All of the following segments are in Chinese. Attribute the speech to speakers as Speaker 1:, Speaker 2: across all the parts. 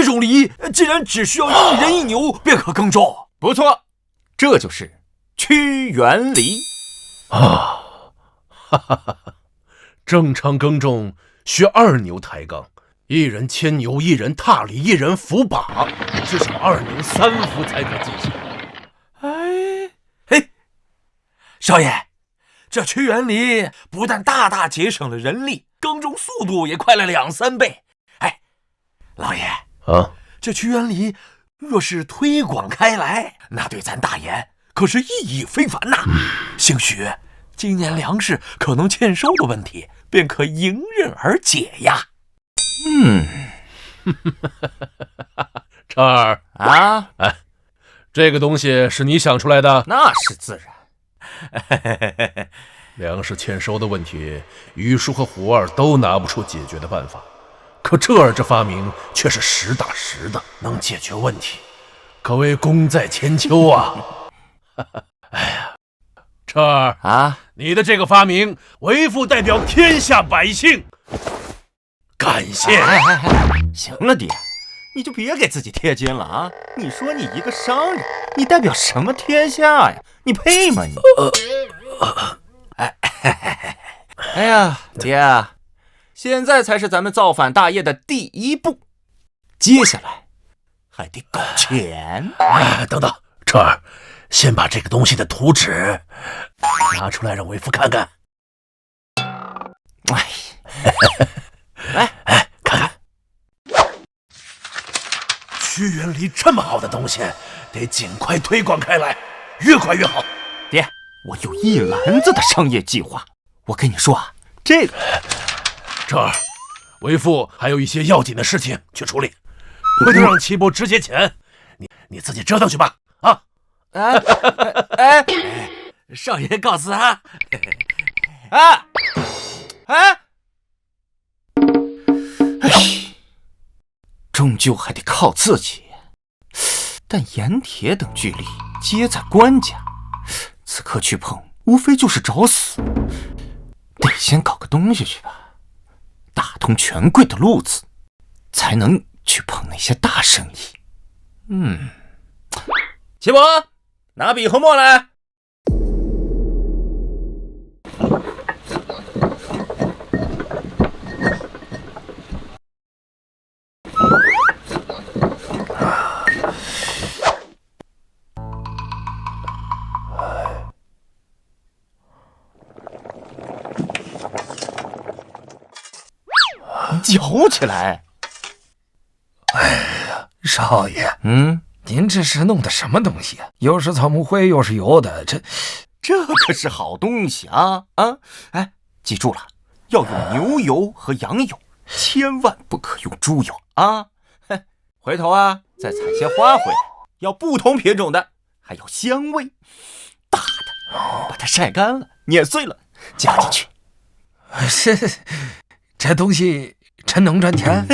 Speaker 1: 种犁竟然只需要1人1牛便可耕种。
Speaker 2: 不错，这就是屈原犁
Speaker 3: 啊！哈哈哈！正常耕种需2牛抬杠，1人牵牛，1人踏犁，1人扶把，至少2牛3伏才可进行。
Speaker 1: 少爷，这屈原犁不但大大节省了人力，耕种速度也快了2、3倍。老爷
Speaker 3: 啊，
Speaker 1: 这屈原犁若是推广开来，那对咱大研可是意义非凡呐。兴许今年粮食可能欠收的问题便可迎刃而解呀。
Speaker 3: 超儿
Speaker 2: 啊，
Speaker 3: 这个东西是你想出来的？
Speaker 2: 那是自然。
Speaker 3: 粮食欠收的问题，于叔和胡儿都拿不出解决的办法，可这儿这发明却是实打实的，能解决问题，可谓功在千秋啊！哎呀，这儿
Speaker 2: 啊，
Speaker 3: 你的这个发明，为父代表天下百姓感谢。
Speaker 2: 行了，爹，你就别给自己贴金了啊！你说你一个商人，你代表什么天下呀？你配吗你？哎呀，爹，现在才是咱们造反大业的第1步，接下来还得搞钱。
Speaker 3: 等等，这儿先把这个东西的图纸拿出来，让为父看看。来，看看。屈原犁这么好的东西，得尽快推广开来，越快越好。
Speaker 2: 爹，我有1篮子的商业计划。我跟你说啊，这
Speaker 3: 儿，为父还有一些要紧的事情去处理，回头让齐伯直接钱，你自己折腾去吧。啊！
Speaker 1: 少爷告辞啊！
Speaker 2: 终究还得靠自己。但盐铁等巨力皆在官家，此刻去碰，无非就是找死。得先搞个东西去吧，打通权贵的路子，才能去碰那些大生意。齐伯，拿笔和墨来。嚼起来！
Speaker 1: 少爷，您这是弄的什么东西啊？又是草木灰，又是油的，
Speaker 2: 这可是好东西啊！记住了，要用牛油和羊油，千万不可用猪油啊！回头啊，再采些花回来，要不同品种的，还有香味大的，把它晒干了，碾碎了，加进去。
Speaker 1: 这东西真能赚钱？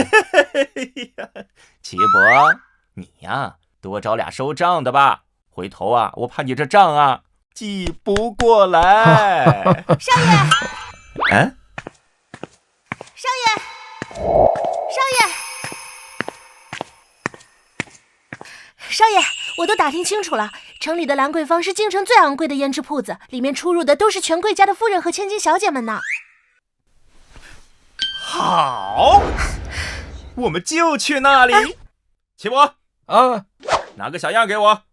Speaker 2: 齐伯，你呀，多找俩收账的吧，回头啊，我怕你这账啊记不过来。
Speaker 4: 少爷，少爷，我都打听清楚了，城里的兰桂坊是京城最昂贵的胭脂铺子，里面出入的都是权贵家的夫人和千金小姐们呢。
Speaker 2: 好，我们就去那里。齐伯
Speaker 1: 啊，
Speaker 2: 拿个小样给我。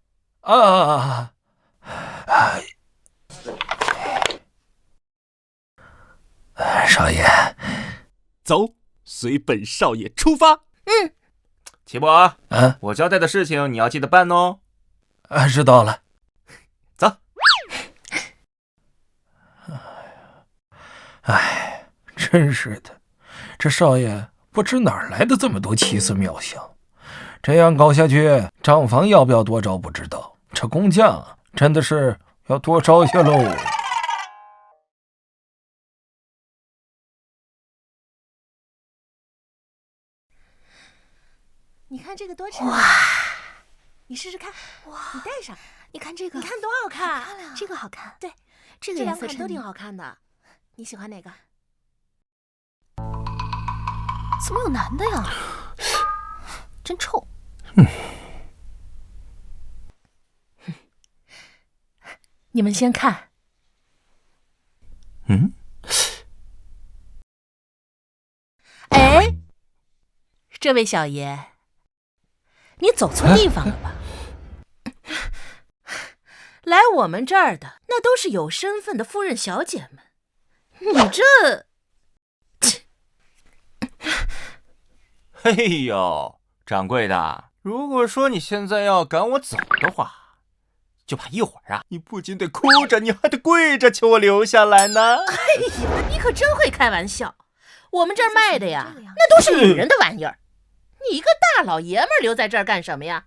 Speaker 1: 少爷，
Speaker 2: 走，随本少爷出发。齐伯，我交代的事情你要记得办哦。
Speaker 1: 知道了。
Speaker 2: 走。
Speaker 1: 真是的，这少爷不知哪儿来的这么多奇思妙想。这样搞下去，账房要不要多招不知道，这工匠真的是要多招些喽。
Speaker 4: 你看这个多沉！哇，你试试看。哇，你戴上，
Speaker 5: 你看这个，
Speaker 4: 你看多好看！
Speaker 5: 好漂亮，
Speaker 4: 这个好看。对，
Speaker 5: 这
Speaker 4: 两款都挺好看的。你喜欢哪个？
Speaker 5: 怎么有男的呀？
Speaker 4: 真臭。你们先看。哎，这位小爷，你走错地方了吧？来我们这儿的那都是有身份的夫人小姐们，你这……
Speaker 2: 嘿呦，掌柜的，如果说你现在要赶我走的话，就怕一会儿啊，你不仅得哭着，你还得跪着求我留下来呢。
Speaker 4: 哎呀，你可真会开玩笑！我们这儿卖的呀，那都是女人的玩意儿。你一个大老爷们儿留在这儿干什么呀？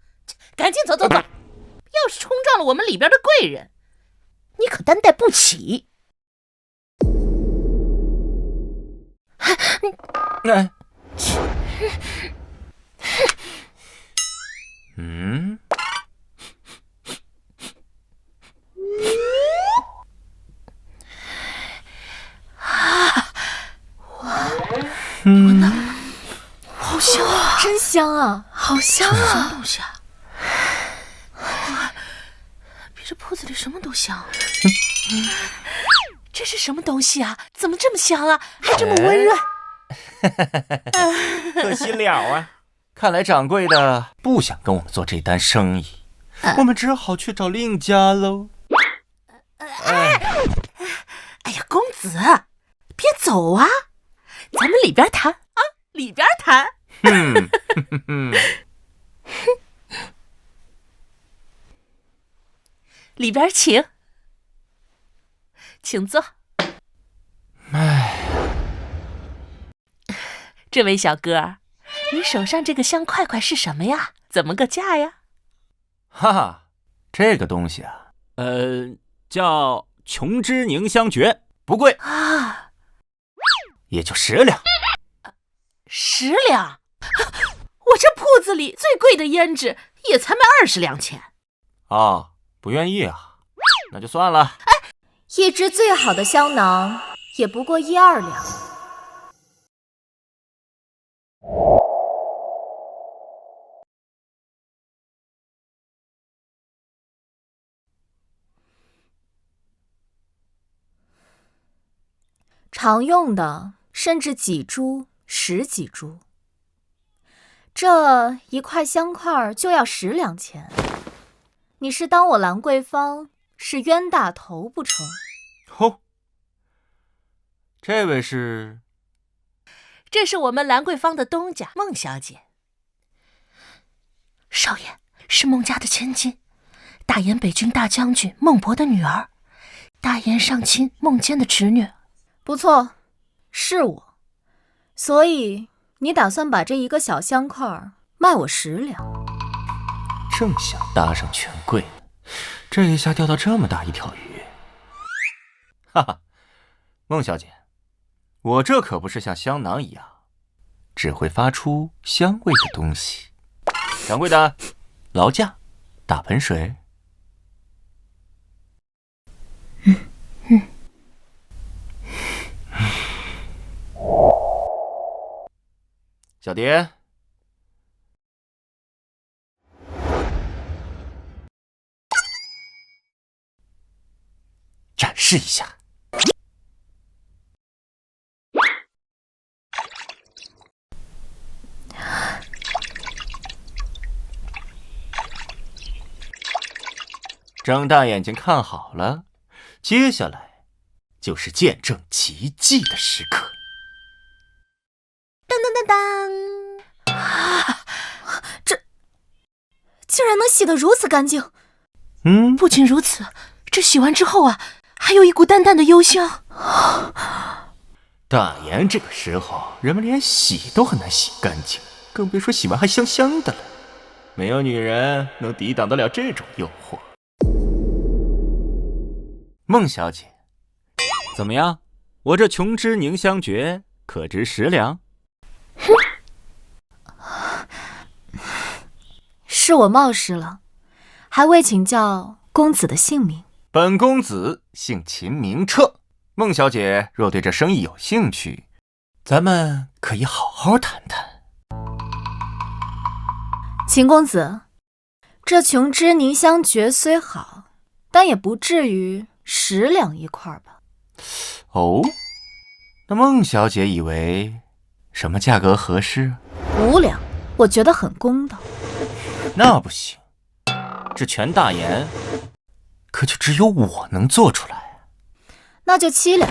Speaker 4: 赶紧走走走！要是冲撞了我们里边的贵人，你可担待不起。
Speaker 2: 哎，
Speaker 4: 好香啊！
Speaker 5: 真香啊，好香啊！
Speaker 4: 什么东西啊？比这铺子里什么都香。这是什么东西啊？怎么这么香啊？还这么温润？
Speaker 2: 可惜了啊！看来掌柜的不想跟我们做这单生意，我们只好去找另一家喽。
Speaker 4: 哎呀，公子，别走啊！咱们里边谈啊，里边谈。里边请，请坐。这位小哥，你手上这个香块块是什么呀？怎么个价呀？
Speaker 2: 哈哈，这个东西啊，
Speaker 6: 叫琼脂凝香诀，不贵
Speaker 4: 啊，
Speaker 2: 也就10两。
Speaker 4: 10两？我这铺子里最贵的胭脂也才卖20两钱。
Speaker 2: 啊，不愿意啊，那就算了。
Speaker 5: 一支最好的香囊也不过1-2两。常用的甚至几株、10几株，这一块香块就要10两钱。你是当我兰桂坊是冤大头不成？
Speaker 2: 哦，这位是？
Speaker 4: 这是我们兰桂坊的东家孟小姐。少爷是孟家的千金，大燕北军大将军孟博的女儿，大燕上卿孟坚的侄女。
Speaker 5: 不错，是我。所以你打算把这一个小香块卖我10两？
Speaker 2: 正想搭上权贵呢，这一下钓到这么大一条鱼。哈哈，孟小姐，我这可不是像香囊一样只会发出香味的东西。掌柜的，劳驾，打盆水。小蝶，展示一下。睁大眼睛看好了，接下来就是见证奇迹的时刻。
Speaker 4: 当当当当！啊，
Speaker 5: 这竟然能洗得如此干净！
Speaker 4: 不仅如此，这洗完之后啊，还有一股淡淡的幽香。
Speaker 2: 大言这个时候，人们连洗都很难洗干净，更别说洗完还香香的了。没有女人能抵挡得了这种诱惑。孟小姐，
Speaker 6: 怎么样？我这琼脂凝香诀可值10两？
Speaker 5: 是我冒失了，还未请教公子的姓名。
Speaker 2: 本公子姓秦名彻。孟小姐若对这生意有兴趣，咱们可以好好谈谈。
Speaker 5: 秦公子，这琼脂凝香诀虽好，但也不至于10两一块吧？
Speaker 2: 哦，那孟小姐以为什么价格合适
Speaker 5: ？5两，我觉得很公道。
Speaker 2: 那不行，这全大研可就只有我能做出来。
Speaker 5: 那就7两。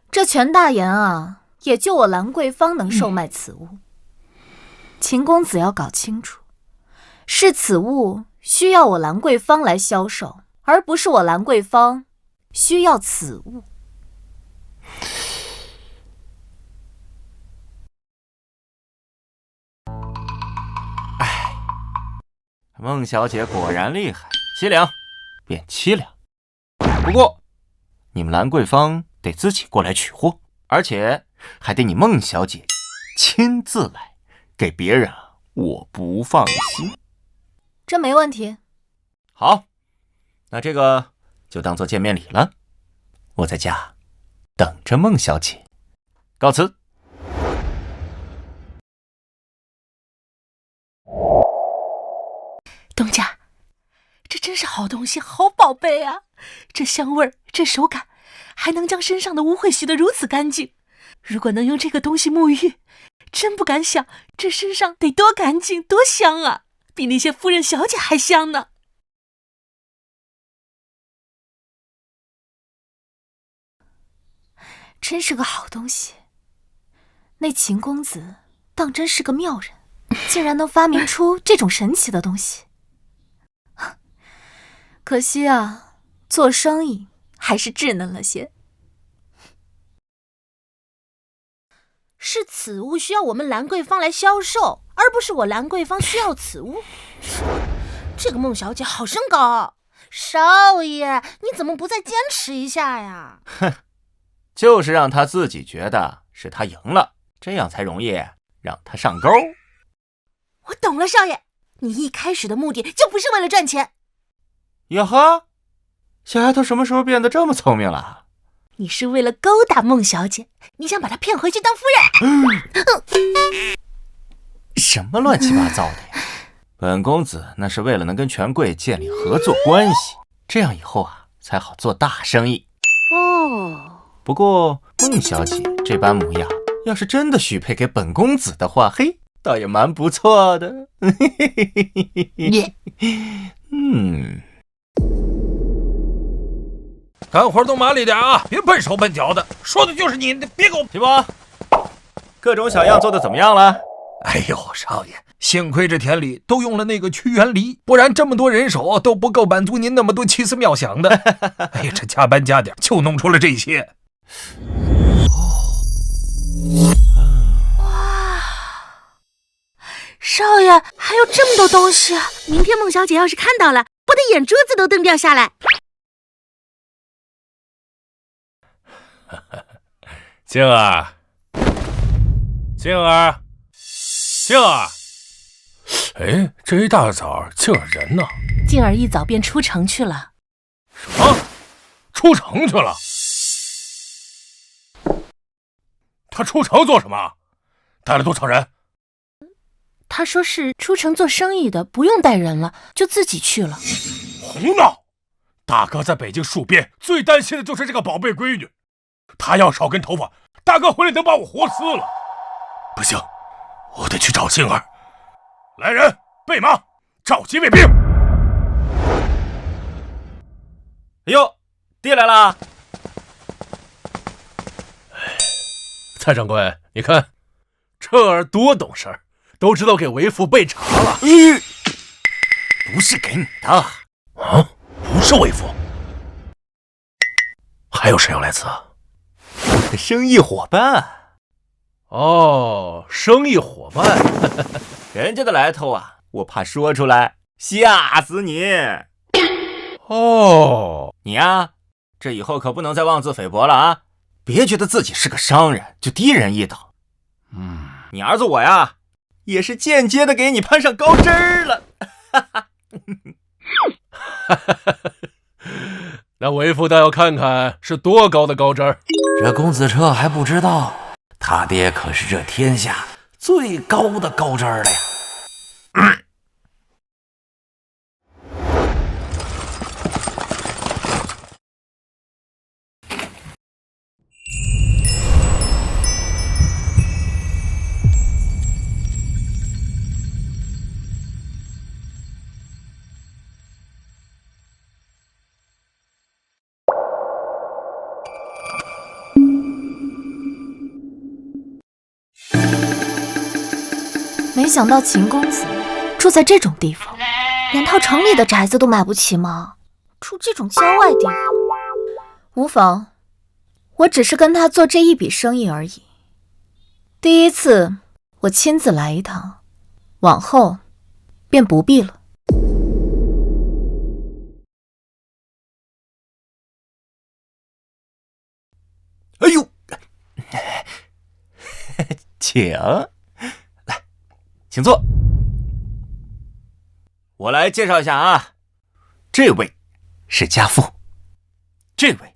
Speaker 5: 这全大研啊，也就我兰桂坊能售卖此物。秦公子要搞清楚，是此物需要我兰桂坊来销售，而不是我兰桂坊需要此物。
Speaker 2: 哎，孟小姐果然厉害，7两变7两。不过你们兰桂坊得自己过来取货，而且还得你孟小姐亲自来，给别人我不放心。
Speaker 5: 这没问题。
Speaker 2: 好，那这个就当做见面礼了。我在家等着孟小姐，告辞。
Speaker 4: 东家，这真是好东西，好宝贝啊！这香味儿，这手感，还能将身上的污秽洗得如此干净。如果能用这个东西沐浴，真不敢想这身上得多干净多香啊，比那些夫人小姐还香呢。
Speaker 5: 真是个好东西。那秦公子当真是个妙人，竟然能发明出这种神奇的东西。可惜啊，做生意还是稚嫩了些。
Speaker 4: 是此物需要我们兰桂坊来销售，而不是我兰桂坊需要此物。这个孟小姐好生高，少爷，你怎么不再坚持一下呀？
Speaker 2: 哼，就是让他自己觉得是他赢了，这样才容易让他上钩。
Speaker 4: 我懂了，少爷，你一开始的目的就不是为了赚钱。
Speaker 2: 哟呵，小丫头什么时候变得这么聪明了？
Speaker 4: 你是为了勾搭孟小姐，你想把她骗回去当夫人。
Speaker 2: 什么乱七八糟的呀！本公子那是为了能跟权贵建立合作关系，这样以后啊才好做大生意。
Speaker 4: 哦，
Speaker 2: 不过孟小姐这般模样，要是真的许配给本公子的话，嘿，倒也蛮不错的。
Speaker 1: 干活都麻利点啊，别笨手笨脚的，说的就是你，别给我。
Speaker 2: 提拨，各种小样做的怎么样了？
Speaker 1: 哎呦，少爷，幸亏这田里都用了那个屈原梨，不然这么多人手都不够满足您那么多奇思妙想的。哎呀，这加班加点就弄出了这些。
Speaker 4: 哇，少爷还有这么多东西啊！明天孟小姐要是看到了，我的眼珠子都瞪掉下来。
Speaker 3: 静儿，静儿，静儿！哎，这一大早静儿人呢？
Speaker 4: 静儿一早便出城去了。
Speaker 3: 什么？出城去了？他出城做什么？带了多少人？
Speaker 4: 他说是出城做生意的，不用带人了，就自己去了。
Speaker 3: 胡闹！大哥在北京戍边，最担心的就是这个宝贝闺女。她要少根头发，大哥回来能把我活撕了。不行，我得去找静儿。来人，备马，召集卫兵。
Speaker 2: 哎呦，爹来了！
Speaker 3: 蔡掌柜，你看，这儿多懂事儿，都知道给为父备茶了。
Speaker 2: 不是给你的
Speaker 3: 啊，不是为父，还有谁要来此啊？
Speaker 2: 我的生意伙伴。
Speaker 3: 哦，生意伙伴。
Speaker 2: 人家的来头啊，我怕说出来吓死你。
Speaker 3: 哦，
Speaker 2: 你呀，这以后可不能再妄自菲薄了啊！别觉得自己是个商人就低人一等。你儿子我呀，也是间接的给你攀上高枝儿了。
Speaker 3: 那为父倒要看看是多高的高枝儿。
Speaker 7: 这公子彻还不知道，他爹可是这天下最高的高枝儿了呀。
Speaker 5: 想到秦公子住在这种地方，连套城里的宅子都买不起吗？住这种郊外地方，无妨，我只是跟他做这一笔生意而已。第一次我亲自来一趟，往后便不必了。
Speaker 2: 哎呦，请来，请坐。我来介绍一下啊，这位是家父，这位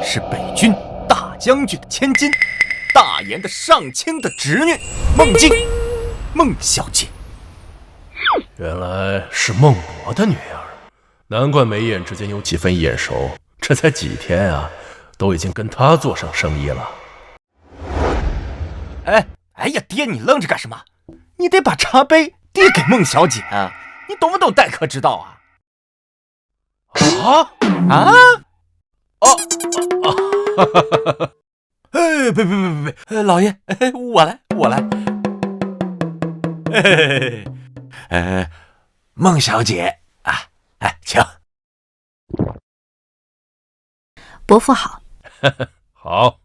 Speaker 2: 是北军大将军的千金，大言的上卿的侄女孟静，孟小姐。
Speaker 3: 原来是孟博的女儿，难怪眉眼之间有几分眼熟。这才几天啊，都已经跟她做上生意了。
Speaker 2: 哎呀，爹，你愣着干什么？你得把茶杯递给孟小姐啊！你懂不懂待客之道啊？别，老爷，我来。孟小姐啊，请。
Speaker 5: 伯父好。
Speaker 3: 好。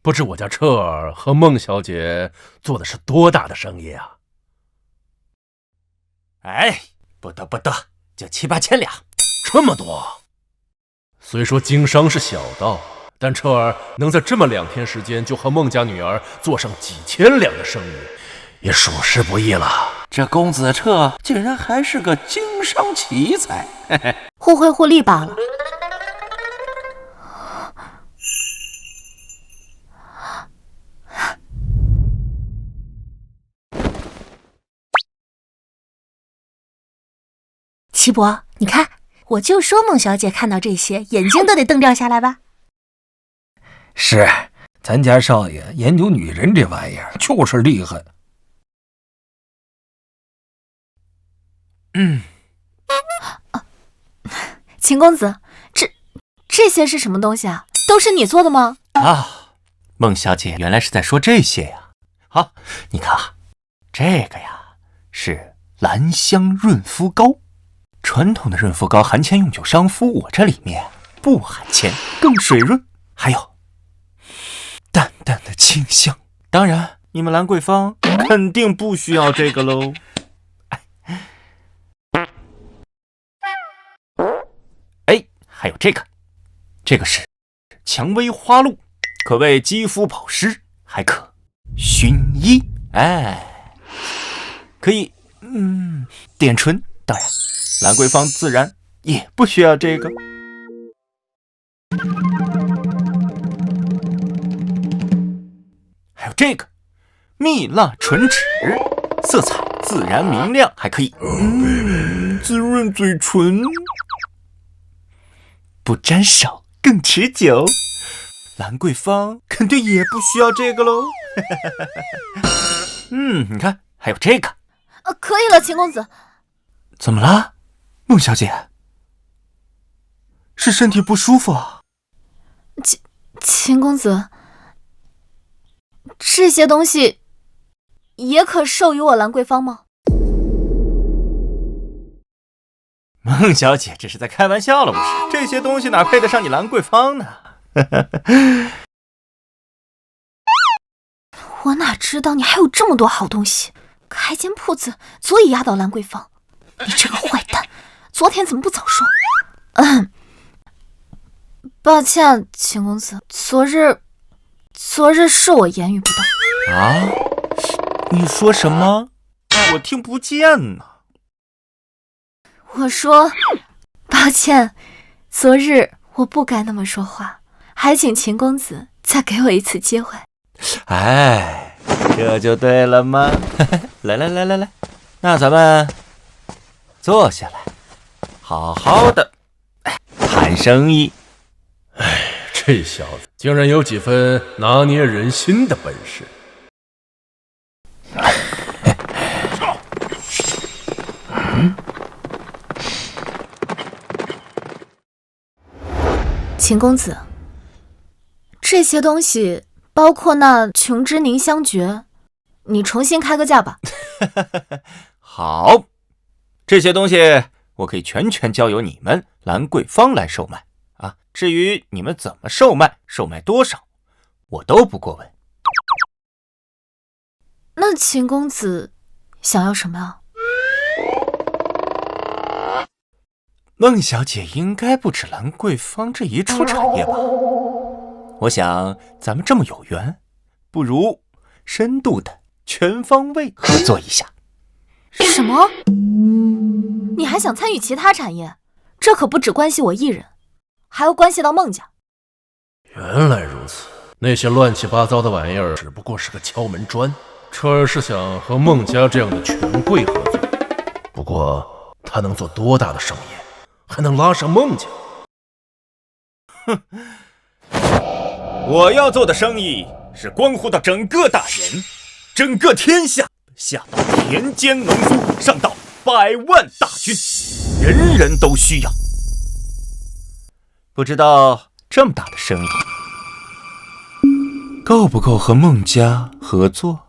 Speaker 3: 不知我家彻儿和孟小姐做的是多大的生意啊？
Speaker 2: 不得，就7、8千两。
Speaker 3: 这么多？虽说经商是小道，但彻儿能在这么2天时间就和孟家女儿做上几千两的生意，也属实不易了。
Speaker 7: 这公子彻竟然还是个经商奇才，
Speaker 5: 互惠互利罢了。
Speaker 8: 齐伯，你看，我就说孟小姐看到这些，眼睛都得瞪掉下来吧。
Speaker 1: 是，咱家少爷研究女人这玩意儿就是厉害。
Speaker 5: 秦公子，这些是什么东西啊？都是你做的吗？
Speaker 2: 孟小姐原来是在说这些呀。好，你看啊，这个呀是兰香润肤膏。传统的润肤膏含铅用酒伤肤，我这里面不含铅，更水润，还有淡淡的清香。当然，你们兰桂坊肯定不需要这个喽。还有这个是蔷薇花露，可为肌肤保湿，还可熏衣，可以点唇。当然，兰桂坊自然也不需要这个。还有这个蜜蜡唇脂，色彩自然明亮，还可以滋润嘴唇，不沾手更持久。兰桂坊肯定也不需要这个喽。你看，还有这个。
Speaker 5: 可以了，秦公子。
Speaker 2: 怎么了，孟小姐？是身体不舒服啊？
Speaker 5: 秦公子，这些东西也可授予我兰桂坊吗？
Speaker 2: 孟小姐这是在开玩笑了不是？这些东西哪配得上你兰桂坊呢？
Speaker 5: 我哪知道你还有这么多好东西，开间铺子足以压倒兰桂坊。你这个坏蛋，昨天怎么不早说？抱歉，秦公子，昨日是我言语不当。
Speaker 2: 啊？你说什么？我听不见呢。
Speaker 5: 我说，抱歉，昨日我不该那么说话，还请秦公子再给我一次机会。
Speaker 2: 这就对了吗？来，那咱们坐下来，好好的谈生意。
Speaker 3: 这小子竟然有几分拿捏人心的本事。
Speaker 5: 秦公子，这些东西包括那琼脂凝香诀，你重新开个价吧。
Speaker 2: 好，这些东西我可以全权交由你们兰桂坊来售卖啊。至于你们怎么售卖，售卖多少，我都不过问。
Speaker 5: 那秦公子想要什么啊？
Speaker 2: 孟小姐应该不止兰桂坊这一处产业吧？我想咱们这么有缘，不如深度的全方位合作一下。
Speaker 5: 什么？你还想参与其他产业？这可不只关系我一人，还要关系到孟家。
Speaker 3: 原来如此，那些乱七八糟的玩意儿只不过是个敲门砖。彻儿是想和孟家这样的权贵合作，不过他能做多大的生意，还能拉上孟家？
Speaker 2: 哼，我要做的生意是关乎到整个大研，整个天下，下到田间农夫，上到100万大军，人人都需要。不知道这么大的生意够不够和孟家合作？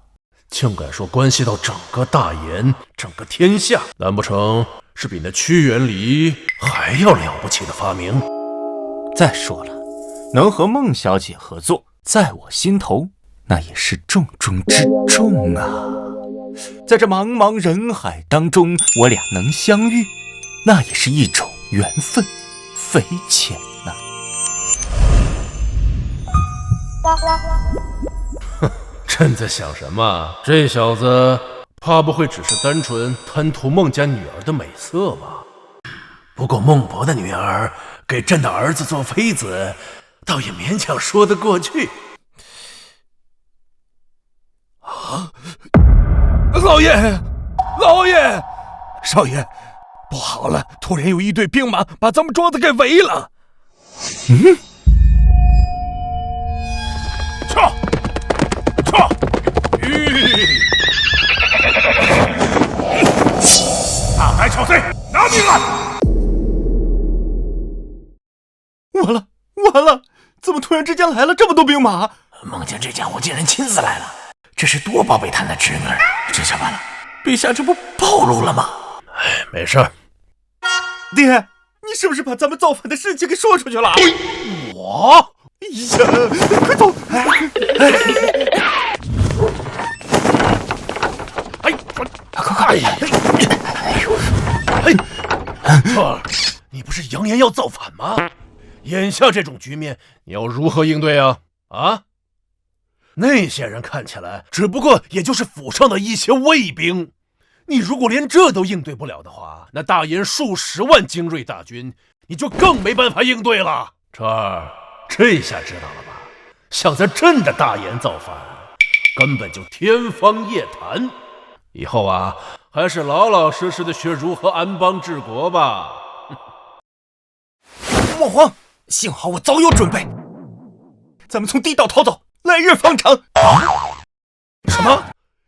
Speaker 3: 竟敢说关系到整个大研，整个天下，难不成是比那屈原离还要了不起的发明？
Speaker 2: 再说了，能和孟小姐合作，在我心头那也是重中之重啊。在这茫茫人海当中，我俩能相遇，那也是一种缘分，匪浅呐。
Speaker 3: 哼，朕在想什么？这小子怕不会只是单纯贪图孟家女儿的美色吧？不过孟伯的女儿给朕的儿子做妃子，倒也勉强说得过去。
Speaker 1: 啊！老爷，老爷，少爷，不好了！突然有一队兵马把咱们庄子给围了。撤！大胆小贼，拿命来！
Speaker 2: 完了！怎么突然之间来了这么多兵马？
Speaker 1: 孟家这家伙竟然亲自来了，这是多宝贝他的侄女儿！这下完了，陛下这不暴露了吗？
Speaker 3: 哎，没事儿。
Speaker 2: 爹，你是不是把咱们造反的事情给说出去了？
Speaker 3: 我？
Speaker 2: 哎呀，快走！
Speaker 3: 快！彻儿，你不是扬言要造反吗？眼下这种局面，你要如何应对啊？啊？那些人看起来只不过也就是府上的一些卫兵，你如果连这都应对不了的话，那大研数10万精锐大军，你就更没办法应对了。彻儿，这下知道了吧？想在朕的大研造反，根本就天方夜谭。以后啊，还是老老实实的学如何安邦治国吧。
Speaker 2: 莫慌，幸好我早有准备，咱们从地道逃走，来日方长。
Speaker 3: 什么？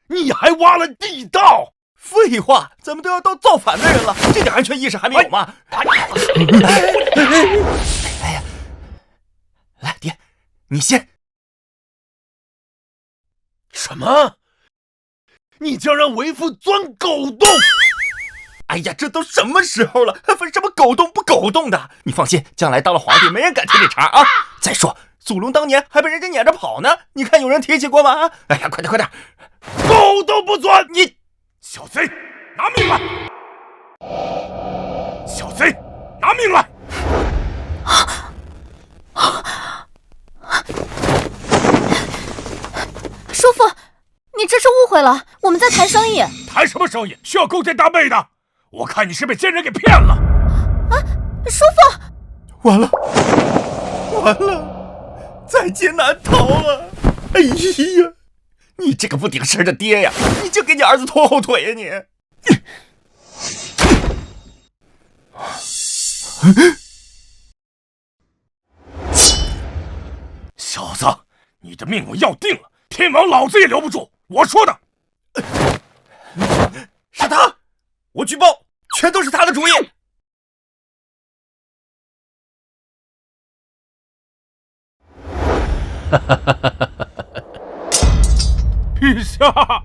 Speaker 3: 你还挖了地道？
Speaker 2: 废话，咱们都要到造反的人了，这点安全意识还没有吗？哎呀，来，爹，你先。
Speaker 3: 什么？你竟然让为父钻狗洞！
Speaker 2: 哎呀，这都什么时候了，还分什么狗洞不狗洞的？你放心，将来当了皇帝，没人敢提这茬啊！再说，祖龙当年还被人家撵着跑呢，你看有人提起过吗？哎呀，快点，
Speaker 3: 狗都不钻！
Speaker 1: 你小贼，拿命来！小贼，拿命来！
Speaker 5: 叔父，你这是误会了，我们在谈生意。
Speaker 1: 谈什么生意？需要勾肩搭背的？我看你是被奸人给骗了。
Speaker 5: 啊，叔父！
Speaker 2: 完了，在劫难逃啊！哎呀，你这个不顶事的爹呀，你就给你儿子拖后腿呀你！
Speaker 1: 小子，你的命我要定了，天王老子也留不住！我说的，
Speaker 2: 是他，我举报，全都是他的主意。
Speaker 1: 陛下，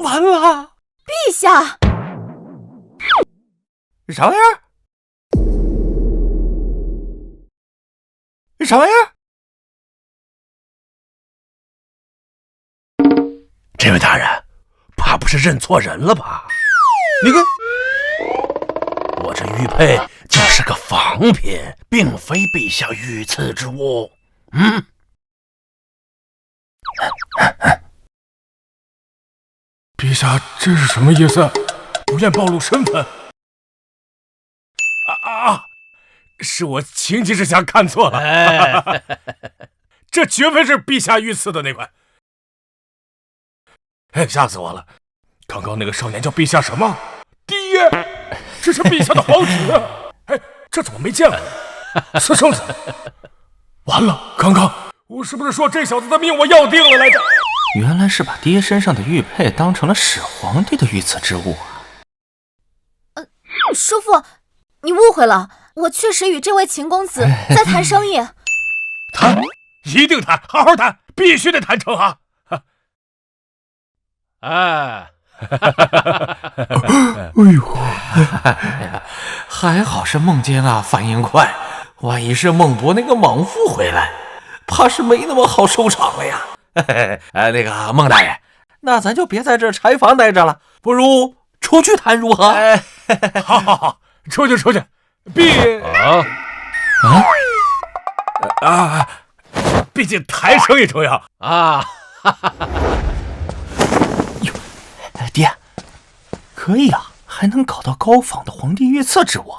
Speaker 2: 完了！
Speaker 5: 陛下，
Speaker 2: 啥玩意儿？啥玩意儿？
Speaker 3: 这位大人，怕不是认错人了吧？
Speaker 2: 你看，
Speaker 3: 我这玉佩就是个仿品，并非陛下御赐之物。
Speaker 1: 陛下，这是什么意思？不愿暴露身份？是我情急之下看错了。这绝非是陛下御赐的那款。吓死我了！刚刚那个少年叫陛下什么？爹，这是陛下的皇旨。这怎么没见过呢？私生子！完了，刚刚我是不是说这小子的命我要定了来着？
Speaker 2: 原来是把爹身上的玉佩当成了始皇帝的御赐之物啊！
Speaker 5: 叔父，你误会了，我确实与这位秦公子在谈生意。
Speaker 1: 谈，一定谈，好好谈，必须得谈成啊！
Speaker 3: 哎
Speaker 2: 呦，还好是孟坚啊，反应快。万一是孟博那个莽夫回来，怕是没那么好收场了呀。那个孟大人，那咱就别在这柴房待着了，不如出去谈如何？
Speaker 1: 好，出去，毕竟谈生意重要啊！
Speaker 2: 哟，爹，可以啊，还能搞到高仿的皇帝御赐之物，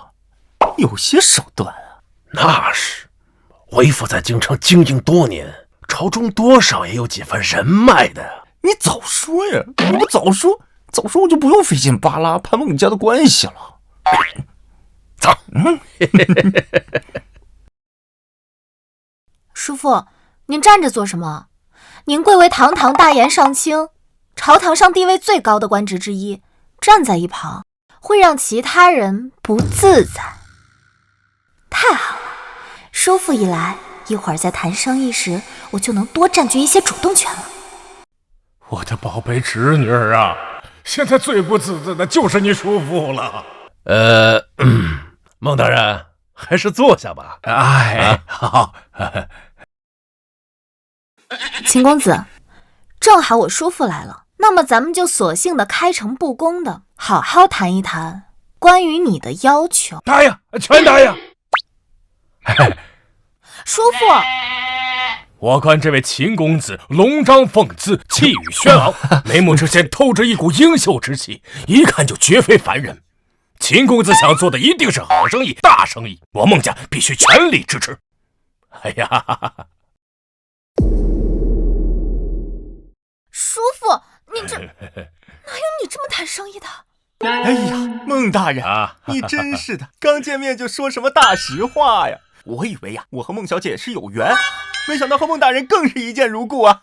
Speaker 2: 有些手段啊。
Speaker 3: 那是，为父在京城经营多年，朝中多少也有几分人脉的。
Speaker 2: 你早说呀！你不早说我就不用费劲巴拉攀孟家的关系了。
Speaker 3: 走。
Speaker 5: 叔父，您站着做什么？您贵为堂堂大言上卿，朝堂上地位最高的官职之一，站在一旁会让其他人不自在。太好了，叔父一来，一会儿在谈生意时，我就能多占据一些主动权了。
Speaker 1: 我的宝贝侄女儿啊，现在最不自在的就是你叔父了。
Speaker 3: 孟大人，还是坐下吧。
Speaker 1: 好。
Speaker 5: 秦公子，正好我叔父来了，那么咱们就索性的开诚布公的好好谈一谈关于你的要求。
Speaker 1: 答应，全答应。
Speaker 5: 叔父，
Speaker 1: 我观这位秦公子龙章凤姿，气宇轩昂，眉目之间透着一股英秀之气，一看就绝非凡人。秦公子想做的一定是好生意、大生意，我孟家必须全力支持。
Speaker 5: 叔父，你这哪有你这么谈生意的？
Speaker 2: 哎呀，孟大人，你真是的，刚见面就说什么大实话呀！我以为呀，我和孟小姐是有缘，没想到和孟大人更是一见如故啊！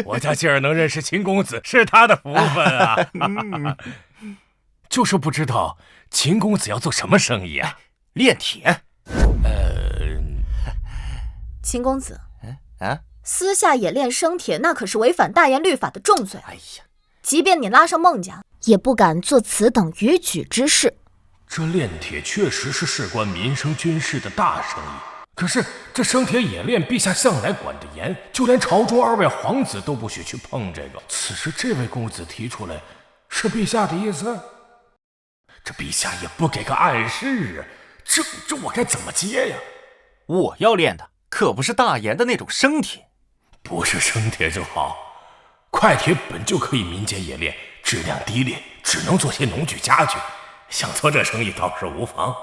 Speaker 1: 我家今儿能认识秦公子，是他的福分啊！就是不知道秦公子要做什么生意啊？
Speaker 2: 炼铁。
Speaker 5: 秦公子，私下冶炼生铁，那可是违反大言律法的重罪。
Speaker 2: 哎呀，
Speaker 5: 即便你拉上孟家，也不敢做此等逾矩之事。
Speaker 1: 这炼铁确实是事关民生军事的大生意，可是这生铁冶炼，陛下向来管得严，就连朝中2位皇子都不许去碰这个。此时这位公子提出来，是陛下的意思？这陛下也不给个暗示啊，这我该怎么接呀？
Speaker 2: 我要炼的可不是大言的那种生铁，
Speaker 1: 不是生铁就好。快铁本就可以民间冶炼，质量低劣，只能做些农具家具。想做这生意倒是无妨。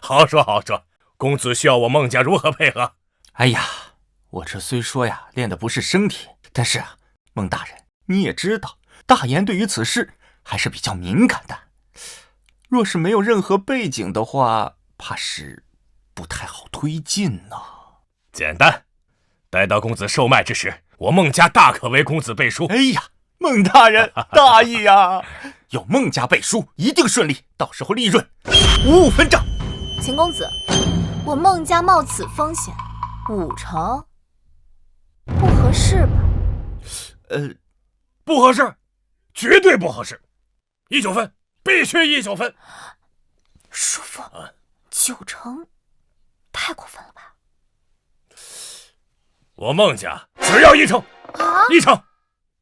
Speaker 1: 好说好说，公子需要我孟家如何配合？
Speaker 2: 哎呀，我这虽说呀炼的不是生铁，但是啊，孟大人你也知道，大言对于此事还是比较敏感的。若是没有任何背景的话，怕是不太好推进呢。
Speaker 1: 简单，待到公子售卖之时，我孟家大可为公子背书。
Speaker 2: 哎呀，孟大人大义呀！有孟家背书，一定顺利，到时候利润5分账。
Speaker 5: 秦公子，我孟家冒此风险，5成不合适吧？
Speaker 9: 不合适，绝对不合适，19分，必须19分。
Speaker 5: 叔父，9成，太过分了吧？
Speaker 9: 我孟家只要1成，1成，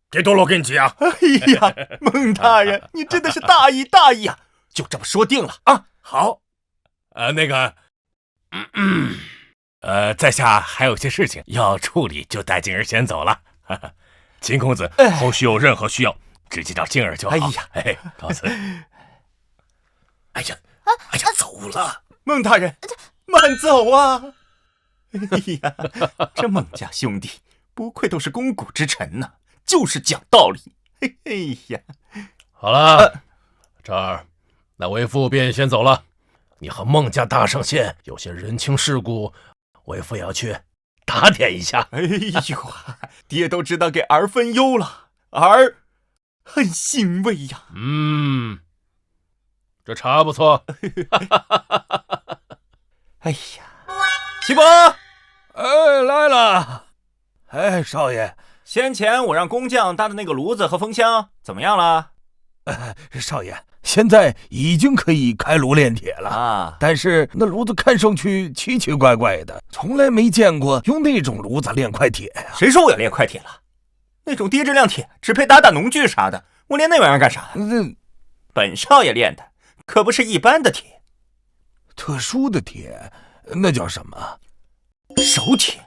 Speaker 9: 给多罗跟你急啊！
Speaker 2: 哎呀，孟大人，你真的是大义大义啊！就这么说定了啊！
Speaker 9: 好，在下还有些事情要处理，就带静儿先走了。秦公子，后续有任何需要，直接找静儿就好。告辞。哎呀，走了。
Speaker 2: 孟大人，慢走啊！哎呀，这孟家兄弟不愧都是肱骨之臣呢，就是讲道理。哎呀，
Speaker 3: 好了，这儿那为父便先走了。你和孟家搭上线，有些人情世故，为父也要去打点一下。
Speaker 2: 哎呦，爹都知道给儿分忧了，儿很欣慰呀。
Speaker 3: 这茶不错。
Speaker 2: 哎呀，齐伯，
Speaker 1: 来了。少爷，
Speaker 6: 先前我让工匠搭的那个炉子和风箱怎么样了？
Speaker 1: 少爷，现在已经可以开炉炼铁了
Speaker 6: 啊！
Speaker 1: 但是那炉子看上去奇奇怪怪的，从来没见过用那种炉子炼块铁呀。
Speaker 6: 谁说我要炼块铁了？那种低质量铁只配打农具啥的，我炼那玩意儿干啥？本少爷炼的可不是一般的铁，
Speaker 1: 特殊的铁，那叫什么？
Speaker 2: 手铁，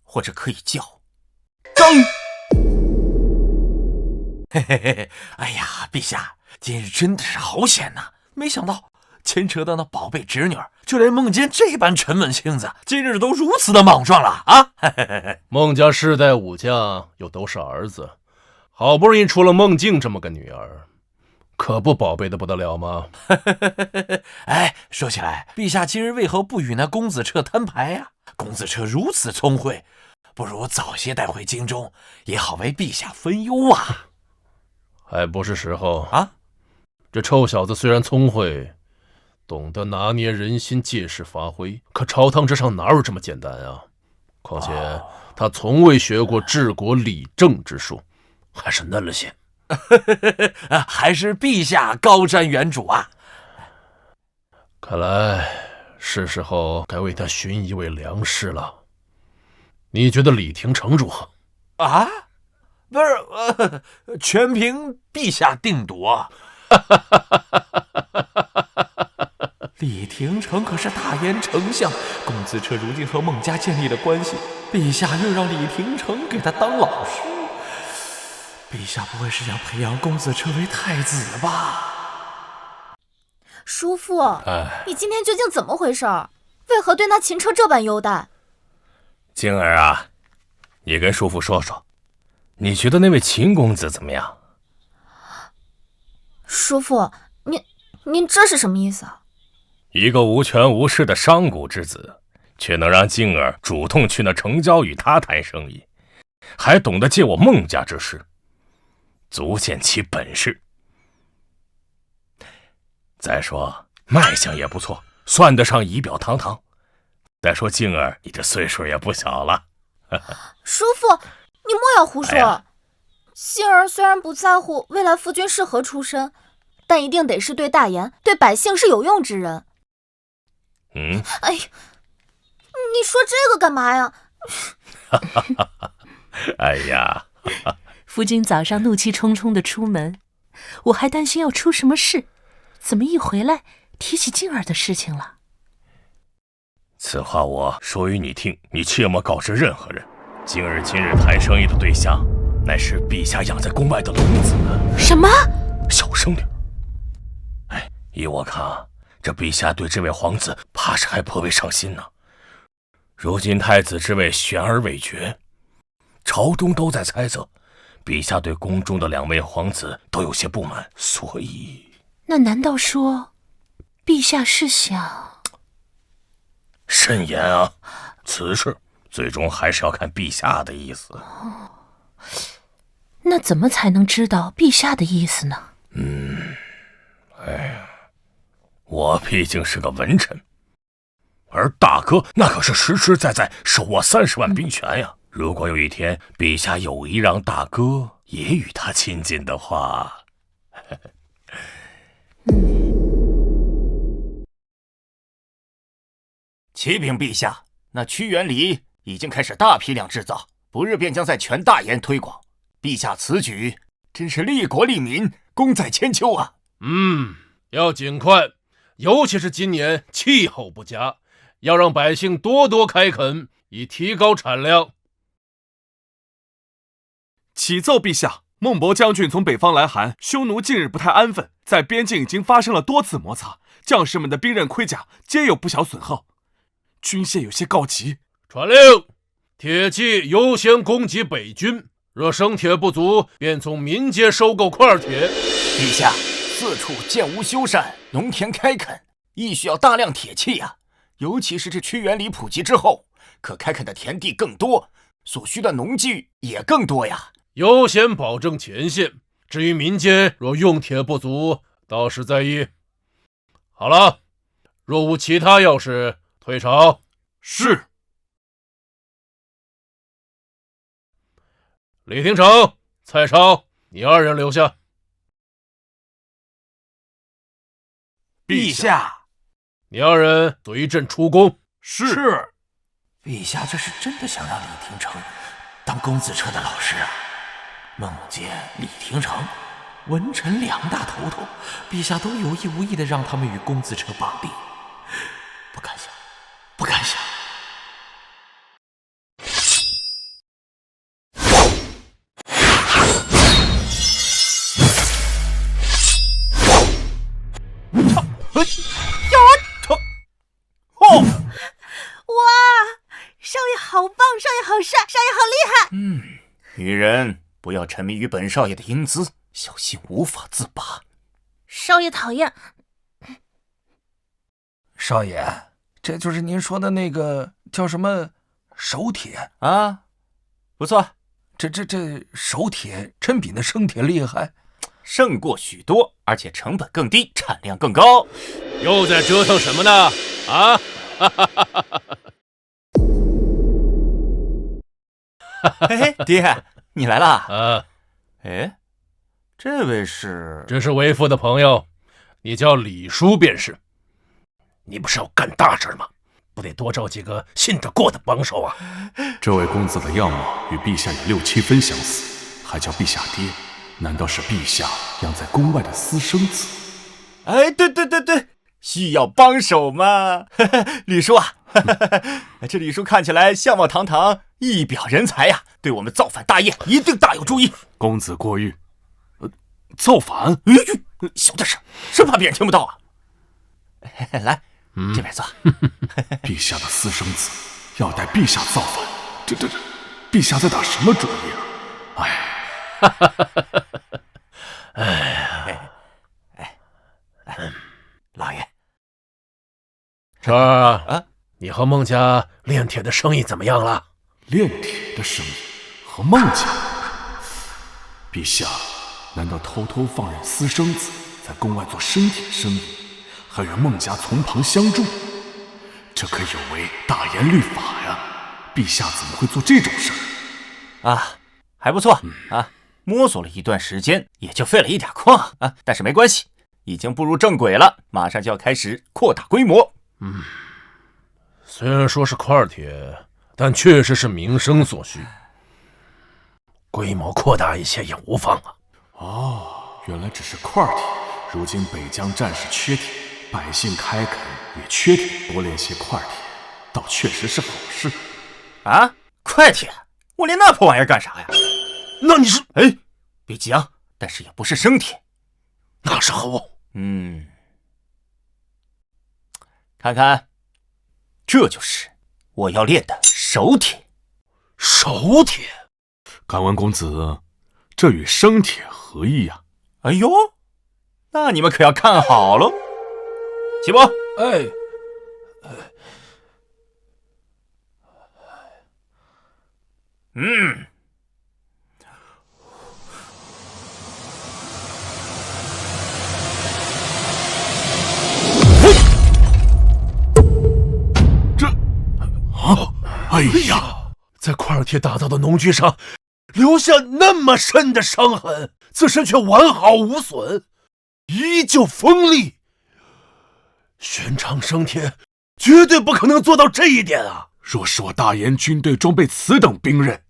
Speaker 2: 或者可以叫钢。哎呀，陛下，今日真的是好险呐！没想到牵扯到那宝贝侄女，就连孟坚这般沉稳性子，今日都如此的莽撞了啊！
Speaker 3: 孟家世代武将又都是儿子，好不容易出了孟静这么个女儿，可不宝贝的不得了吗？
Speaker 7: 说起来，陛下今日为何不与那公子彻摊牌呀？公子彻如此聪慧，不如早些带回京中，也好为陛下分忧啊。
Speaker 3: 还不是时候啊！这臭小子虽然聪慧，懂得拿捏人心，借势发挥，可朝堂之上哪有这么简单啊？况且他从未学过治国理政之术，还是嫩了些。
Speaker 7: 还是陛下高瞻远瞩啊！
Speaker 3: 看来是时候该为他寻一位良师了。你觉得李廷成如何？
Speaker 7: 啊？不是，全凭陛下定夺。李廷成可是大燕丞相，公子彻如今和孟家建立了关系，陛下又让李廷成给他当老师，陛下不会是想培养公子彻为太子吧？
Speaker 5: 叔父，你今天究竟怎么回事？为何对那秦彻这般优待？
Speaker 9: 静儿啊，你跟叔父说说，你觉得那位秦公子怎么样？
Speaker 5: 叔父，您这是什么意思啊？
Speaker 9: 一个无权无势的商贾之子，却能让静儿主动去那城郊与他谈生意，还懂得借我孟家之势，足见其本事。再说卖相也不错，算得上仪表堂堂。再说静儿，你这岁数也不小了。
Speaker 5: 叔父，你莫要胡说。杏儿虽然不在乎未来夫君是何出身，但一定得是对大言、对百姓是有用之人。哎呀，你说这个干嘛呀？
Speaker 9: 哎呀，
Speaker 4: 夫君早上怒气冲冲的出门，我还担心要出什么事，怎么一回来提起静儿的事情了？
Speaker 9: 此话我说与你听，你切莫告知任何人。今日谈生意的对象，乃是陛下养在宫外的龙子。
Speaker 4: 什么？
Speaker 9: 小声点。依我看，这陛下对这位皇子怕是还颇为上心呢。如今太子之位悬而未决，朝中都在猜测，陛下对宫中的2位皇子都有些不满，所以……
Speaker 4: 那难道说，陛下是想……
Speaker 9: 慎言啊！此事最终还是要看陛下的意思。
Speaker 4: 那怎么才能知道陛下的意思呢？
Speaker 9: 我毕竟是个文臣，而大哥那可是实实在在手握30万兵权呀。如果有一天陛下有意让大哥也与他亲近的话，
Speaker 6: 启禀陛下，那屈原梨已经开始大批量制造，不日便将在全大研推广。陛下此举真是利国利民，功在千秋啊！
Speaker 3: 要尽快，尤其是今年气候不佳，要让百姓多多开垦，以提高产量。
Speaker 10: 启奏陛下，孟博将军从北方来函，匈奴近日不太安分，在边境已经发生了多次摩擦，将士们的兵刃盔甲皆有不小损耗，军械有些告急。
Speaker 3: 传令，铁骑优先攻击北军，若生铁不足，便从民间收购块铁。
Speaker 6: 陛下，四处建屋修缮，农田开垦，亦需要大量铁器呀。尤其是这屈原梨普及之后，可开垦的田地更多，所需的农具也更多呀。
Speaker 3: 优先保证前线，至于民间若用铁不足，倒是在意。好了，若无其他要事，退朝。
Speaker 10: 是。
Speaker 3: 李廷成、蔡超，你二人留下。
Speaker 10: 陛下，
Speaker 3: 你二人随朕出宫。
Speaker 10: 是。
Speaker 7: 陛下这是真的想让李廷成当公子车的老师啊？孟坚、李廷成，文臣两大头头，陛下都有意无意地让他们与公子车绑定，不敢想，不敢想。
Speaker 8: 哇，少爷好棒，少爷好帅，少爷好厉害！
Speaker 6: 女人不要沉迷于本少爷的英姿，小心无法自拔。
Speaker 8: 少爷讨厌。
Speaker 1: 少爷，这就是您说的那个叫什么手铁
Speaker 6: 啊？不错，
Speaker 1: 这手铁真比那生铁厉害，
Speaker 6: 胜过许多，而且成本更低，产量更高。
Speaker 3: 又在折腾什么呢？啊！
Speaker 6: 嘿嘿，爹，你来啦！
Speaker 3: 啊，
Speaker 6: 哎，这位是？
Speaker 3: 这是为父的朋友，你叫李叔便是。你不是要干大事吗？不得多找几个信得过的帮手啊！
Speaker 10: 这位公子的样貌与陛下有6、7分相似，还叫陛下爹，难道是陛下养在宫外的私生子？
Speaker 6: 哎，对，需要帮手吗？李叔啊，这李叔看起来相貌堂堂，一表人才呀，对我们造反大业一定大有注意。
Speaker 10: 公子过誉，造反？
Speaker 6: 小点声，生怕别人听不到啊！来，这边坐。
Speaker 10: 陛下的私生子要带陛下造反，这，陛下在打什么主意啊？
Speaker 6: 老爷，
Speaker 3: 这儿你和孟家炼铁的生意怎么样了？
Speaker 10: 炼铁的生意和孟家？陛下难道偷偷放任私生子在宫外做生铁生意，还让孟家从旁相助？这可有违大严律法呀！陛下怎么会做这种事儿？
Speaker 6: 啊，还不错啊，摸索了一段时间，也就废了一点矿啊，但是没关系，已经步入正轨了，马上就要开始扩大规模。
Speaker 3: 虽然说是块铁，但确实是民生所需，规模扩大一些也无妨啊。
Speaker 10: 哦，原来只是块铁。如今北疆战事缺铁，百姓开垦也缺铁，多炼些块铁，倒确实是好事。
Speaker 6: 啊，块铁？我炼那破玩意儿干啥呀？
Speaker 3: 那你是？
Speaker 6: 哎，别急啊，但是也不是生铁。
Speaker 3: 那是何物？
Speaker 6: 看看，这就是我要炼的手铁。
Speaker 3: 手铁？
Speaker 10: 敢问公子，这与生铁何异呀？
Speaker 6: 哎呦，那你们可要看好喽。启伯，
Speaker 10: 哎呀，
Speaker 3: 在块铁打造的农具上留下那么深的伤痕，自身却完好无损，依旧锋利。寻常生铁绝对不可能做到这一点啊！
Speaker 10: 若是我大燕军队中被此等兵刃，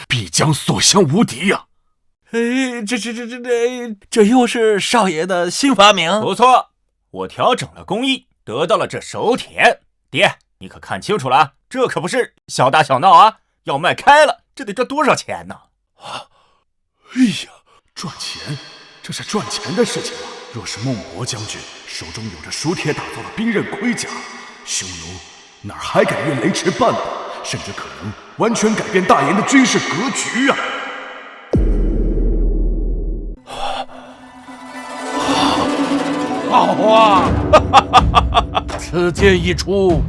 Speaker 10: 必将所向无敌呀！
Speaker 7: 这又是少爷的新发明？
Speaker 6: 不错，我调整了工艺，得到了这手铁。爹，你可看清楚了，这可不是小打小闹啊！要卖开了，这得赚多少钱呢？
Speaker 10: 哎呀，赚钱，这是赚钱的事情啊！若是孟博将军手中有着熟铁打造的兵刃盔甲，匈奴哪还敢越雷池半步，甚至可能完全改变大燕的军事格局啊！
Speaker 3: 好啊！此剑一出，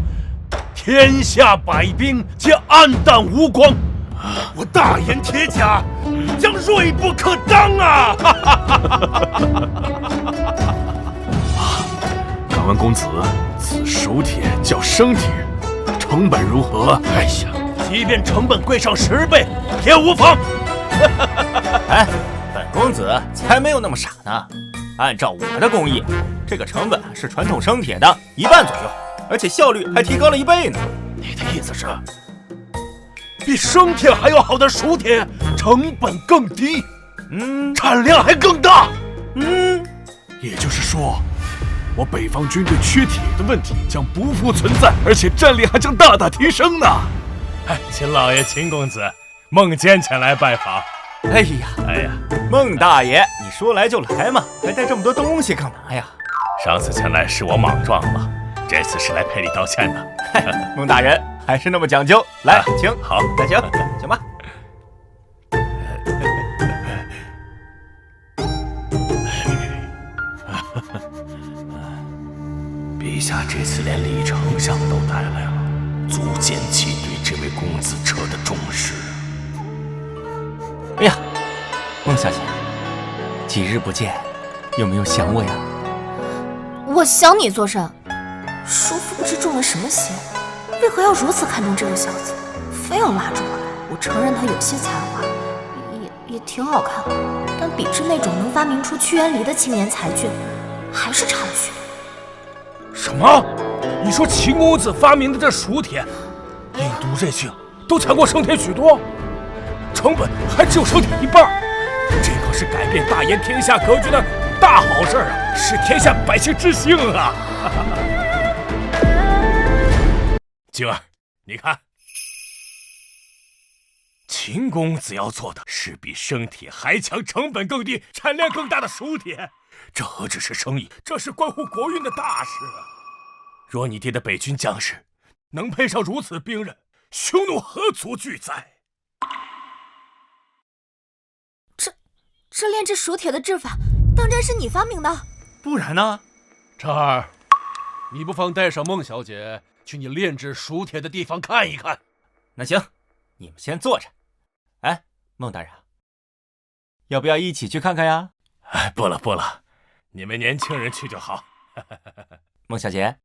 Speaker 3: 天下百兵皆黯淡无光，我大燕铁甲将锐不可当啊！
Speaker 10: 敢问公子，此熟铁叫生铁，成本如何？
Speaker 3: 哎呀，即便成本贵上10倍也无妨。
Speaker 6: 哎，本公子才没有那么傻呢。按照我的工艺，这个成本是传统生铁的1半左右，而且效率还提高了1倍呢。
Speaker 3: 你的意思是，比生铁还要好的熟铁成本更低，产量还更大。
Speaker 10: 也就是说，我北方军队缺铁的问题将不复存在，而且战力还将大大提升呢。
Speaker 9: 秦老爷、秦公子，孟坚前来拜访。
Speaker 6: 哎呀，孟大爷，你说来就来嘛，还带这么多东西干嘛呀？
Speaker 9: 上次前来是我莽撞了，这次是来赔礼道歉的。
Speaker 6: 孟大人还是那么讲究，来，请，
Speaker 9: 好，
Speaker 6: 来请，请吧。
Speaker 9: 陛下这次连李丞相都带来了，足见其对这位公子车的重视。
Speaker 6: 哎呀，孟小姐，几日不见，有没有想我呀？
Speaker 5: 我想你做甚？叔父不知中了什么邪，为何要如此看重这个小子，非要拉着我来？我承认他有些才华，也挺好看，但比之那种能发明出屈原离的青年才俊，还是差了许多。
Speaker 1: 什么？你说秦公子发明的这熟铁，硬度韧性都强过生铁许多，成本还只有生铁1半，这可是改变大燕天下格局的大好事啊，是天下百姓之幸啊！
Speaker 9: 静儿，你看，秦公子要做的是比生铁还强、成本更低、产量更大的熟铁，这何止是生意，这是关乎国运的大事啊！若你爹的北军将士能配上如此兵刃，匈奴何足惧哉？
Speaker 5: 这炼制熟铁的制法，当真是你发明的？
Speaker 6: 不然呢？
Speaker 3: 这儿，你不妨带上孟小姐去你炼制熟铁的地方看一看。
Speaker 6: 那行，你们先坐着。哎，孟大人，要不要一起去看看呀？
Speaker 9: 不了，你们年轻人去就好。
Speaker 6: 孟小姐。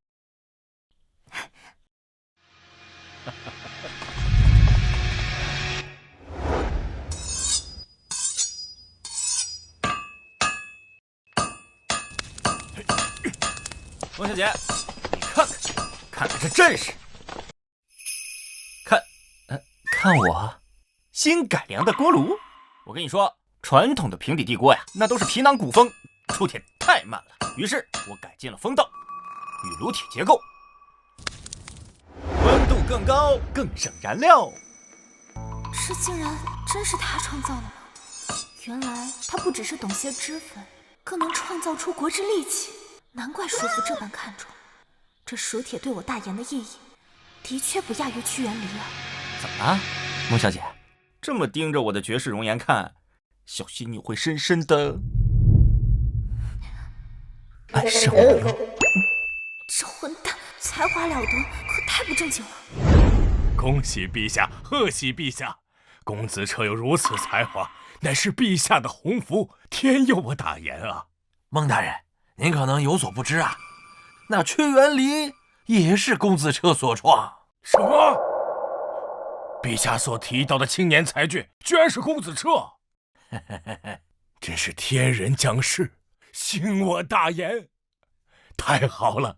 Speaker 6: 孟小姐，你看看这阵势，看我新改良的锅炉。我跟你说，传统的平底地锅呀，那都是皮囊鼓风，出铁太慢了。于是我改进了风道与炉体结构，温度更高，更省燃料。
Speaker 5: 这竟然真是他创造的吗？原来他不只是懂些脂粉，更能创造出国之利器。难怪叔父这般看重这熟铁，对我大燕的意义的确不亚于屈原离啊！
Speaker 6: 怎么了，孟小姐？这么盯着我的绝世容颜看，小心你会深深的爱上我。
Speaker 5: 这混蛋才华了得，可太不正经了！
Speaker 9: 恭喜陛下，贺喜陛下！公子车有如此才华，乃是陛下的鸿福，天佑我大燕啊！
Speaker 7: 孟大人，您可能有所不知啊，那屈原离也是公子车所创。
Speaker 1: 什么？
Speaker 9: 陛下所提到的青年才俊，居然是公子彻，真是天人降世，兴我大言，太好了！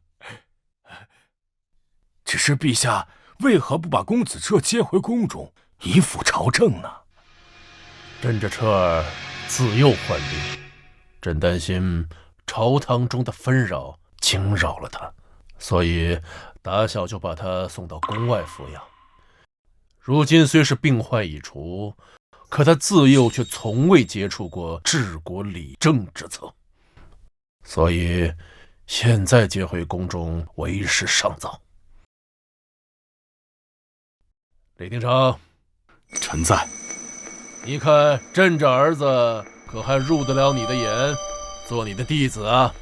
Speaker 9: 只是陛下为何不把公子彻接回宫中，以辅朝政呢？
Speaker 3: 朕这彻儿自幼患病，朕担心朝堂中的纷扰惊扰了他，所以打小就把他送到宫外抚养。如今虽是病患已除，可他自幼却从未接触过治国理政之策，所以现在接回宫中为时尚早。李廷成，
Speaker 10: 臣在。
Speaker 3: 你看朕这儿子可还入得了你的眼，做你的弟子啊？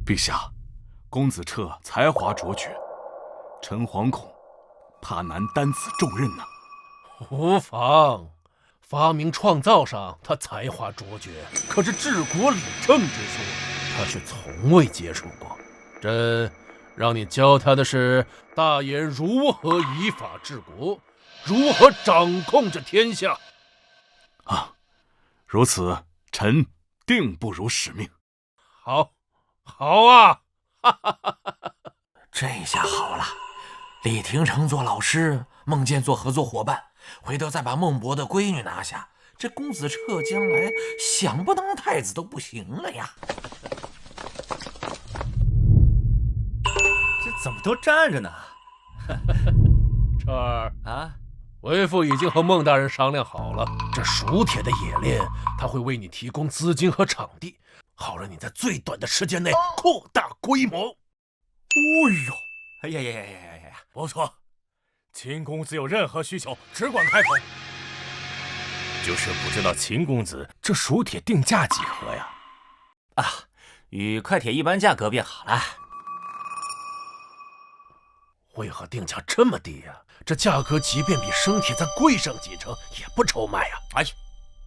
Speaker 10: 陛下，公子彻才华卓绝，臣惶恐怕难担此重任呢。
Speaker 3: 无妨，发明创造上他才华卓绝，可是治国理政之术他却从未接触过。朕让你教他的是大言如何依法治国，如何掌控着天下。
Speaker 10: 如此，臣定不辱使命。
Speaker 3: 好啊！
Speaker 6: 这下好了，李廷成做老师，孟健做合作伙伴，回头再把孟博的闺女拿下，这公子彻将来想不当太子都不行了呀！
Speaker 2: 这怎么都站着呢？
Speaker 3: 彻儿
Speaker 6: 啊，
Speaker 3: 为父已经和孟大人商量好了，这蜀铁的冶炼，他会为你提供资金和场地，好让你在最短的时间内扩大规模。
Speaker 6: 哎呀，
Speaker 9: 不错，秦公子有任何需求，只管开口。就是不知道秦公子这蜀铁定价几何呀？
Speaker 6: 与快铁一般价格便好了。
Speaker 3: 为何定价这么低呀？这价格即便比生铁再贵上几成，也不愁卖呀！
Speaker 6: 哎呀，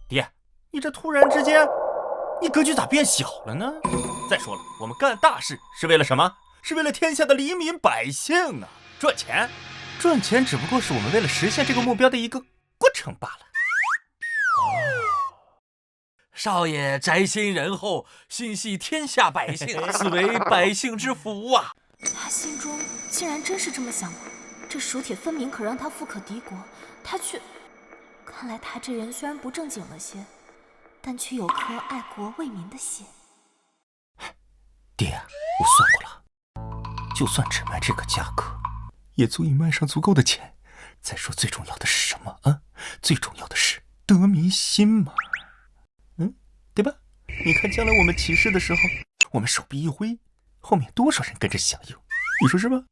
Speaker 6: 爹，你这突然之间，你格局咋变小了呢？再说了，我们干大事是为了什么？是为了天下的黎民百姓啊！赚钱只不过是我们为了实现这个目标的一个过程罢了。少爷宅心仁厚，心系天下百姓，此为百姓之福啊！
Speaker 5: 他心中竟然真是这么想的。这蜀铁分明可让他富可敌国，他却……看来他这人虽然不正经了些，但却有颗爱国为民的心。
Speaker 6: 爹，我算过了，就算只卖这个价格，也足以卖上足够的钱。再说最重要的是什么啊？最重要的是得民心嘛，对吧？你看将来我们起事的时候，我们手臂一挥，后面多少人跟着响应，你说是吧？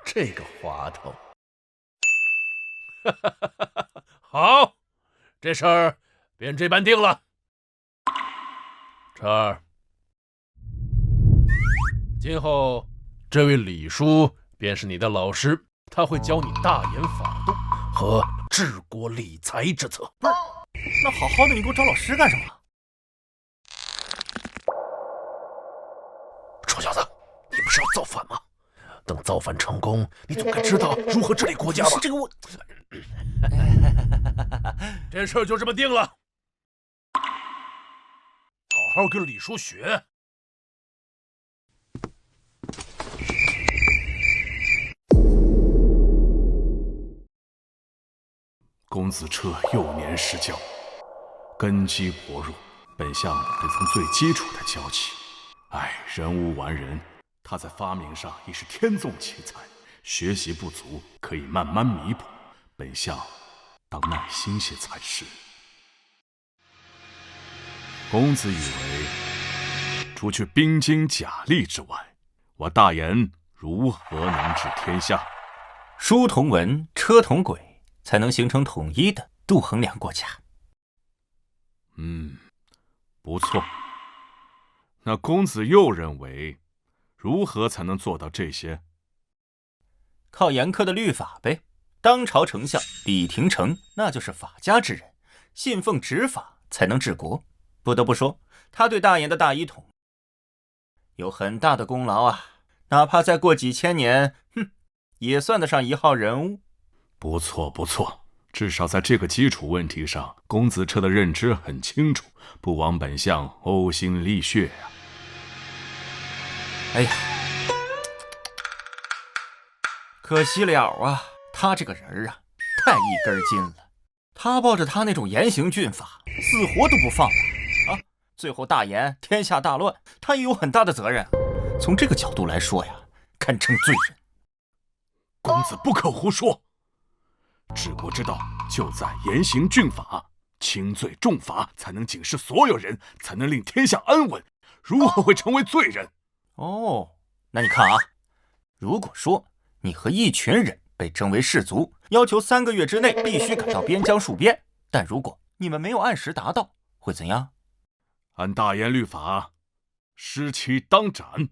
Speaker 3: 这个滑头。好，这事儿便这般定了。彻儿，今后这位李叔便是你的老师，他会教你大言法度和治国理财之策。
Speaker 6: 那好好的，你给我找老师干什么？
Speaker 3: 臭小子，你不是要造反吗？等造反成功，你总该知道如何治理国家吧？
Speaker 6: 这个我，
Speaker 3: 这事儿就这么定了，好好跟李叔学。
Speaker 10: 公子彻幼年失教，根基薄弱，本相得从最基础的教起。人无完人，他在发明上已是天纵奇才，学习不足可以慢慢弥补，本相当耐心些才是。公子以为，除去兵精甲力之外，我大言如何能治天下？
Speaker 6: 书同文，车同轨，才能形成统一的度衡量国家。
Speaker 10: 不错。那公子又认为，如何才能做到这些？
Speaker 6: 靠严苛的律法呗。当朝丞相李廷成那就是法家之人，信奉执法才能治国。不得不说，他对大言的大一统有很大的功劳啊。哪怕再过几千年，也算得上一号人物。
Speaker 10: 不错不错，至少在这个基础问题上，公子彻的认知很清楚，不枉本相呕心沥血呀。
Speaker 6: 哎呀，可惜了啊，他这个人啊，太一根筋了。他抱着他那种严刑峻法，死活都不放的啊！最后大炎天下大乱，他也有很大的责任。从这个角度来说呀，堪称罪人。
Speaker 10: 公子不可胡说，治国之道就在严刑峻法，轻罪重罚才能警示所有人，才能令天下安稳。如何会成为罪人？
Speaker 6: 哦，那你看啊，如果说你和一群人被征为士卒，要求3个月之内必须赶到边疆戍边，但如果你们没有按时达到，会怎样？
Speaker 10: 按大严律法，失期当斩。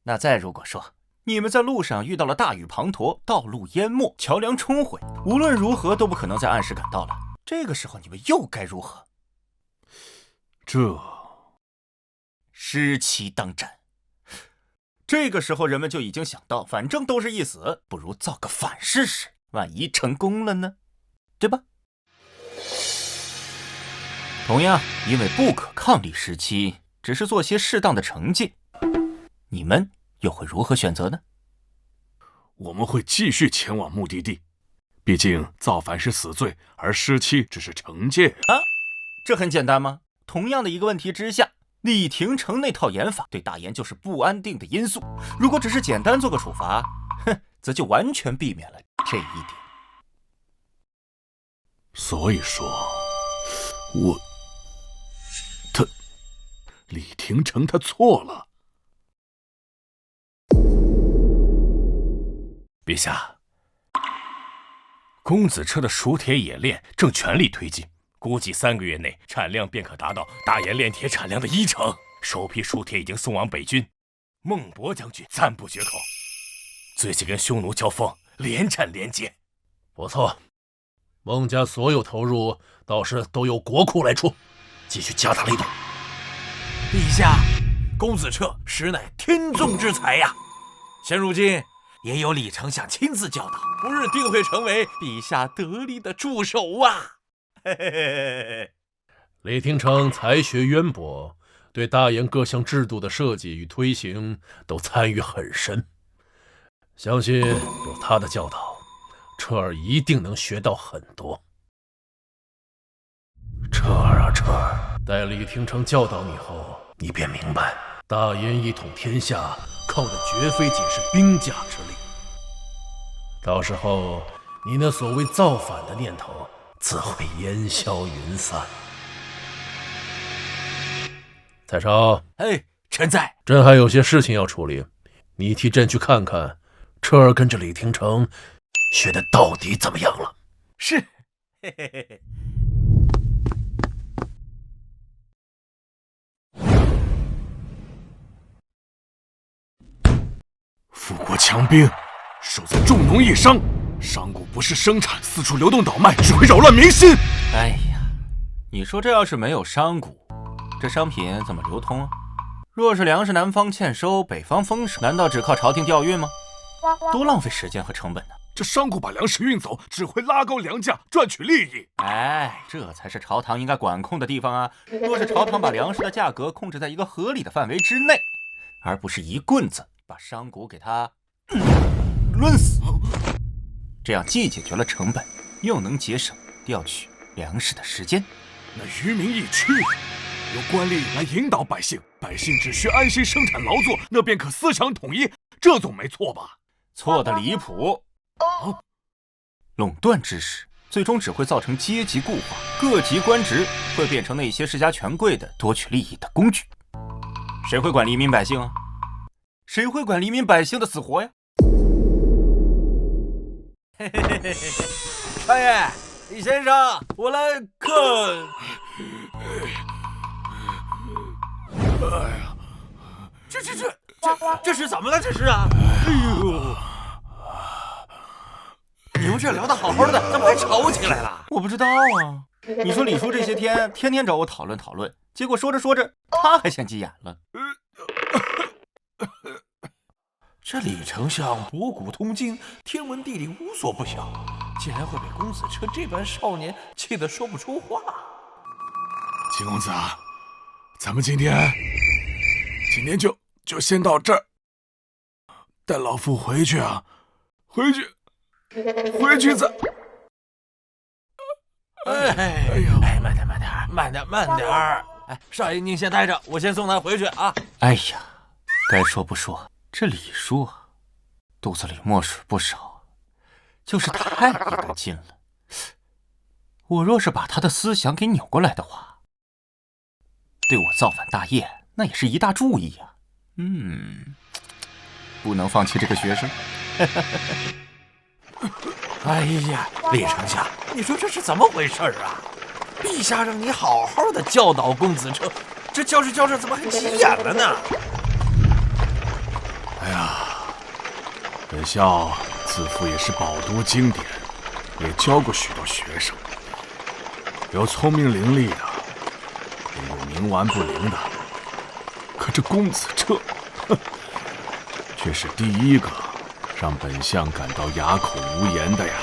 Speaker 6: 那再如果说你们在路上遇到了大雨滂沱，道路淹没，桥梁冲毁，无论如何都不可能再按时赶到了，这个时候你们又该如何？
Speaker 10: 这
Speaker 6: 失期当斩。这个时候人们就已经想到，反正都是一死，不如造个反试试，万一成功了呢？对吧？同样，因为不可抗力失期，只是做些适当的惩戒，你们又会如何选择呢？
Speaker 10: 我们会继续前往目的地，毕竟造反是死罪，而失期只是惩戒
Speaker 6: 啊。这很简单吗？同样的一个问题之下，李廷成那套严法对大炎就是不安定的因素，如果只是简单做个处罚，则就完全避免了这一点。
Speaker 10: 所以说，李廷成他错了。
Speaker 9: 陛下，公子车的熟铁冶炼正全力推进，估计3个月内产量便可达到大冶炼铁产量的1成。首批熟铁已经送往北军，孟博将军赞不绝口。最近跟匈奴交锋，连战连捷。
Speaker 3: 不错，孟家所有投入倒是都由国库来出，继续加大力度。
Speaker 7: 陛下，公子彻实乃天纵之才呀！现如今也有李丞相亲自教导，不日定会成为陛下得力的助手啊！
Speaker 3: 李廷成才学渊博，对大研各项制度的设计与推行都参与很深，相信有他的教导，彻儿一定能学到很多。彻儿啊彻儿，待李廷成教导你后，你便明白，大研一统天下，靠的绝非仅是兵家之力。到时候，你那所谓造反的念头，自会烟消云散。蔡超，
Speaker 7: 臣在。
Speaker 3: 朕还有些事情要处理，你替朕去看看，彻儿跟着李廷成学的到底怎么样了？
Speaker 7: 是。
Speaker 10: 富国强兵，守在重农抑商，商贾不是生产，四处流动倒卖，只会扰乱民心。
Speaker 6: 哎呀，你说这要是没有商贾，这商品怎么流通啊？若是粮食南方欠收，北方丰收，难道只靠朝廷调运吗？多浪费时间和成本呢！
Speaker 10: 这商贾把粮食运走，只会拉高粮价，赚取利益。
Speaker 6: 哎，这才是朝堂应该管控的地方啊！若是朝堂把粮食的价格控制在一个合理的范围之内，而不是一棍子把商贾给他抡死，这样既解决了成本，又能节省调取粮食的时间。
Speaker 10: 那愚民一区，由官吏来引导百姓，百姓只需安心生产劳作，那便可思想统一，这总没错吧？
Speaker 6: 错的离谱！垄断知识最终只会造成阶级固化，各级官职会变成那些世家权贵的夺取利益的工具。谁会管黎民百姓啊？谁会管黎民百姓的死活呀？
Speaker 7: 少爷，李先生，我来看。哎呀，这是怎么了？这是啊！哎呦，你们这聊得好好的，怎么还吵起来了？
Speaker 6: 我不知道啊。你说李叔这些天天天找我讨论讨论，结果说着说着，他还先急眼了。
Speaker 7: 这李丞相博古通今，天文地理无所不晓，竟然会被公子车这般少年气得说不出话。
Speaker 10: 秦公子啊，咱们今天就先到这儿，带老夫回去啊，回去再。
Speaker 7: 慢点儿！哎，少爷您先待着，我先送他回去啊。
Speaker 2: 哎呀，该说不说，这李叔肚子里墨水不少，就是太一根筋了。我若是把他的思想给扭过来的话，对我造反大业那也是一大注意呀。不能放弃这个学生。
Speaker 7: 哎呀，李丞相，你说这是怎么回事啊？陛下让你好好的教导公子车，这教着怎么还急眼了呢？
Speaker 10: 哎呀，本校自负也是饱读经典，也教过许多学生，有聪明伶俐的，也有冥顽不灵的。可这公子彻，却是第一个让本相感到哑口无言的呀！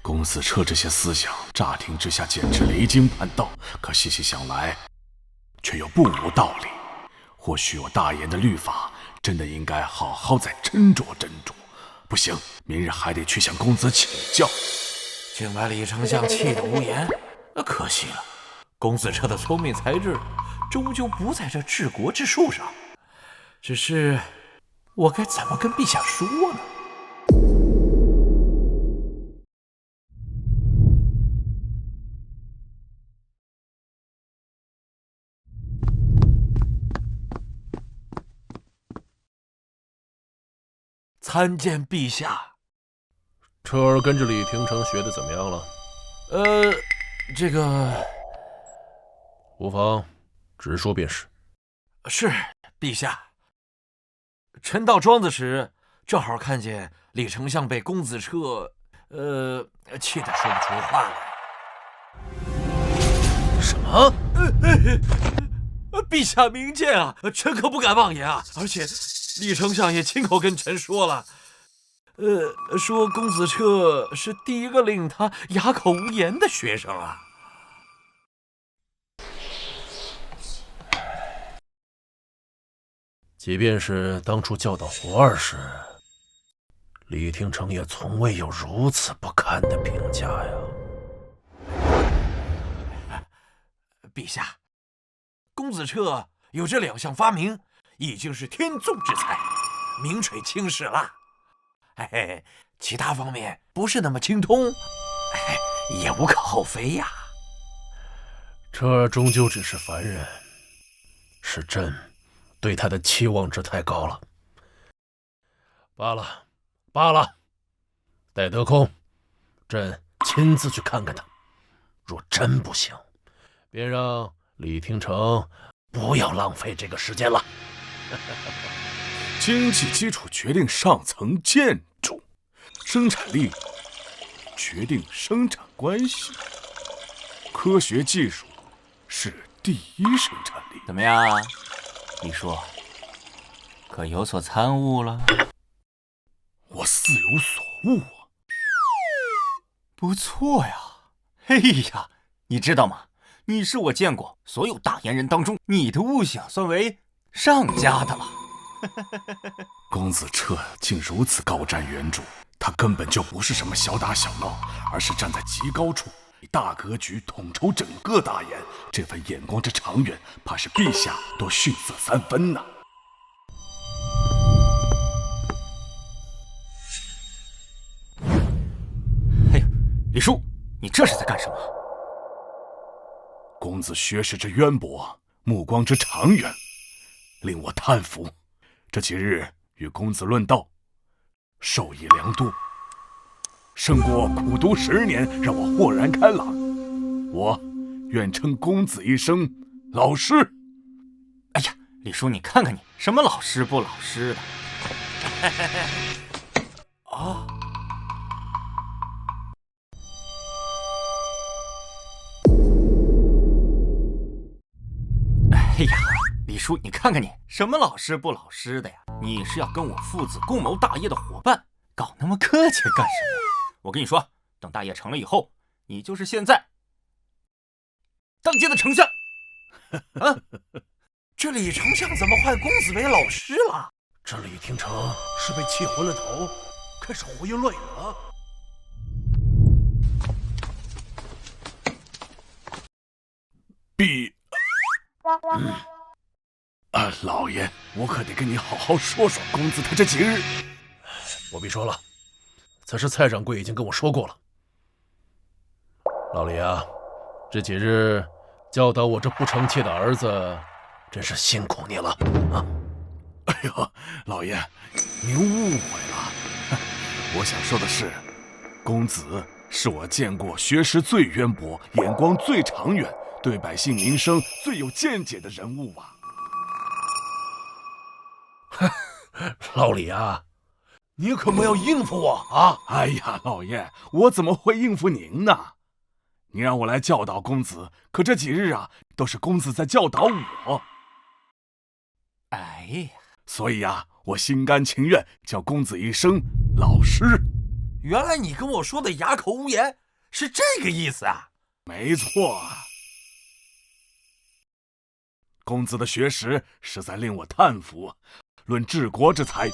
Speaker 10: 公子彻这些思想，乍听之下简直离经叛道，可细细想来，却又不无道理。或许我大言的律法，真的应该好好再斟酌斟酌。不行，明日还得去向公子请教。
Speaker 7: 竟把李丞相气得无言，可惜了，公子彻的聪明才智，终究不在这治国之术上。只是我该怎么跟陛下说呢？参见陛下。
Speaker 3: 彻儿跟着李廷成学的怎么样了？
Speaker 7: 这个
Speaker 3: 无妨，直说便是。
Speaker 7: 是陛下。臣到庄子时，正好看见李丞相被公子彻，气得说不出话来。
Speaker 3: 什么？
Speaker 7: 陛下明鉴啊，臣可不敢妄言啊！而且李丞相也亲口跟臣说了，说公子彻是第一个令他哑口无言的学生啊。
Speaker 3: 即便是当初教导胡二时，李廷成也从未有如此不堪的评价呀。
Speaker 7: 陛下，公子彻有这2项发明，已经是天纵之才，名垂青史了。其他方面不是那么精通，也无可厚非呀。
Speaker 3: 这终究只是凡人，是朕对他的期望值太高了。罢了，待得空，朕亲自去看看他。若真不行，便让李廷成不要浪费这个时间了。
Speaker 10: 经济基础决定上层建筑，生产力决定生产关系，科学技术是第一生产力。
Speaker 2: 怎么样，李叔，可有所参悟了？
Speaker 10: 我似有所悟啊。
Speaker 2: 不错呀。哎呀，你知道吗？你是我见过所有大言人当中，你的悟性算为上佳的了。
Speaker 10: 公子彻竟如此高瞻远瞩，他根本就不是什么小打小闹，而是站在极高处，以大格局统筹整个大研。这份眼光之长远，怕是陛下都逊色3分呐。
Speaker 2: 哎呀，李叔，你这是在干什么？
Speaker 10: 公子学识之渊博，目光之长远，令我叹服。这几日与公子论道，受益良多，胜过苦读10年，让我豁然开朗。我愿称公子一声老师。
Speaker 2: 哎呀，李叔，你看看你，什么老师不老师的？
Speaker 7: 啊！
Speaker 2: 哎呀，李叔，你看看你，什么老师不老师的呀？
Speaker 6: 你是要跟我父子共谋大业的伙伴，搞那么客气干什么？我跟你说，等大业成了以后，你就是现在当今的丞相。啊，
Speaker 7: 这李丞相怎么换公子为老师了？
Speaker 3: 这李廷成是被气昏了头，开始胡言乱语了。
Speaker 10: 老爷，我可得跟你好好说说公子他这几日。
Speaker 3: 不必说了，此事蔡掌柜已经跟我说过了。老李啊，这几日教导我这不成器的儿子，真是辛苦你了啊！
Speaker 10: 哎呦，老爷，您误会了。我想说的是，公子是我见过学识最渊博、眼光最长远、对百姓民生最有见解的人物啊！
Speaker 3: 老李啊，你可不要应付我啊！
Speaker 10: 哎呀，老爷，我怎么会应付您呢？你让我来教导公子，可这几日啊，都是公子在教导我。
Speaker 6: 哎呀，
Speaker 10: 所以啊，我心甘情愿叫公子一声老师。
Speaker 7: 原来你跟我说的哑口无言是这个意思啊？
Speaker 10: 没错啊。公子的学识实在令我叹服，论治国之才，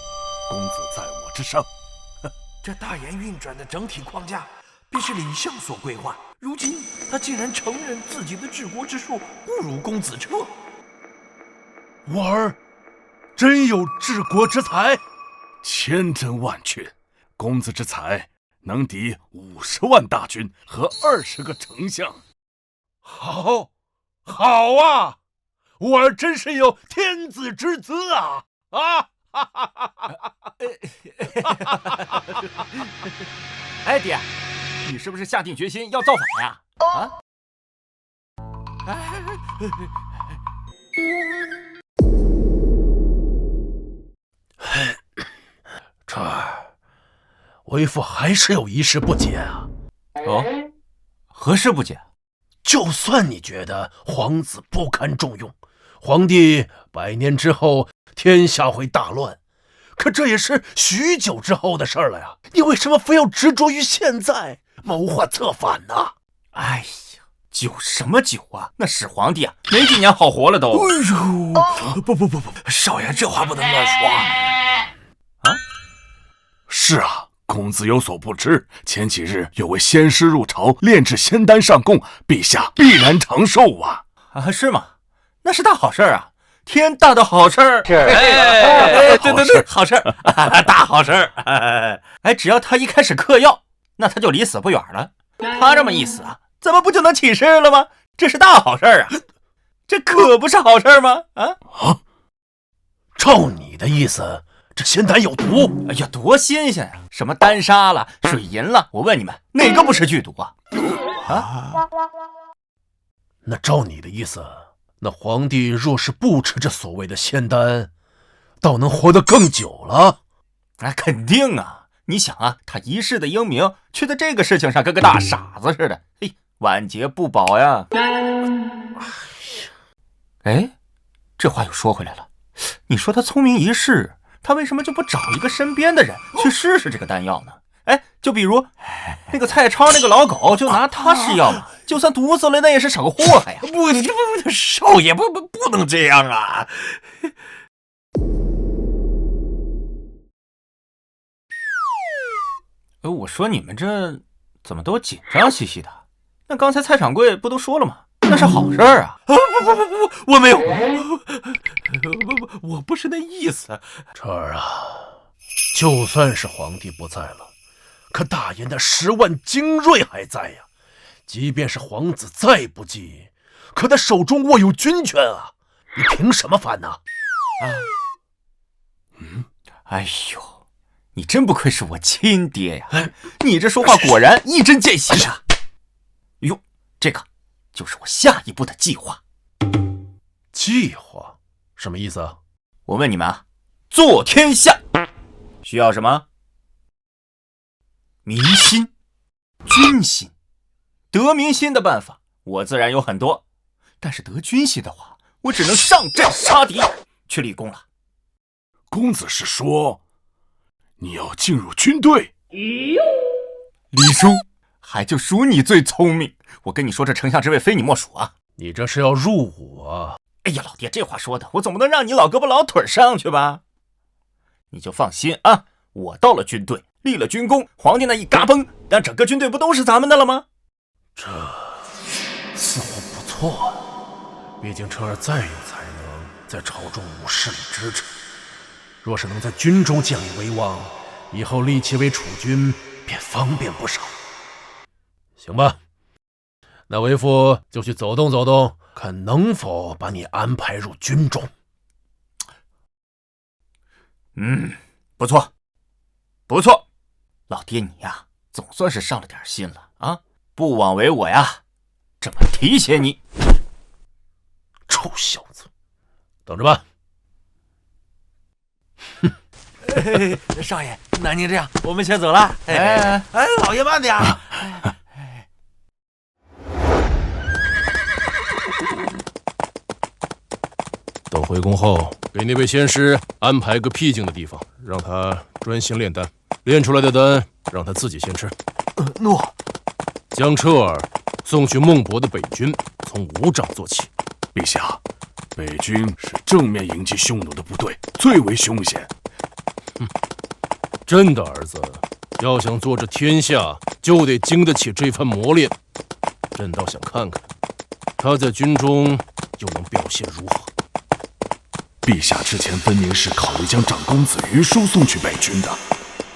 Speaker 10: 公子在我之上。
Speaker 7: 这大研运转的整体框架，便是李相所规划。如今他竟然承认自己的治国之术不如公子彻，
Speaker 3: 我儿真有治国之才，
Speaker 10: 千真万确。公子之才能敌50万大军和20个丞相。
Speaker 3: 好啊！我儿真是有天子之子啊！
Speaker 6: 哎，爹，你是不是下定决心要造反呀？啊？
Speaker 3: 这儿，为父还是有一事不解啊！
Speaker 6: 哦，何事不解？
Speaker 3: 就算你觉得皇子不堪重用，皇帝100年之后天下会大乱，可这也是许久之后的事儿了呀！你为什么非要执着于现在，谋划策反呢？
Speaker 6: 哎呀，酒什么酒啊？那始皇帝啊，没几年好活了都。
Speaker 7: 哎呦，不，少爷这话不能乱说啊！
Speaker 10: 是啊，公子有所不知，前几日有位仙师入朝，炼制仙丹上供，陛下必然长寿啊！
Speaker 6: 啊，是吗？那是大好事啊！天大的好事儿！对，好事儿，大好事儿！哎，只要他一开始嗑药，那他就离死不远了。他这么一死啊，怎么不就能起事了吗？这是大好事儿啊！这可不是好事吗？啊！
Speaker 3: 照你的意思，这仙丹有毒？
Speaker 6: 哎呀，多新鲜啊！什么丹砂了、水银了，我问你们，哪个不是剧毒啊？啊？
Speaker 3: 那照你的意思，那皇帝若是不吃这所谓的仙丹，倒能活得更久了？
Speaker 6: 啊，肯定啊！你想啊，他一世的英名，却在这个事情上跟个大傻子似的，嘿，晚节不保呀！哎，这话又说回来了，你说他聪明一世，他为什么就不找一个身边的人去试试这个丹药呢？哎，就比如那个蔡超那个老狗，就拿他试药嘛，就算毒死了，那也是少个祸害呀！
Speaker 7: 不，少爷不能这样啊！
Speaker 6: 我说你们这怎么都紧张兮兮的？那刚才蔡掌柜不都说了吗？那是好事儿啊！
Speaker 7: 不，我没有，我不是那意思。
Speaker 3: 这儿啊，就算是皇帝不在了，可大燕的10万精锐还在呀。即便是皇子再不济，可他手中握有军权啊！你凭什么反呢？
Speaker 6: 哎呦，你真不愧是我亲爹呀！你这说话果然一针见血啊！哟，这个就是我下一步的计划。
Speaker 3: 计划？什么意思啊？
Speaker 6: 我问你们啊，做天下需要什么？民心、军心。得民心的办法，我自然有很多，但是得军心的话，我只能上阵杀敌，去立功了。
Speaker 10: 公子是说你要进入军队？
Speaker 6: 李叔，还就属你最聪明。我跟你说，这丞相之位非你莫属啊！
Speaker 3: 你这是要入伍啊？
Speaker 6: 哎呀，老爹，这话说的，我总不能让你老胳膊老腿上去吧？你就放心啊，我到了军队，立了军功，皇帝那一嘎嘣，让整个军队不都是咱们的了吗？
Speaker 3: 这似乎不错啊。毕竟车儿再有才能，在朝中无势力支撑，若是能在军中降以为王，以后立其为储君便方便不少。行吧，那为父就去走动走动，看能否把你安排入军中。
Speaker 6: 不错，不错，老爹你呀，总算是上了点心了啊！不枉为我呀，这么提携你。
Speaker 3: 臭小子，等着吧。
Speaker 7: 少爷，那您这样，我们先走了。老爷慢点啊！
Speaker 3: 等回宫后，给那位仙师安排个僻静的地方，让他专心炼丹，炼出来的丹让他自己先吃。
Speaker 7: 诺。
Speaker 3: 将彻儿送去孟博的北军，从5掌做起。
Speaker 10: 陛下，北军是正面迎击匈奴的部队，最为凶险。
Speaker 3: 朕的儿子要想做这天下，就得经得起这番磨练。朕倒想看看他在军中又能表现如何。
Speaker 10: 陛下之前分明是考虑将长公子于叔送去北军的，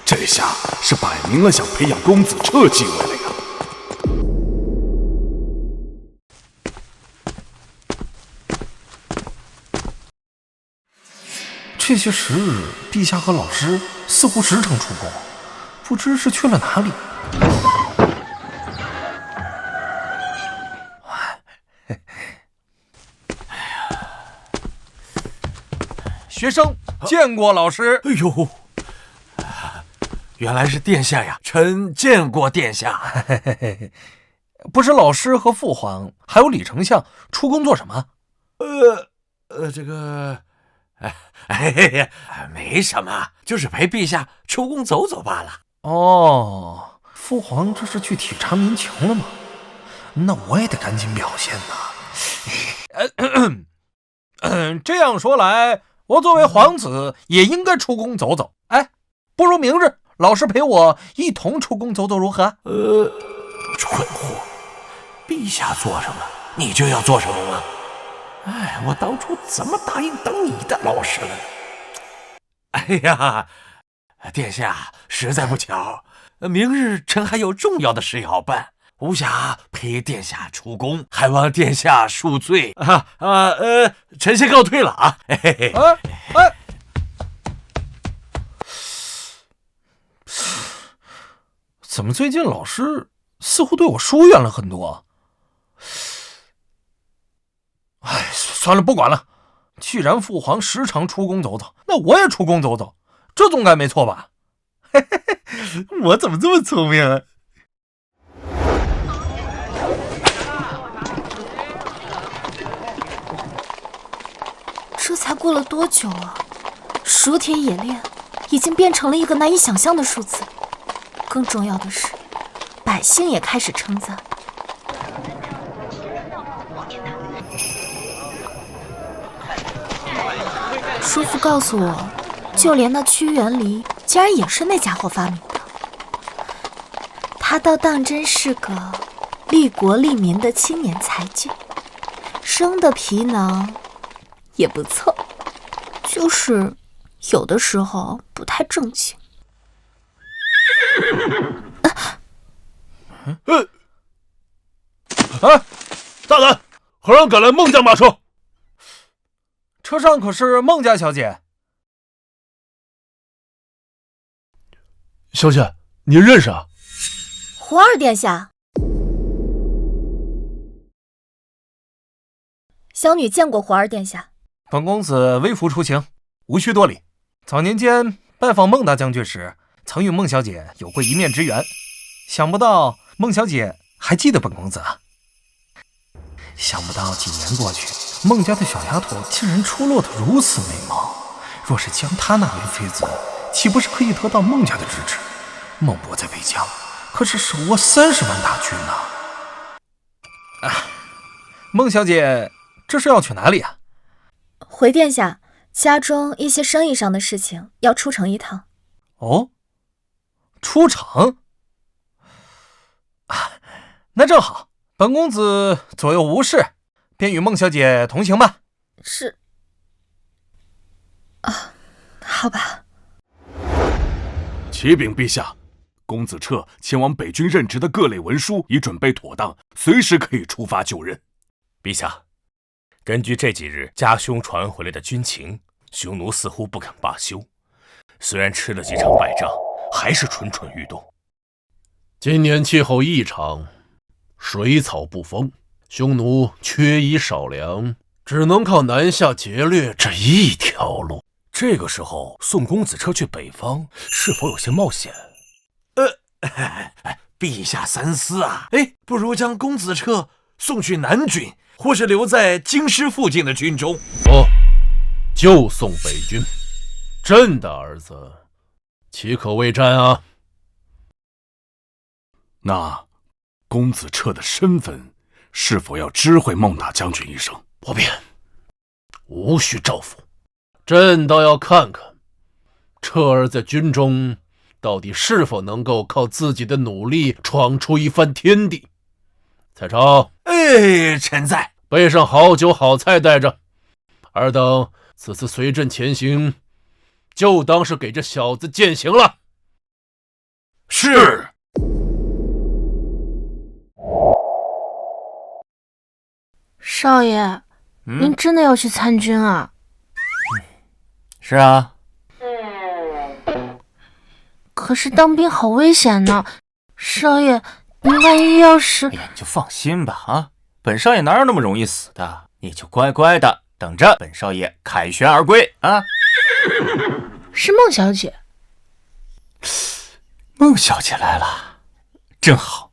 Speaker 10: 这下是摆明了想培养公子彻继位了呀。
Speaker 1: 这些时日，陛下和老师似乎时常出宫，不知是去了哪里。
Speaker 7: 学生
Speaker 1: 见过老师。
Speaker 7: 哎呦，原来是殿下呀！臣见过殿下。
Speaker 1: 不是老师和父皇还有李丞相出宫做什么？
Speaker 7: 这个，没什么，就是陪陛下出宫走走罢了。
Speaker 1: 哦，父皇这是去体察民情了吗？那我也得赶紧表现呐。这样说来，我作为皇子也应该出宫走走。哎，不如明日老师陪我一同出宫走走如何？
Speaker 7: 蠢货，陛下做什么你就要做什么吗？哎，我当初怎么答应当你的老师了呢？哎呀，殿下实在不巧，明日臣还有重要的事要办，无暇陪殿下出宫，还望殿下恕罪臣先告退了啊！
Speaker 1: 怎么最近老师似乎对我疏远了很多？哎，算了，不管了。既然父皇时常出宫走走，那我也出宫走走，这总该没错吧？我怎么这么聪明啊？
Speaker 5: 这才过了多久啊？熟铁冶炼已经变成了一个难以想象的数字。更重要的是，百姓也开始称赞。叔父告诉我，就连那屈原离竟然也是那家伙发明的。他倒当真是个利国利民的青年才俊，生的皮囊也不错，就是有的时候不太正经。
Speaker 3: 大胆！何人敢来孟家马车？
Speaker 1: 车上可是孟家小姐。
Speaker 3: 小姐，你认识啊？
Speaker 5: 胡二殿下，小女见过胡二殿下。
Speaker 1: 本公子微服出行，无需多礼。早年间拜访孟大将军时，曾与孟小姐有过一面之缘，想不到孟小姐还记得本公子啊。想不到几年过去，孟家的小丫头竟然出落得如此美貌，若是将他纳为妃子，岂不是可以得到孟家的支持？孟伯在北疆可是手握30万大军呢。孟小姐，这是要去哪里啊？
Speaker 5: 回殿下，家中一些生意上的事情要出城一趟。
Speaker 1: 哦，出城啊，那正好，本公子左右无事，便与孟小姐同行吧。
Speaker 5: 是啊，好吧。
Speaker 10: 启禀陛下，公子彻前往北军任职的各类文书已准备妥当，随时可以出发就任。
Speaker 9: 陛下，根据这几日家兄传回来的军情，匈奴似乎不肯罢休，虽然吃了几场败仗，还是蠢蠢欲动。
Speaker 3: 今年气候异常，水草不丰，匈奴缺衣少粮，只能靠南下劫掠这一条路。
Speaker 9: 这个时候送公子彻去北方，是否有些冒险？
Speaker 7: 陛下三思啊！不如将公子彻送去南军，或是留在京师附近的军中。
Speaker 3: 不，就送北军。朕的儿子岂可未战啊？
Speaker 10: 那公子彻的身份是否要知会孟大将军一声？
Speaker 3: 不便，无需照拂。朕倒要看看彻儿在军中到底是否能够靠自己的努力闯出一番天地。蔡超，
Speaker 7: 臣在。
Speaker 3: 备上好酒好菜带着，尔等此次随朕前行，就当是给这小子践行了。
Speaker 10: 是。
Speaker 8: 少爷，您真的要去参军啊？
Speaker 2: 是啊。
Speaker 8: 可是当兵好危险呢，少爷，您万一要是……
Speaker 2: 你就放心吧啊，本少爷哪有那么容易死的？你就乖乖的等着本少爷凯旋而归啊！
Speaker 8: 是孟小姐。
Speaker 2: 孟小姐来了，正好，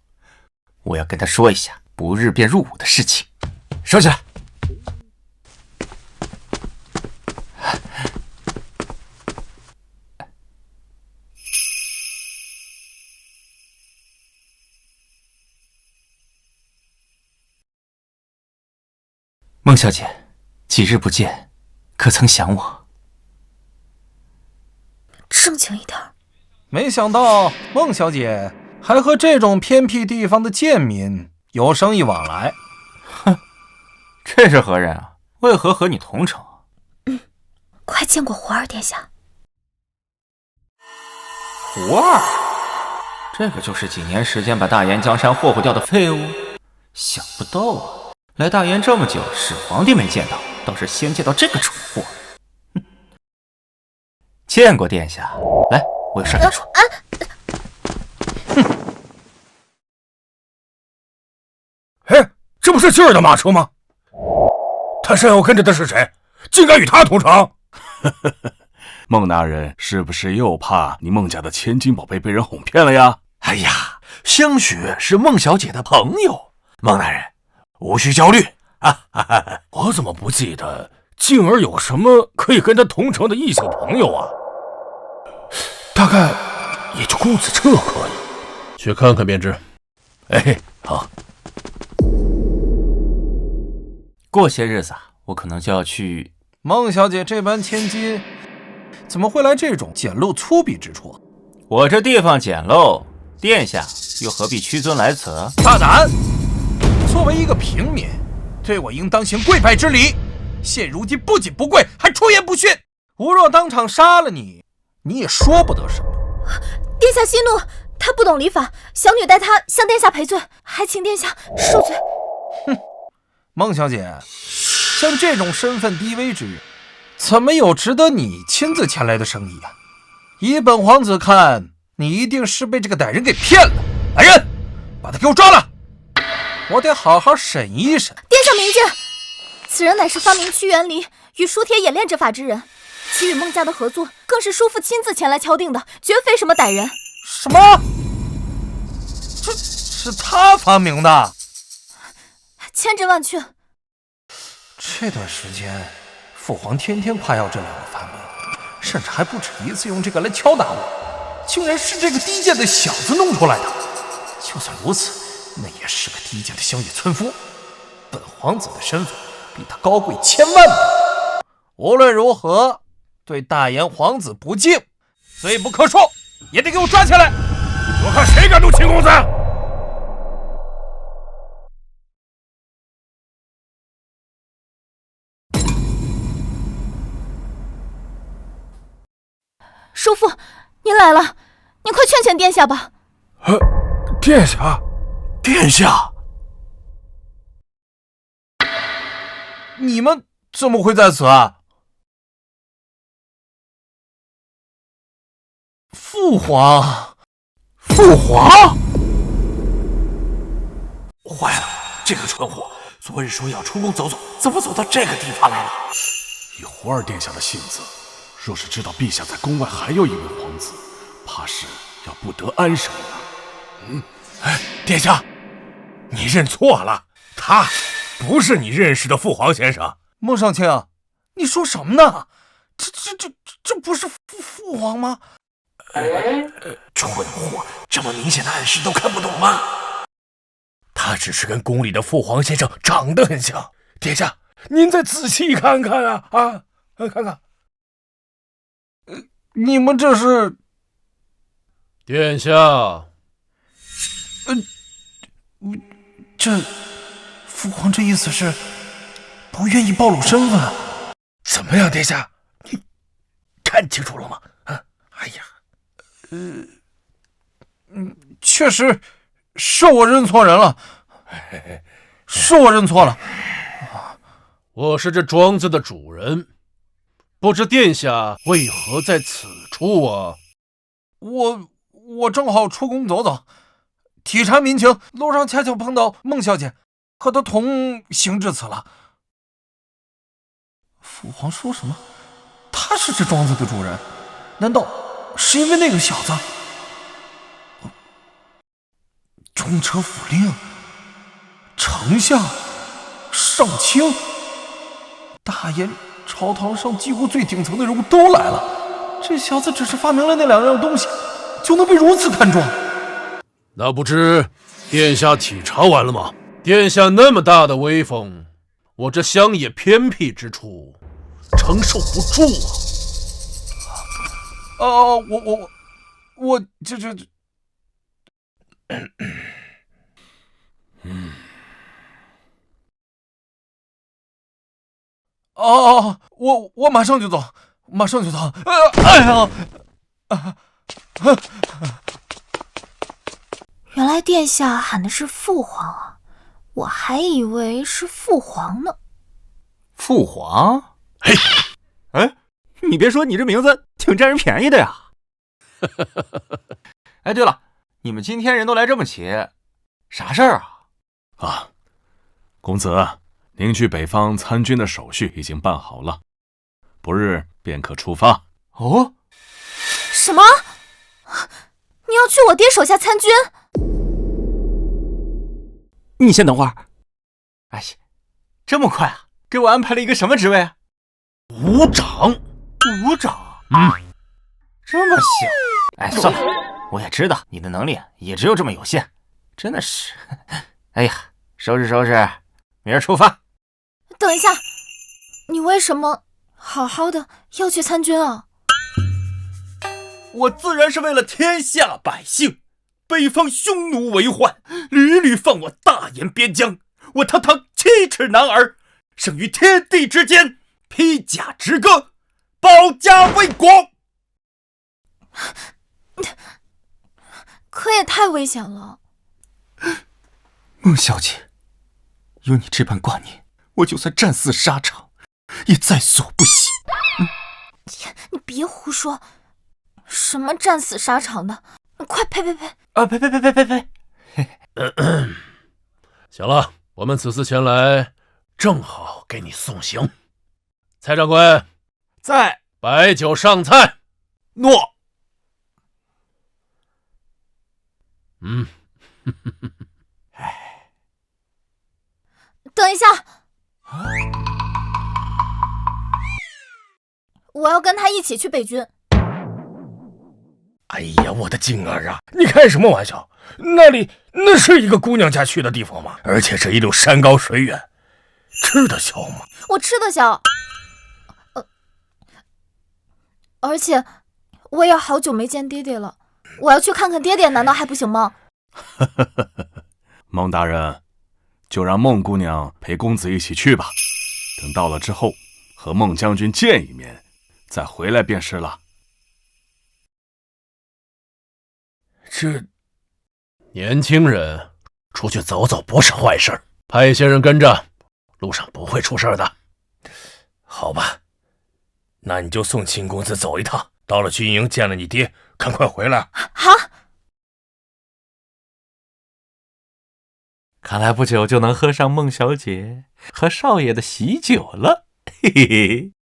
Speaker 2: 我要跟她说一下不日便入伍的事情。收起来。孟小姐，几日不见，可曾想我？
Speaker 5: 正经一点。
Speaker 1: 没想到孟小姐还和这种偏僻地方的贱民有生意往来。
Speaker 2: 哼，这是何人啊？为何和你同城？
Speaker 5: 快见过胡儿殿下。
Speaker 2: 胡儿，这个就是几年时间把大燕江山霍霍掉的废物。想不到啊，来大燕这么久，始皇帝没见到，倒是先见到这个蠢货。见过殿下，来，我有事跟你说。
Speaker 9: 这不是俊儿的马车吗？他身后跟着的是谁？竟敢与他同城？
Speaker 10: 孟大人是不是又怕你孟家的千金宝贝被人哄骗了呀？
Speaker 7: 哎呀，香雪是孟小姐的朋友，孟大人无需焦虑啊！
Speaker 9: 我怎么不记得静儿有什么可以跟他同城的异性朋友啊？大概也就公子彻可以。
Speaker 3: 去看看便知。
Speaker 9: 好。
Speaker 2: 过些日子我可能就要去。
Speaker 1: 孟小姐这般千金，怎么会来这种简陋粗鄙之处？
Speaker 2: 我这地方简陋，殿下又何必屈尊来此？
Speaker 1: 大胆！作为一个平民，对我应当行跪拜之礼。现如今不仅不跪，还出言不逊。吾若当场杀了你，你也说不得什么。
Speaker 5: 殿下息怒，他不懂礼法，小女代他向殿下赔罪，还请殿下恕罪。
Speaker 1: 哼，孟小姐，像这种身份低微之人，怎么有值得你亲自前来的生意啊？以本皇子看，你一定是被这个歹人给骗了。来人，把他给我抓了，我得好好审一审。
Speaker 5: 殿下明鉴，此人乃是发明屈原离与书帖演练之法之人，其与孟家的合作更是叔父亲自前来敲定的，绝非什么歹人。
Speaker 1: 什么？这是他发明的？
Speaker 5: 千真万确。
Speaker 1: 这段时间，父皇天天夸耀这两个发明，甚至还不止一次用这个来敲打我，竟然是这个低贱的小子弄出来的。就算如此，那也是个低贱的乡野村夫，本皇子的身份比他高贵千万倍。无论如何，对大燕皇子不敬，罪不可恕，也得给我抓起来！
Speaker 9: 我看谁敢动秦公子！
Speaker 5: 叔父，您来了，您快劝劝殿下吧。
Speaker 9: 殿下，
Speaker 6: 殿下，
Speaker 1: 你们怎么会在此啊？父皇，
Speaker 6: 父皇！坏了，这个蠢货，昨日说要出宫走走，怎么走到这个地方来了？
Speaker 10: 以胡二殿下的性子，若是知道陛下在宫外还有一位皇子，怕是要不得安生了。
Speaker 9: 殿下，你认错了，他不是你认识的父皇先生。
Speaker 1: 孟少卿，你说什么呢？这不是父皇吗？
Speaker 6: 蠢货，这么明显的暗示都看不懂吗？
Speaker 9: 他只是跟宫里的父皇先生长得很像。殿下，您再仔细看看啊！看看。
Speaker 1: 你们这是？
Speaker 3: 殿下，
Speaker 1: 这父皇这意思是不愿意暴露身份？
Speaker 9: 怎么样，殿下？你看清楚了吗？哎呀，
Speaker 1: 确实是我认错人了，是我认错了。
Speaker 3: 我是这庄子的主人，不知殿下为何在此处啊？
Speaker 1: 我正好出宫走走，体察民情，路上恰巧碰到孟小姐，和她同行至此了。父皇说什么？他是这庄子的主人？难道是因为那个小子？中车府令、丞相、上卿，大燕朝堂上几乎最顶层的人物都来了。这小子只是发明了那两样东西，就能被如此看重？
Speaker 3: 那不知殿下体察完了吗？殿下那么大的威风，我这乡野偏僻之处承受不住啊！
Speaker 1: 我这我马上就走，马上就走。哎呀！
Speaker 5: 原来殿下喊的是父皇啊，我还以为是父皇呢。
Speaker 2: 父皇？嘿，哎，你别说，你这名字挺占人便宜的呀。哎，对了，你们今天人都来这么齐，啥事儿啊？
Speaker 10: 公子，您去北方参军的手续已经办好了，不日便可出发。
Speaker 2: 哦？
Speaker 5: 什么？你要去我爹手下参军？
Speaker 2: 你先等会儿。哎呀，这么快啊？给我安排了一个什么职位？
Speaker 3: 武长。
Speaker 2: 武长？这么小？哎，算了，我也知道你的能力也只有这么有限，真的是。哎呀，收拾收拾，明儿出发。
Speaker 5: 等一下，你为什么好好的要去参军啊？
Speaker 2: 我自然是为了天下百姓。北方匈奴为患，屡屡犯我大燕边疆，我堂堂7尺男儿，生于天地之间，披甲执戈，保家卫国。
Speaker 5: 可也太危险了。
Speaker 2: 孟小姐，有你这般挂念，我就算战死沙场也在所不惜。
Speaker 5: 你别胡说，什么战死沙场的，快呸！
Speaker 2: 呸！
Speaker 3: 行了，我们此次前来正好给你送行。蔡长官
Speaker 2: 在，
Speaker 3: 摆酒上菜。
Speaker 2: 诺。
Speaker 5: 等一下，我要要跟他一起去北军。
Speaker 9: 哎呀，我的静儿啊，你开什么玩笑？那是一个姑娘家去的地方吗？而且这一路山高水远，吃得消吗？
Speaker 5: 我吃得消，而且我也好久没见爹爹了，我要去看看爹爹，难道还不行吗？
Speaker 10: 孟大人，就让孟姑娘陪公子一起去吧。等到了之后，和孟将军见一面，再回来便是了。
Speaker 3: 这年轻人出去走走不是坏事，派一些人跟着，路上不会出事的。
Speaker 9: 好吧，那你就送秦公子走一趟，到了军营见了你爹，赶快回来。
Speaker 5: 好。
Speaker 7: 看来不久就能喝上孟小姐和少爷的喜酒了，嘿嘿嘿。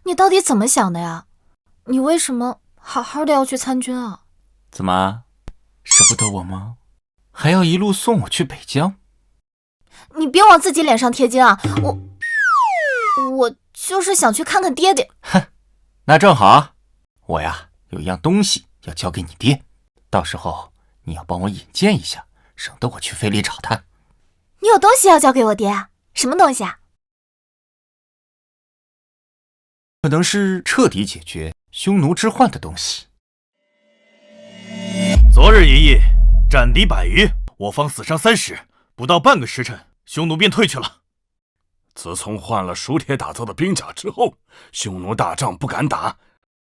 Speaker 5: 你到底怎么想的呀？你为什么好好的要去参军啊？
Speaker 2: 怎么，舍不得我吗？还要一路送我去北疆？
Speaker 5: 你别往自己脸上贴金啊！我就是想去看看爹爹。
Speaker 2: 哼，那正好，我呀有一样东西要交给你爹，到时候你要帮我引荐一下，省得我去费力找他。
Speaker 5: 你有东西要交给我爹啊？什么东西啊？
Speaker 2: 可能是彻底解决匈奴之患的东西。
Speaker 11: 昨日一役，战敌100余，我方死伤30，不到半个时辰，匈奴便退去了。
Speaker 10: 自从换了熟铁打造的兵甲之后，匈奴大仗不敢打，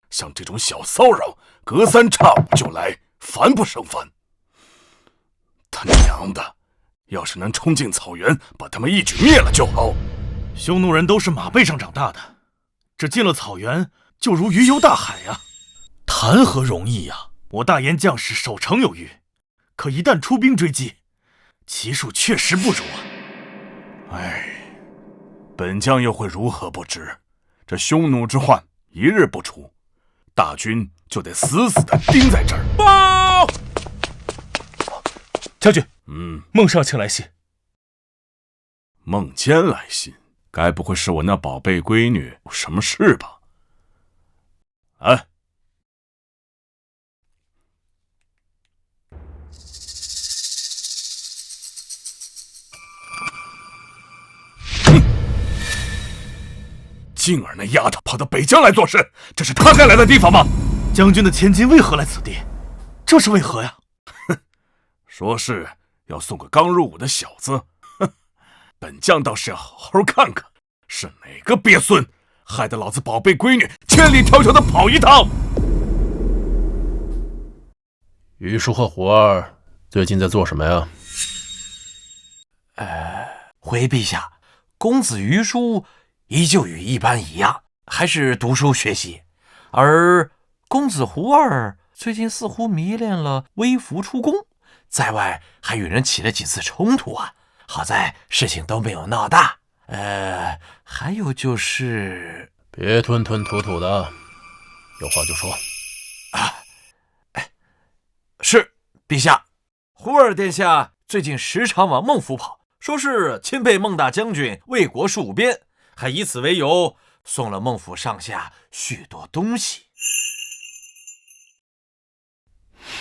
Speaker 10: 像这种小骚扰，隔三差五就来，烦不胜烦。他娘的，要是能冲进草原，把他们一举灭了就好。
Speaker 11: 匈奴人都是马背上长大的，这进了草原就如鱼游大海呀，谈何容易呀！我大言将士守城有余，可一旦出兵追击，其数确实不如啊。
Speaker 10: 哎，本将又会如何不知？这匈奴之患一日不除，大军就得死死地盯在这儿。
Speaker 9: 报！将军，孟少卿来信。
Speaker 10: 孟坚来信，该不会是我那宝贝闺女有什么事吧？哎。静儿那丫头跑到北疆来做事，这是她该来的地方吗？
Speaker 11: 将军的千金为何来此地？这是为何呀？
Speaker 10: 哼，说是要送个刚入伍的小子，哼，本将倒是要好好看看，是哪个鳖孙害得老子宝贝闺女千里迢迢的跑一趟。
Speaker 3: 于叔和胡儿最近在做什么呀？
Speaker 7: 回陛下，公子于叔依旧与一般一样，还是读书学习，而公子胡儿最近似乎迷恋了微服出宫，在外还与人起了几次冲突啊，好在事情都没有闹大。还有就是
Speaker 3: 别吞吞吐吐的，有话就说。
Speaker 7: 是陛下，胡儿殿下最近时常往孟府跑，说是钦佩孟大将军为国戍边，还以此为由送了孟府上下许多东西。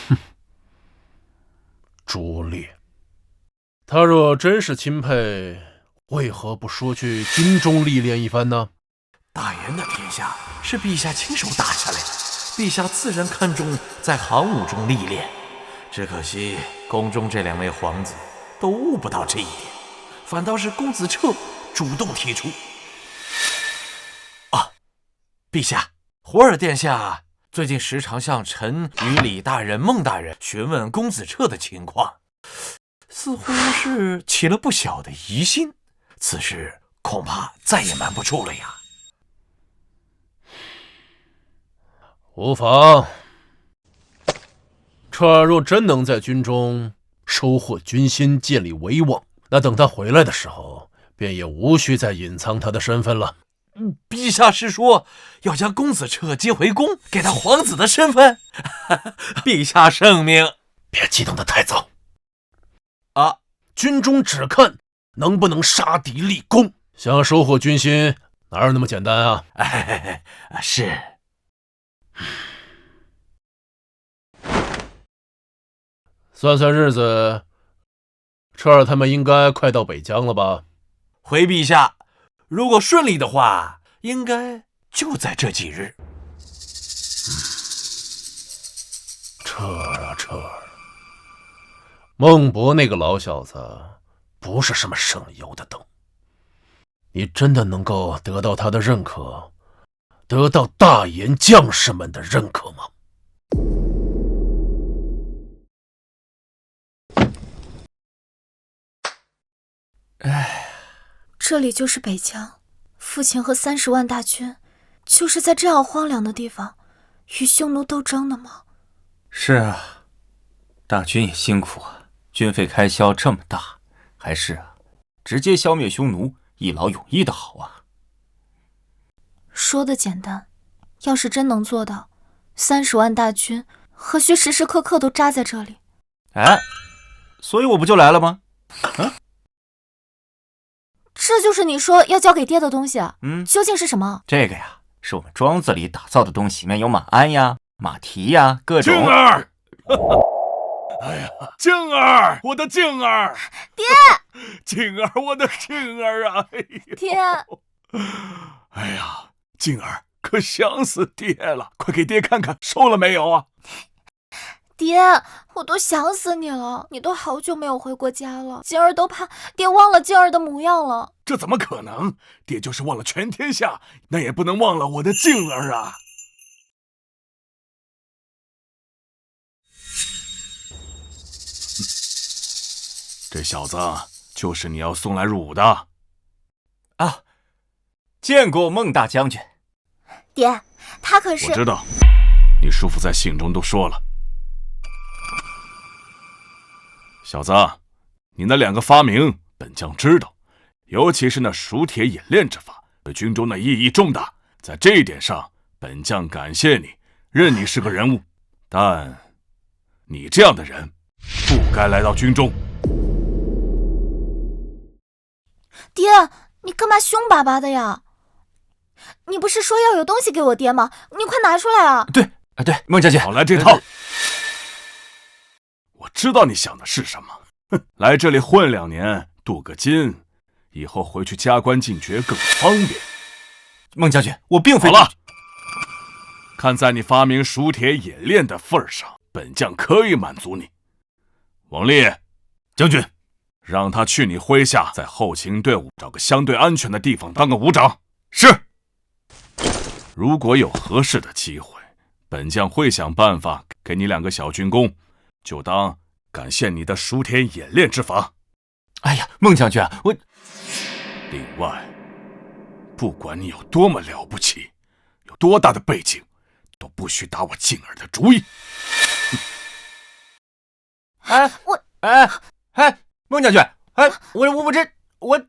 Speaker 3: 哼，拙劣！他若真是钦佩，为何不说去军中历练一番呢？
Speaker 7: 大言的天下是陛下亲手打下来的，陛下自然看重在行伍中历练。只可惜宫中这2位皇子都悟不到这一点，反倒是公子彻主动提出。陛下，胡儿殿下最近时常向臣与李大人、孟大人询问公子彻的情况，似乎是起了不小的疑心，此事恐怕再也瞒不住了呀。
Speaker 3: 无妨，彻儿若真能在军中收获军心，建立威望，那等他回来的时候，便也无需再隐藏他的身份了。
Speaker 7: 陛下是说要将公子彻接回宫，给他皇子的身份？陛下圣明。
Speaker 3: 别激动得太早
Speaker 7: 啊！
Speaker 3: 军中只看能不能杀敌立功，想收获军心，哪有那么简单啊？
Speaker 6: 是。
Speaker 3: 算算日子，彻儿他们应该快到北疆了吧？
Speaker 6: 回陛下，如果顺利的话，应该就在这几日。
Speaker 3: 彻儿啊彻儿，孟博那个老小子不是什么省油的灯，你真的能够得到他的认可，得到大言将士们的认可吗？
Speaker 5: 这里就是北疆，父亲和30万大军就是在这样荒凉的地方与匈奴斗争的吗？
Speaker 2: 是啊，大军也辛苦啊，军费开销这么大，还是直接消灭匈奴，一劳永逸的好啊。
Speaker 5: 说的简单，要是真能做到，30万大军何须时时刻刻都扎在这里？
Speaker 2: 所以我不就来了吗？
Speaker 5: 这就是你说要交给爹的东西啊？究竟是什么？
Speaker 2: 这个呀，是我们庄子里打造的东西，里面有马鞍呀、马蹄呀，各种。
Speaker 11: 静儿，哎呀，静儿，我的静儿，
Speaker 5: 爹，
Speaker 11: 静儿，我的静儿啊！哎呦，
Speaker 5: 爹，
Speaker 11: 哎呀，静儿可想死爹了，快给爹看看瘦了没有啊！
Speaker 5: 爹，我都想死你了，你都好久没有回过家了，静儿都怕爹忘了静儿的模样了。
Speaker 11: 这怎么可能？爹就是忘了全天下，那也不能忘了我的静儿啊！这小子就是你要送来入伍的
Speaker 2: 啊！见过孟大将军。
Speaker 5: 爹，他可是……
Speaker 11: 我知道，你叔父在信中都说了。小子，你那2个发明，本将知道，尤其是那熟铁冶炼之法，对军中的意义重大。在这一点上，本将感谢你，认你是个人物。但你这样的人，不该来到军中。
Speaker 5: 爹，你干嘛凶巴巴的呀？你不是说要有东西给我爹吗？你快拿出来啊！
Speaker 2: 对，孟将军，
Speaker 11: 少来这套。我知道你想的是什么，来这里混2年，镀个金，以后回去加官进爵更方便。
Speaker 2: 孟将军，我并非……
Speaker 11: 好了，看在你发明熟铁冶炼的份上，本将可以满足你。王烈，将军，让他去你麾下，在后勤队伍找个相对安全的地方当个伍长。是。如果有合适的机会，本将会想办法给你2个小军功，就当感谢你的熟铁冶炼之法。
Speaker 2: 哎呀，孟将军，我……
Speaker 11: 另外，不管你有多么了不起，有多大的背景，都不许打我静儿的主意。
Speaker 2: 孟将军，我……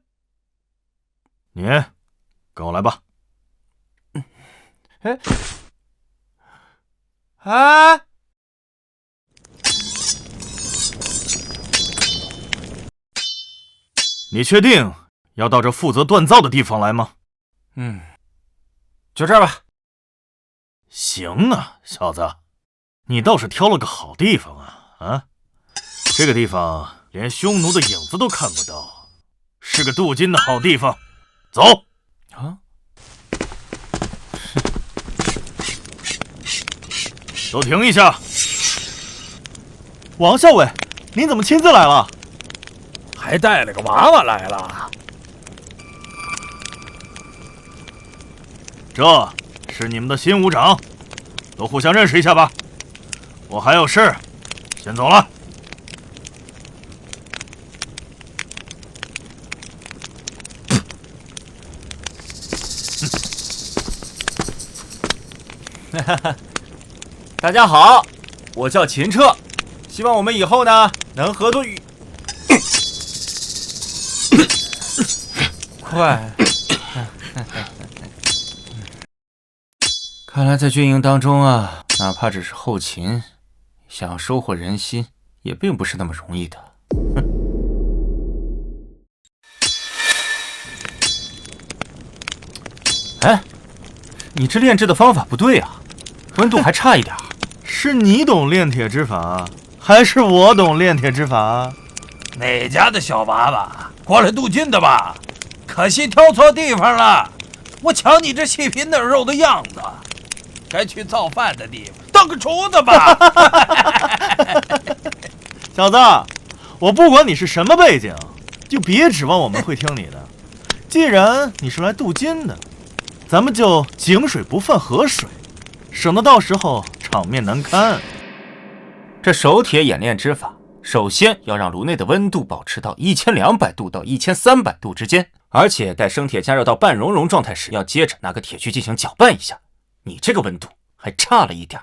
Speaker 11: 你跟我来吧。
Speaker 7: 你确定要到这负责锻造的地方来吗？
Speaker 2: 就这儿吧。
Speaker 7: 行啊，小子，你倒是挑了个好地方啊！这个地方连匈奴的影子都看不到，是个镀金的好地方。走
Speaker 2: 啊！
Speaker 7: 都停一下！
Speaker 12: 王校尉，您怎么亲自来了？
Speaker 1: 还带了个娃娃来了。
Speaker 7: 这是你们的新伍长，都互相认识一下吧。我还有事，先走了。
Speaker 2: 大家好，我叫秦彻，希望我们以后呢能合作与……快！看来在军营当中啊，哪怕只是后勤，想要收获人心，也并不是那么容易的。哎，你这炼制的方法不对啊，温度还差一点。
Speaker 12: 是你懂炼铁之法，还是我懂炼铁之法？
Speaker 1: 哪家的小娃娃过来镀金的吧？可惜挑错地方了。我瞧你这细皮嫩肉的样子，该去造饭的地方当个厨子吧。
Speaker 12: 小子，我不管你是什么背景，就别指望我们会听你的。既然你是来镀金的，咱们就井水不犯河水，省得到时候场面难堪。
Speaker 2: 这手铁冶炼之法，首先要让炉内的温度保持到1200度到1300度之间，而且待生铁加热到半熔融状态时，要接着拿个铁锯进行搅拌一下。你这个温度还差了一点。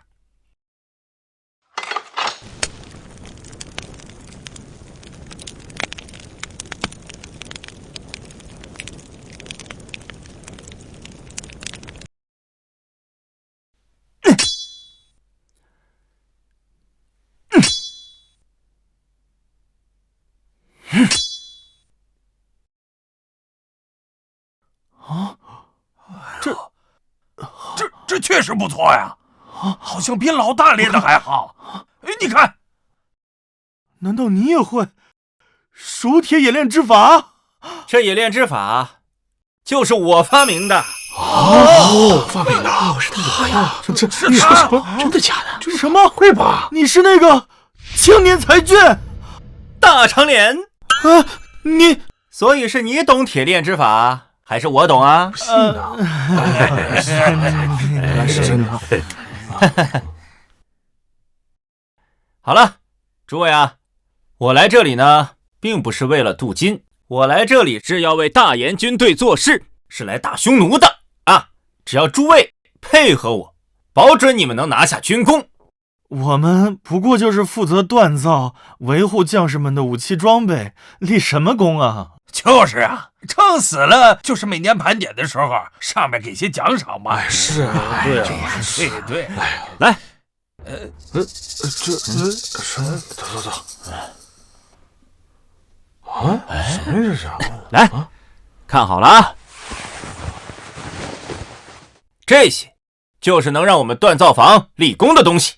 Speaker 1: 这确实不错呀，好像比老大练的还好。你看，
Speaker 12: 难道你也会熟铁冶炼之法？
Speaker 2: 这冶炼之法就是我发明的。
Speaker 10: 发明的是他呀！这
Speaker 1: 是他？
Speaker 10: 真的假的？
Speaker 12: 什么？
Speaker 10: 会吧？
Speaker 12: 你是那个青年才俊
Speaker 2: 大长脸？
Speaker 12: 你
Speaker 2: 所以是你懂铁炼之法，还是我懂啊？
Speaker 10: 不信啊！是真的。
Speaker 2: 好了，诸位啊，我来这里呢，并不是为了镀金，我来这里是要为大研军队做事，是来打匈奴的啊！只要诸位配合我，保准你们能拿下军功。
Speaker 12: 我们不过就是负责锻造、维护将士们的武器装备，立什么功啊？
Speaker 1: 就是啊，撑死了就是每年盘点的时候，上面给些奖赏嘛。
Speaker 10: 是啊，
Speaker 12: 对啊，
Speaker 1: 对，
Speaker 2: 来，
Speaker 10: 走。啊，什么这是？
Speaker 2: 来，看好了啊，这些就是能让我们锻造房立功的东西。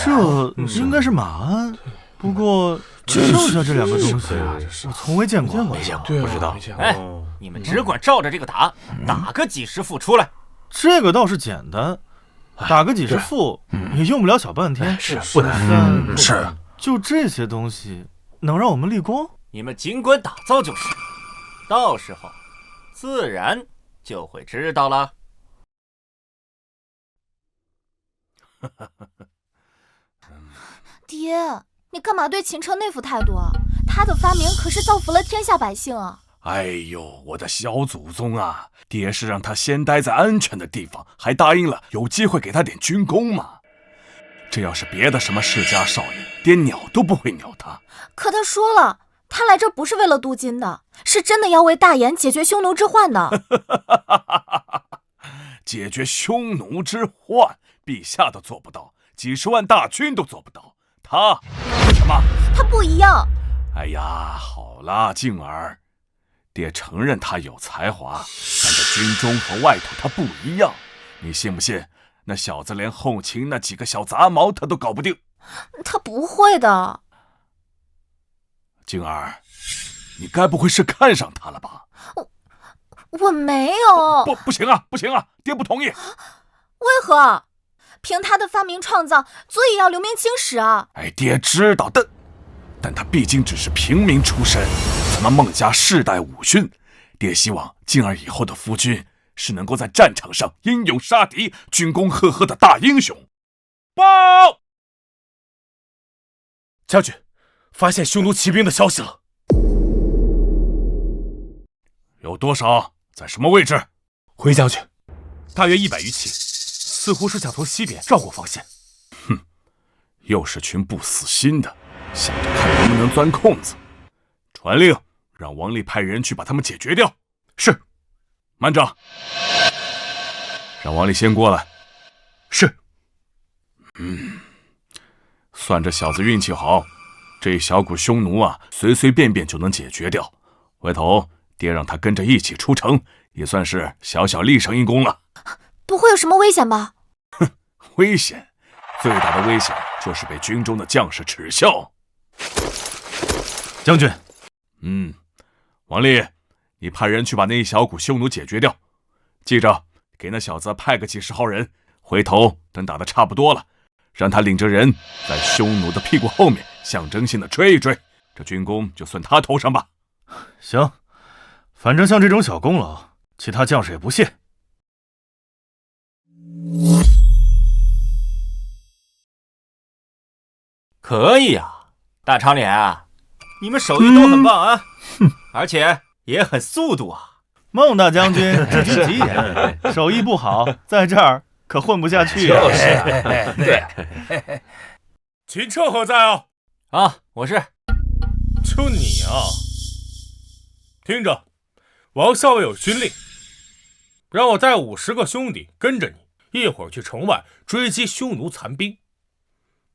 Speaker 12: 这应该是马鞍，不过剩下这两个东西我从未见过。
Speaker 10: 不知道。
Speaker 2: 哎，你们只管照着这个打，打个几十副出来。
Speaker 12: 这个倒是简单，打个几十副也用不了小半天。
Speaker 10: 是不难。
Speaker 1: 是，
Speaker 12: 就这些东西能让我们立功？
Speaker 2: 你们尽管打造就是，到时候自然就会知道了。
Speaker 5: 爹，你干嘛对秦城那副态度啊？他的发明可是造福了天下百姓啊！
Speaker 10: 哎呦，我的小祖宗啊！爹是让他先待在安全的地方，还答应了有机会给他点军功嘛。这要是别的什么世家少爷，爹鸟都不会鸟他。
Speaker 5: 可他说了，他来这不是为了镀金的，是真的要为大研解决匈奴之患的。
Speaker 10: 解决匈奴之患，陛下都做不到，几十万大军都做不到。他什么？
Speaker 5: 他不一样。
Speaker 10: 哎呀，好啦，静儿，爹承认他有才华，但在军中和外头他不一样。你信不信？那小子连后勤那几个小杂毛他都搞不定。
Speaker 5: 他不会的。
Speaker 10: 静儿，你该不会是看上他了吧？
Speaker 5: 我没有。
Speaker 10: 不行啊，爹不同意。
Speaker 5: 为何？凭他的发明创造，足以要留名青史啊！
Speaker 10: 哎，爹知道，但他毕竟只是平民出身，咱们孟家世代武勋，爹希望静儿以后的夫君是能够在战场上英勇杀敌、军功赫赫的大英雄。报！
Speaker 9: 将军，发现匈奴骑兵的消息了。
Speaker 10: 有多少？在什么位置？
Speaker 9: 回将军，大约100余骑，似乎是想从西边绕过防线。
Speaker 10: 哼，又是群不死心的，想着看能不能钻空子。传令，让王立派人去把他们解决掉。是。慢着，让王立先过来。
Speaker 9: 是。
Speaker 10: 算这小子运气好，这一小股匈奴啊，随随便便就能解决掉。回头爹让他跟着一起出城，也算是小小立上一功了。
Speaker 5: 不会有什么危险吧？
Speaker 10: 危险，最大的危险就是被军中的将士耻笑。
Speaker 12: 将军，
Speaker 10: 王丽，你派人去把那一小股匈奴解决掉，记着给那小子派个几十号人，回头等打得差不多了，让他领着人在匈奴的屁股后面象征性的追一追，这军功就算他头上吧。
Speaker 12: 行，反正像这种小功劳，其他将士也不屑。
Speaker 2: 可以啊，大长脸啊，你们手艺都很棒啊，而且也很速度啊。
Speaker 12: 孟大将军只听吉言，手艺不好，在这儿可混不下去。
Speaker 3: 就是啊，
Speaker 1: 对。
Speaker 3: 秦彻何在啊？
Speaker 2: 啊，我是。
Speaker 3: 就你啊！听着，王校尉有军令，让我带50个兄弟跟着你，一会儿去城外追击匈奴残兵。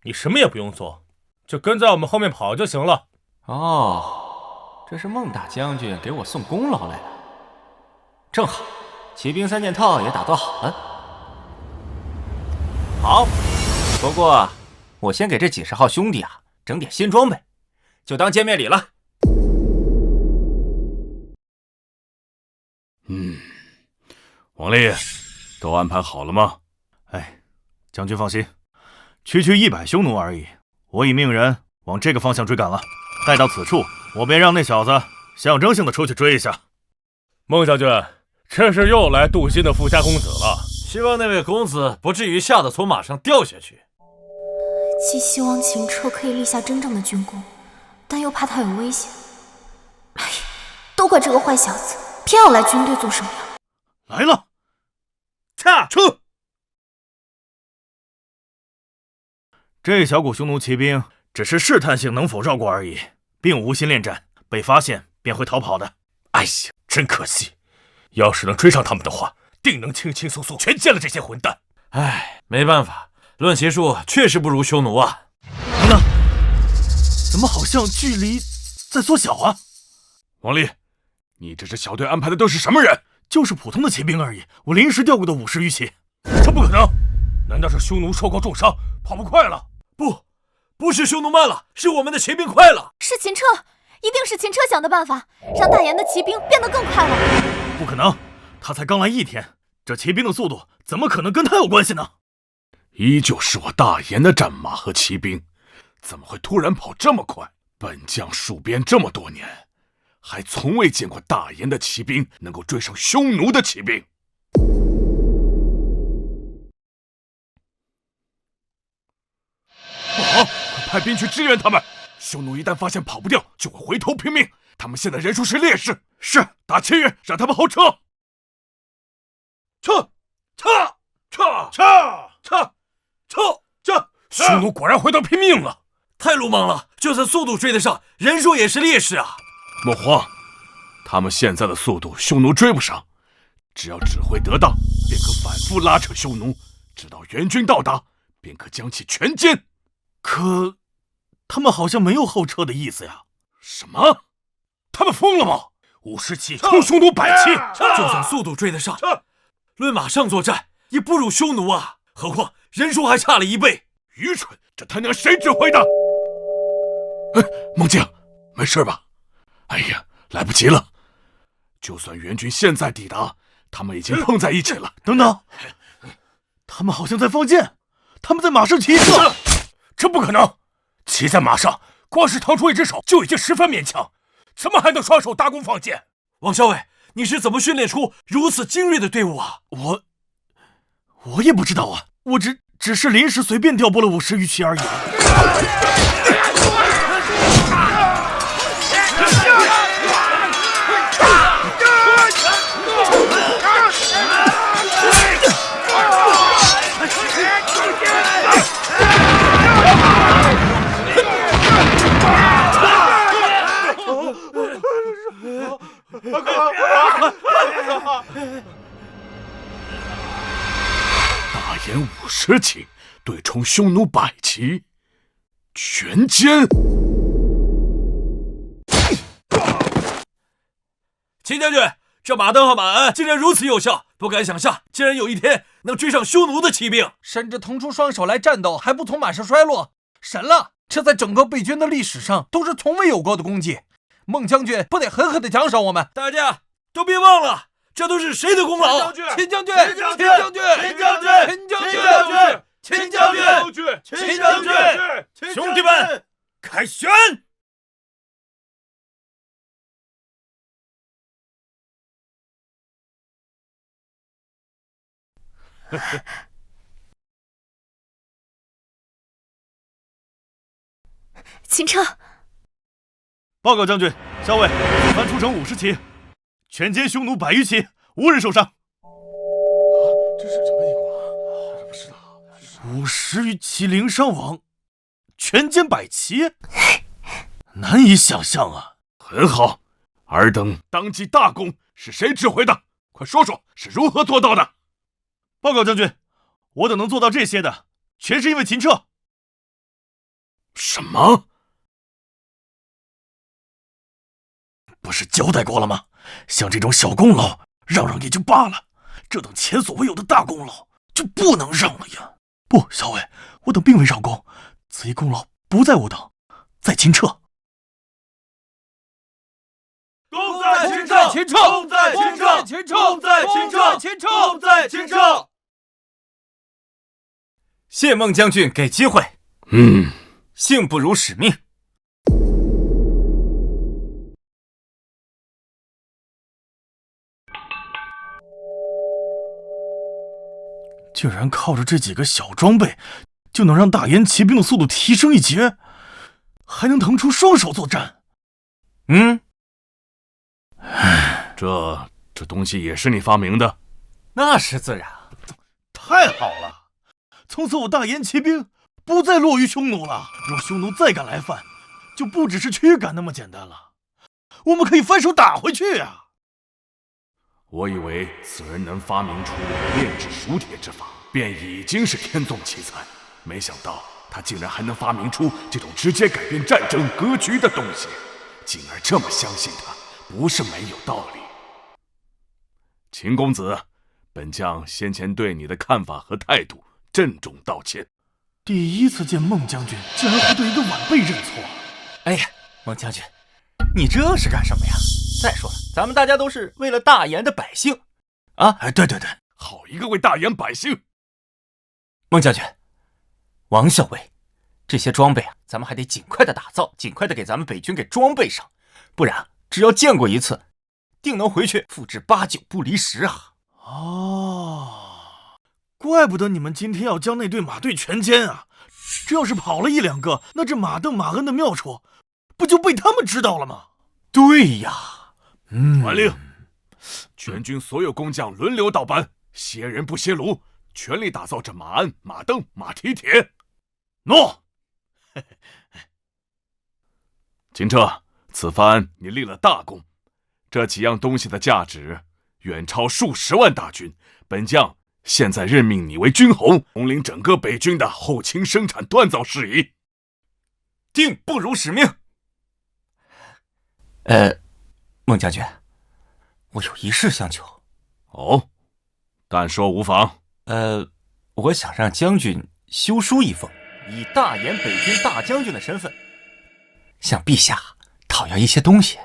Speaker 3: 你什么也不用做，就跟在我们后面跑就行了。
Speaker 2: 哦，这是孟大将军给我送功劳来了。正好，骑兵3件套也打造好了。好，不过我先给这几十号兄弟啊整点新装备，就当见面礼了。
Speaker 10: 王丽，都安排好了吗？
Speaker 12: 哎，将军放心，区100匈奴而已，我已命人往这个方向追赶了。待到此处，我便让那小子象征性的出去追一下。
Speaker 3: 孟将军，这是又来镀金的富家公子了。
Speaker 7: 希望那位公子不至于吓得从马上掉下去。
Speaker 5: 既希望秦彻可以立下真正的军功，但又怕他有危险。哎，都怪这个坏小子，偏要来军队做什么呀？
Speaker 12: 来了，撤！这小股匈奴骑兵只是试探性能否绕过而已，并无心恋战，被发现便会逃跑的。
Speaker 3: 哎呀，真可惜！要是能追上他们的话，定能轻轻松松全歼了这些混蛋。
Speaker 7: 哎，没办法，论骑术确实不如匈奴啊。
Speaker 12: 等等，怎么好像距离在缩小啊？
Speaker 10: 王丽，你这支小队安排的都是什么人？
Speaker 12: 就是普通的骑兵而已，我临时调过的50余骑。
Speaker 3: 这不可能！难道是匈奴受过重伤，跑不快了？
Speaker 7: 不是匈奴慢了，是我们的骑兵快了。
Speaker 5: 是秦彻，一定是秦彻想的办法，让大颜的骑兵变得更快了。
Speaker 12: 不可能，他才刚来1天，这骑兵的速度怎么可能跟他有关系呢？
Speaker 10: 依旧是我大颜的战马和骑兵，怎么会突然跑这么快？本将戍边这么多年，还从未见过大颜的骑兵能够追上匈奴的骑兵。不好，快派兵去支援他们！匈奴一旦发现跑不掉，就会回头拼命。他们现在人数是劣势。是，打前人，让他们后撤。撤！
Speaker 3: 匈奴果然回头拼命了，
Speaker 7: 太鲁莽了！就算速度追得上，人数也是劣势啊。
Speaker 10: 莫慌，他们现在的速度，匈奴追不上。只要指挥得当，便可反复拉扯匈奴，直到援军到达，便可将其全歼。
Speaker 12: 可，他们好像没有后撤的意思呀。
Speaker 10: 什么？
Speaker 3: 他们疯了吗？50骑冲匈奴100骑，
Speaker 7: 就算速度追得上，论马上作战也不如匈奴啊！何况人数还差了1倍。
Speaker 10: 愚蠢！这他娘谁指挥的？孟静，没事吧？哎呀，来不及了！就算援军现在抵达，他们已经碰在一起了。
Speaker 12: 等等，他们好像在放箭，他们在马上骑射。
Speaker 3: 这不可能！骑在马上，光是腾出一只手就已经十分勉强，怎么还能双手搭弓放箭？
Speaker 7: 王校尉，你是怎么训练出如此精锐的队伍啊？
Speaker 12: 我也不知道啊，我只是临时随便调拨了50余骑而已。
Speaker 10: 大颜50骑对冲匈奴100骑，全歼！
Speaker 13: 秦将军，这马镫和马鞍竟然如此有效，不敢想象，竟然有一天能追上匈奴的骑兵，
Speaker 1: 甚至腾出双手来战斗，还不从马上摔落，神了！这在整个北军的历史上都是从未有过的功绩。孟将军不得狠狠地奖赏我们？
Speaker 13: 大家都别忘了，这都是谁的功劳？
Speaker 1: 秦将军，
Speaker 13: 秦将军，秦将军，秦将军，秦将军，秦将军，
Speaker 6: 兄弟们，开选！
Speaker 5: 秦彻，
Speaker 12: 报告将军，校尉，此番出城50骑，全歼匈奴100余骑，无人受伤。
Speaker 10: 这是什么情况？不知道。
Speaker 12: 50余骑零伤亡，全歼100骑，难以想象啊！
Speaker 10: 很好，尔等当记大功，是谁指挥的？快说说是如何做到的？
Speaker 12: 报告将军，我等能做到这些的，全是因为秦彻。
Speaker 10: 什么？
Speaker 12: 不是交代过了吗？像这种小功劳，让也就罢了，这等前所未有的大功劳就不能让了呀！不，校尉，我等并未扰功，此一功劳不在我等，在秦彻。
Speaker 13: 功在秦彻，
Speaker 1: 秦彻，
Speaker 13: 功在秦彻，
Speaker 1: 秦彻，
Speaker 13: 功在秦彻，
Speaker 1: 秦彻，
Speaker 13: 功在秦彻。
Speaker 6: 谢孟将军给机会。幸不辱使命。
Speaker 12: 竟然靠着这几个小装备，就能让大燕骑兵的速度提升一截，还能腾出双手作战。
Speaker 10: 这东西也是你发明的？
Speaker 6: 那是自然。
Speaker 12: 太好了，从此我大燕骑兵不再落于匈奴了。若匈奴再敢来犯，就不只是驱赶那么简单了，我们可以翻手打回去啊！
Speaker 10: 我以为此人能发明出炼制熟铁之法，便已经是天纵奇才，没想到他竟然还能发明出这种直接改变战争格局的东西。进而这么相信他，不是没有道理。秦公子，本将先前对你的看法和态度郑重道歉。
Speaker 12: 第一次见孟将军竟然会对一个晚辈认错。
Speaker 6: 哎呀，孟将军，你这是干什么呀？再说了，咱们大家都是为了大燕的百姓啊！
Speaker 12: 对，
Speaker 10: 好一个为大燕百姓！
Speaker 6: 孟将军，王校尉，这些装备啊，咱们还得尽快的打造，尽快的给咱们北军给装备上，不然只要见过一次，定能回去复制8、9不离10啊！
Speaker 12: 怪不得你们今天要将那队马队全歼啊！这要是跑了1、2个，那这马镫、马鞍的妙处，不就被他们知道了吗？
Speaker 6: 对呀。
Speaker 10: 传令，全军所有工匠轮流倒班，歇人不歇炉，全力打造这马鞍、马镫、马蹄铁。
Speaker 12: 诺。
Speaker 10: 秦彻，此番你立了大功，这几样东西的价值远超数10万大军。本将现在任命你为军侯，统领整个北军的后勤生产锻造事宜。
Speaker 6: 定不辱使命。孟将军，我有一事相求。
Speaker 10: 哦，但说无妨。
Speaker 6: 我想让将军修书一封，以大燕北军大将军的身份，向陛下讨要一些东西。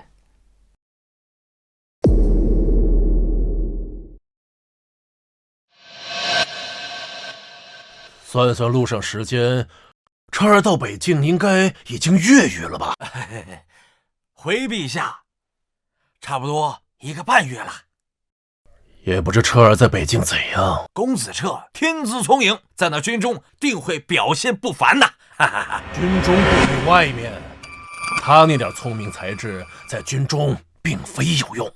Speaker 3: 算算路上时间，车儿到北境应该已经月余了吧？
Speaker 6: 回陛下，差不多1个半月了。
Speaker 3: 也不知车儿在北境怎样。
Speaker 6: 公子彻天资聪颖，在那军中定会表现不凡呐！
Speaker 3: 军中不比外面，他那点聪明才智在军中并非有用。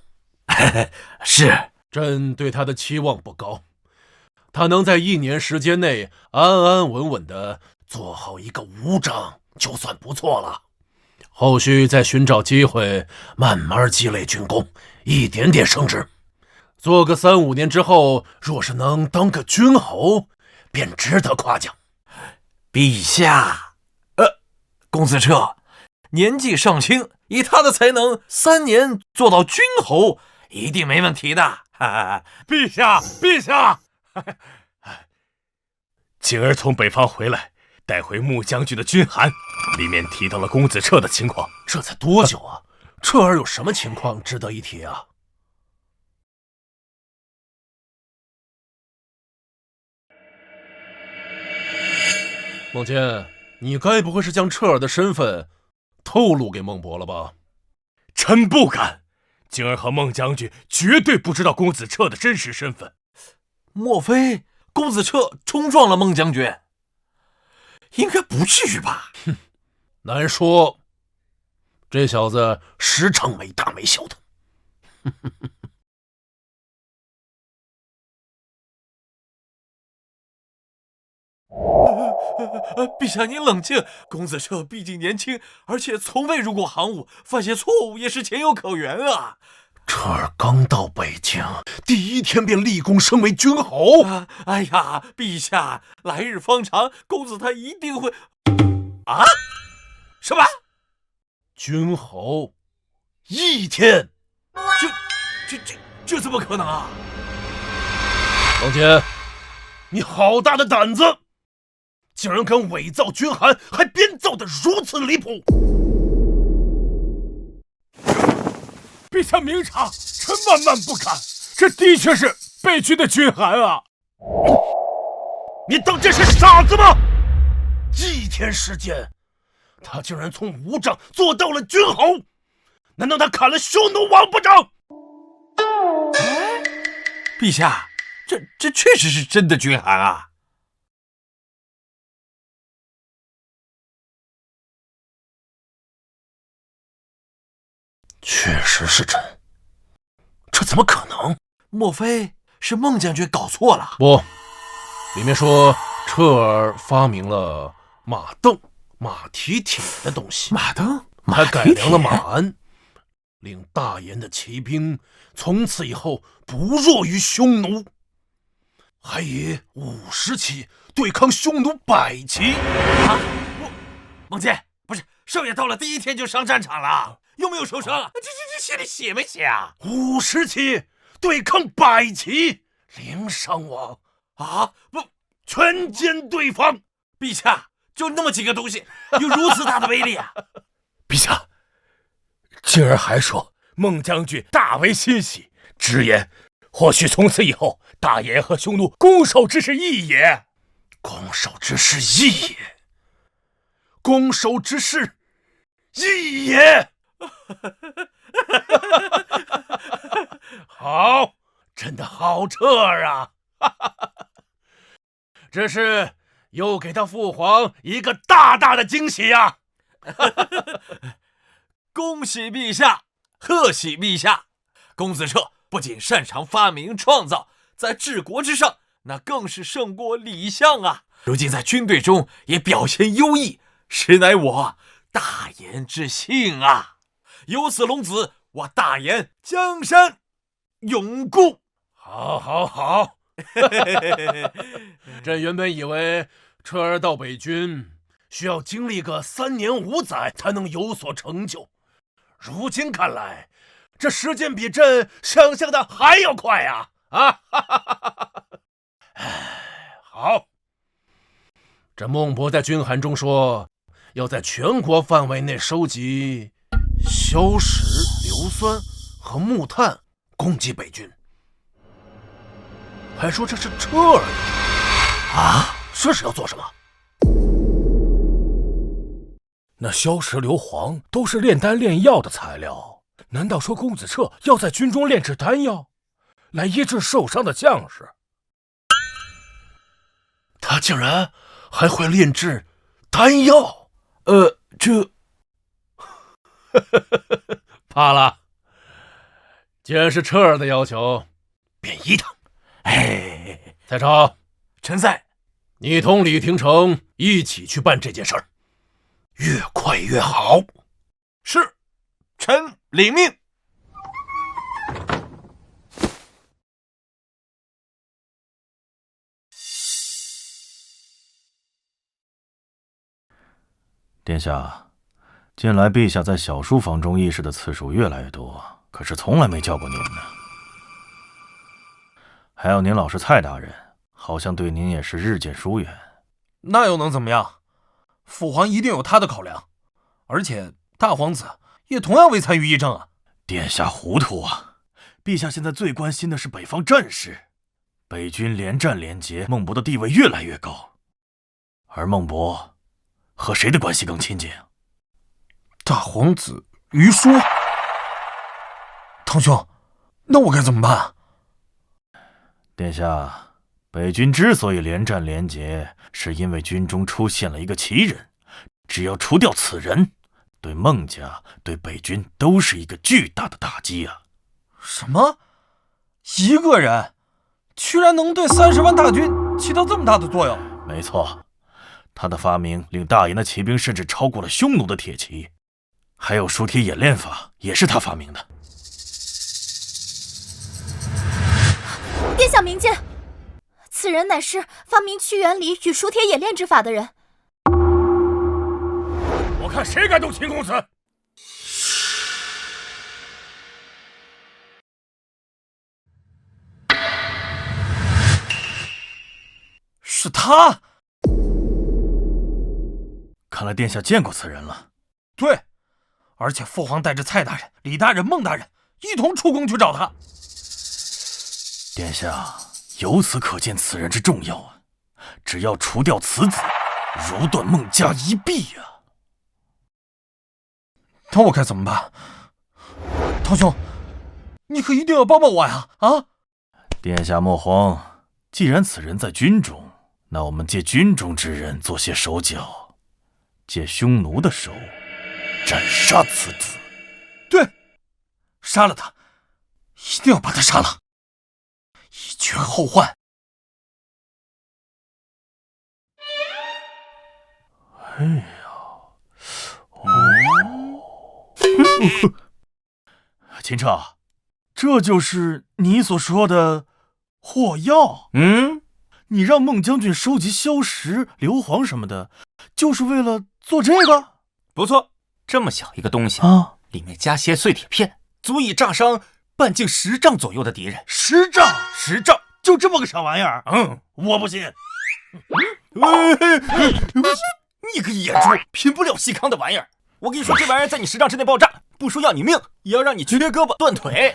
Speaker 6: 是，
Speaker 3: 朕对他的期望不高。他能在1年时间内安安稳稳地做好一个武长，就算不错了。后续再寻找机会，慢慢积累军功，一点点升职。做个3、5年之后，若是能当个军侯，便值得夸奖。
Speaker 6: 陛下，公子彻年纪尚轻，以他的才能，3年做到军侯
Speaker 7: 一定没问题的。
Speaker 11: 陛下，陛下！
Speaker 9: 景儿从北方回来，带回穆将军的军函，里面提到了公子彻的情况。
Speaker 3: 这才多久啊？彻儿有什么情况值得一提啊？孟坚，你该不会是将彻儿的身份透露给孟博了吧？
Speaker 9: 臣不敢。景儿和孟将军绝对不知道公子彻的真实身份。
Speaker 7: 莫非公子彻冲撞了孟将军？应该不至于吧？
Speaker 3: 哼，难说。这小子时常没大没小的。
Speaker 7: 陛下您冷静，公子彻毕竟年轻，而且从未入过行伍，犯些错误也是情有可原啊。
Speaker 3: 彻儿刚到北京，第一天便立功升为军侯。
Speaker 7: 哎呀，陛下，来日方长，公子他一定会……啊？什么？
Speaker 3: 军侯1天？
Speaker 7: 这怎么可能啊？
Speaker 3: 王坚，你好大的胆子！竟然敢伪造军函，还编造的如此离谱！
Speaker 10: 陛下明察，臣万万不敢。这的确是北军的军函啊！
Speaker 3: 你当真是傻子吗？1天时间，他竟然从武长做到了军侯，难道他砍了匈奴王不成？
Speaker 7: 陛下，这确实是真的军函啊！
Speaker 3: 确实是真，这怎么可能？
Speaker 7: 莫非是孟将军搞错了？
Speaker 3: 不，里面说彻儿发明了马镫、马蹄铁的东西。
Speaker 7: 马镫，
Speaker 3: 还改良了马鞍，令大燕的骑兵从此以后不弱于匈奴，还以50骑对抗匈奴100骑。
Speaker 7: 孟坚，不是少爷到了第一天就上战场了，有没有受伤？这写里写没写啊
Speaker 3: ？50骑对抗100骑，零伤亡
Speaker 7: 啊！不，
Speaker 3: 全歼对方。
Speaker 7: 陛下，就那么几个东西，有如此大的威力啊！
Speaker 9: 陛下，今儿还说孟将军大为欣喜，直言或许从此以后，大燕和匈奴攻守之势一也。
Speaker 3: 攻守之势一也，攻守之势一也。好，真的好彻儿啊！这是又给他父皇一个大大的惊喜呀！
Speaker 7: 恭喜陛下，贺喜陛下！公子彻不仅擅长发明创造，在治国之上，那更是胜过李相啊！如今在军队中也表现优异，实乃我大燕之幸啊！有此龙子，我大燕江山永固。
Speaker 3: 好，好，好！朕原本以为彻儿到北军需要经历个3年5载才能有所成就，如今看来，这时间比朕想象的还要快呀！好，这孟博在军函中说，要在全国范围内收集硝石、硫酸和木炭，攻击北军。还说这是彻儿啊，这是要做什么？
Speaker 9: 那硝石、硫磺都是炼丹炼药的材料，难道说公子彻要在军中炼制丹药，来医治受伤的将士？
Speaker 3: 他竟然还会炼制丹药？这怕了。既然是彻儿的要求，便依他。蔡超，
Speaker 7: 臣在。
Speaker 3: 你同李廷成一起去办这件事儿，越快越好。
Speaker 7: 是，臣领命。
Speaker 12: 殿下，近来陛下在小书房中议事的次数越来越多，可是从来没叫过您呢。还有您老师蔡大人，好像对您也是日渐疏远。
Speaker 1: 那又能怎么样？父皇一定有他的考量，而且大皇子也同样未参与议政啊。
Speaker 12: 殿下糊涂啊！陛下现在最关心的是北方战事，北军连战连捷，孟博的地位越来越高。而孟博和谁的关系更亲近啊？
Speaker 1: 大皇子于说。堂兄，那我该怎么办啊？
Speaker 12: 殿下，北军之所以连战连捷，是因为军中出现了一个奇人，只要除掉此人，对孟家、对北军都是一个巨大的打击啊！
Speaker 1: 什么？一个人居然能对30万大军起到这么大的作用？
Speaker 12: 没错，他的发明令大燕的骑兵甚至超过了匈奴的铁骑，还有熟铁演练法也是他发明的。
Speaker 5: 殿下明鉴，此人乃是发明屈原礼与熟铁演练之法的人。
Speaker 9: 我看谁敢动秦公子！
Speaker 1: 是他！
Speaker 12: 看来殿下见过此人了。
Speaker 1: 对，而且父皇带着蔡大人、李大人、孟大人一同出宫去找他。
Speaker 12: 殿下，由此可见此人之重要啊！只要除掉此子，如断孟家一臂啊！
Speaker 1: 那我该怎么办？堂兄，你可一定要帮帮我呀！啊！
Speaker 12: 殿下莫慌，既然此人在军中，那我们借军中之人做些手脚，借匈奴的手斩杀此子。
Speaker 1: 对，杀了他，一定要把他杀了，以绝后患。
Speaker 12: 哎呀，秦彻，这就是你所说的火药？你让孟将军收集硝石、硫磺什么的，就是为了做这个？
Speaker 2: 不错，这么小一个东西
Speaker 12: 啊，
Speaker 2: 里面加些碎铁片，足以炸伤半径10丈左右的敌人。
Speaker 12: 10丈
Speaker 2: ？10丈，
Speaker 12: 就这么个小玩意儿？我不信。
Speaker 2: 你个野猪，拼不了西康的玩意儿！我跟你说，这玩意儿在你10丈之内爆炸，不说要你命，也要让你缺胳膊断腿。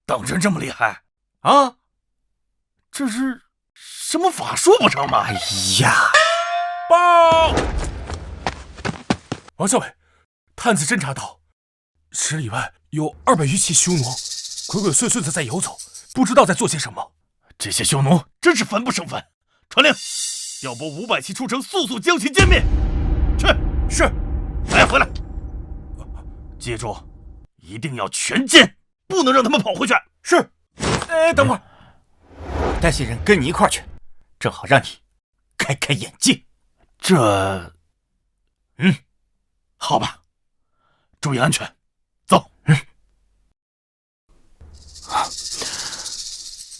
Speaker 12: 当真这么厉害
Speaker 2: 啊？
Speaker 12: 这是什么法术不成吗？
Speaker 2: 哎呀！
Speaker 9: 报！王校尉，探子侦查到10里外有200余骑匈奴，鬼鬼祟祟的在游走，不知道在做些什么。
Speaker 12: 这些匈奴真是烦不胜烦！传令，调拨500骑出城，速速将其歼灭。去！
Speaker 9: 是。
Speaker 12: 回来！记住，一定要全歼，不能让他们跑回去。
Speaker 9: 是。
Speaker 2: 等会儿，带些人跟你一块儿去，正好让你开开眼界。
Speaker 12: 这，好吧，注意安全，走。